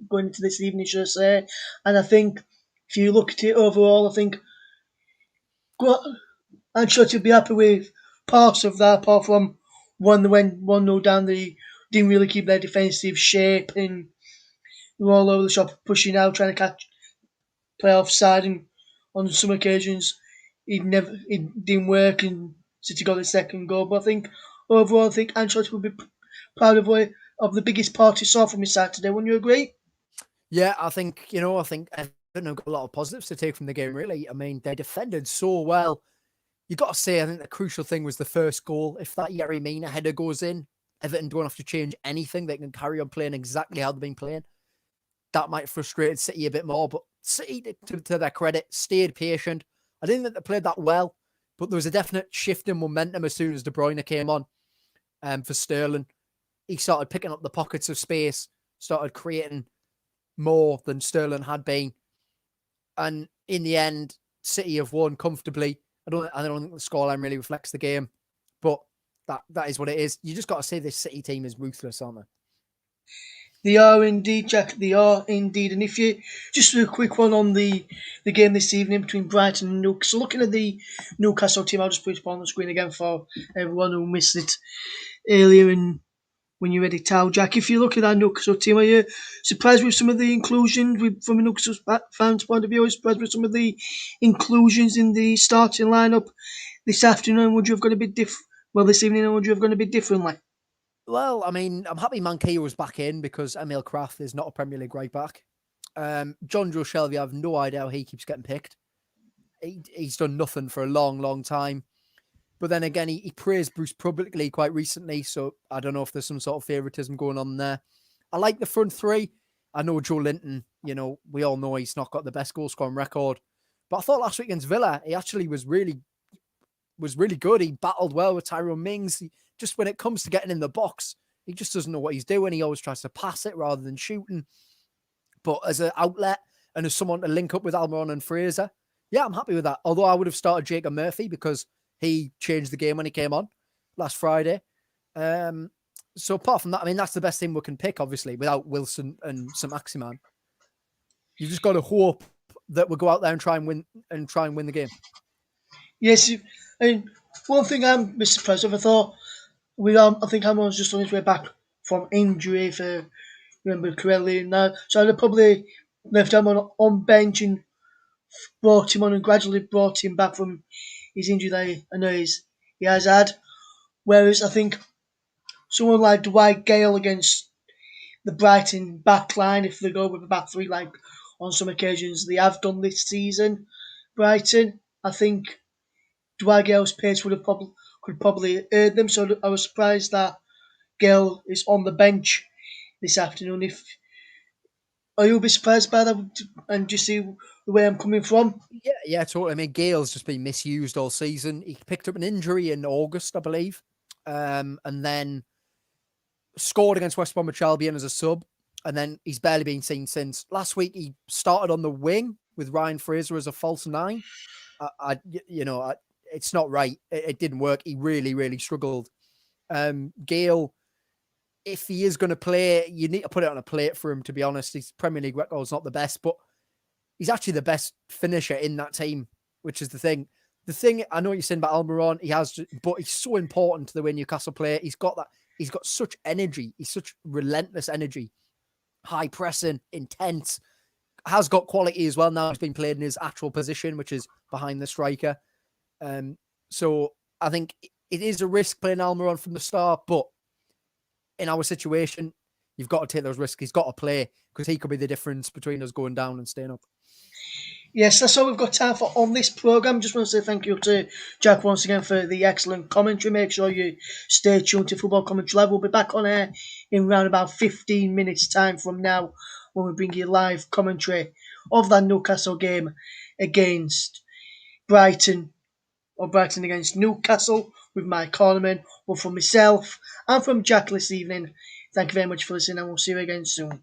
going into this evening, should I say. And I think if you look at it overall, I think I'm sure to be happy with parts of that, apart from when they went 1-0 down, they didn't really keep their defensive shape and they were all over the shop, pushing out, trying to play offside, and on some occasions it didn't work and City got the second goal. But I think overall, I think Ancelotti will be proud of the biggest part he saw from his side today. Wouldn't you agree? Yeah, I think Everton have got a lot of positives to take from the game, really. I mean, they defended so well. You got to say, I think the crucial thing was the first goal. If that Yerry Mina header goes in, Everton don't have to change anything. They can carry on playing exactly how they've been playing. That might frustrate City a bit more, but City, to their credit, stayed patient. I didn't think they played that well, but there was a definite shift in momentum as soon as De Bruyne came on for Sterling. He started picking up the pockets of space, started creating more than Sterling had been. And in the end, City have won comfortably. I don't think the scoreline really reflects the game, but that is what it is. You just got to say this City team is ruthless, aren't they? They are indeed, Jack. They are indeed. And if you just do a quick one on the game this evening between Brighton and Newcastle. So looking at the Newcastle team, I'll just put it up on the screen again for everyone who missed it earlier. And when you read it out, Jack, if you look at that Newcastle team, are you surprised with some of the inclusions from a Newcastle fans' point of view? Are you surprised with some of the inclusions in the starting lineup this afternoon? Would you have gone a bit different? Well, this evening, would you have gone a bit differently? Well, I mean, I'm happy Manquillo was back in because Emil Kraft is not a Premier League right back. John Joe Shelby, I have no idea how he keeps getting picked. He's done nothing for a long, long time. But then again, he praised Bruce publicly quite recently, so I don't know if there's some sort of favouritism going on there. I like the front three. I know Joe Linton, we all know he's not got the best goal scoring record. But I thought last week against Villa, he actually was really good. He battled well with Tyrone Mings. Just when it comes to getting in the box, he just doesn't know what he's doing. He always tries to pass it rather than shooting. But as an outlet and as someone to link up with Almiron and Fraser, yeah, I'm happy with that. Although I would have started Jacob Murphy because he changed the game when he came on last Friday. So apart from that, I mean, that's the best team we can pick, obviously, without Wilson and St. Maximan. You just got to hope that we'll go out there and try and win the game. Yes, and one thing I'm surprised of, I think Hammond's just on his way back from injury, if I remember correctly now. So I'd have probably left him on bench and brought him on and gradually brought him back from his injury that I know he has had. Whereas I think someone like Dwight Gale against the Brighton back line if they go with a back three like on some occasions they have done this season. Brighton, I think Dwight Gale's pace could probably hurt them. So I was surprised that Gale is on the bench this afternoon. If are you a bit surprised by that? And do you see where I'm coming from? Yeah, totally. I mean, Gale's just been misused all season. He picked up an injury in August, I believe, and then scored against West Bromwich Albion as a sub, and then he's barely been seen since. Last week, he started on the wing with Ryan Fraser as a false nine. It's not right. It didn't work. He really, really struggled. Gale, if he is going to play, you need to put it on a plate for him, to be honest. His Premier League record's not the best, but he's actually the best finisher in that team, which is the thing. The thing, I know you're saying about Almiron, but he's so important to the way Newcastle play. He's got such energy. He's such relentless energy, high pressing, intense, has got quality as well. Now he's been played in his actual position, which is behind the striker. So I think it is a risk playing Almiron from the start, but in our situation, you've got to take those risks. He's got to play because he could be the difference between us going down and staying up. Yes, that's all we've got time for on this programme. Just want to say thank you to Jack once again for the excellent commentary. Make sure you stay tuned to Football Commentary Live. We'll be back on air in around about 15 minutes' time from now when we bring you live commentary of that Newcastle game against Brighton, or Brighton against Newcastle with Mike Cornerman, or from myself and from Jack this evening. Thank you very much for listening and we'll see you again soon.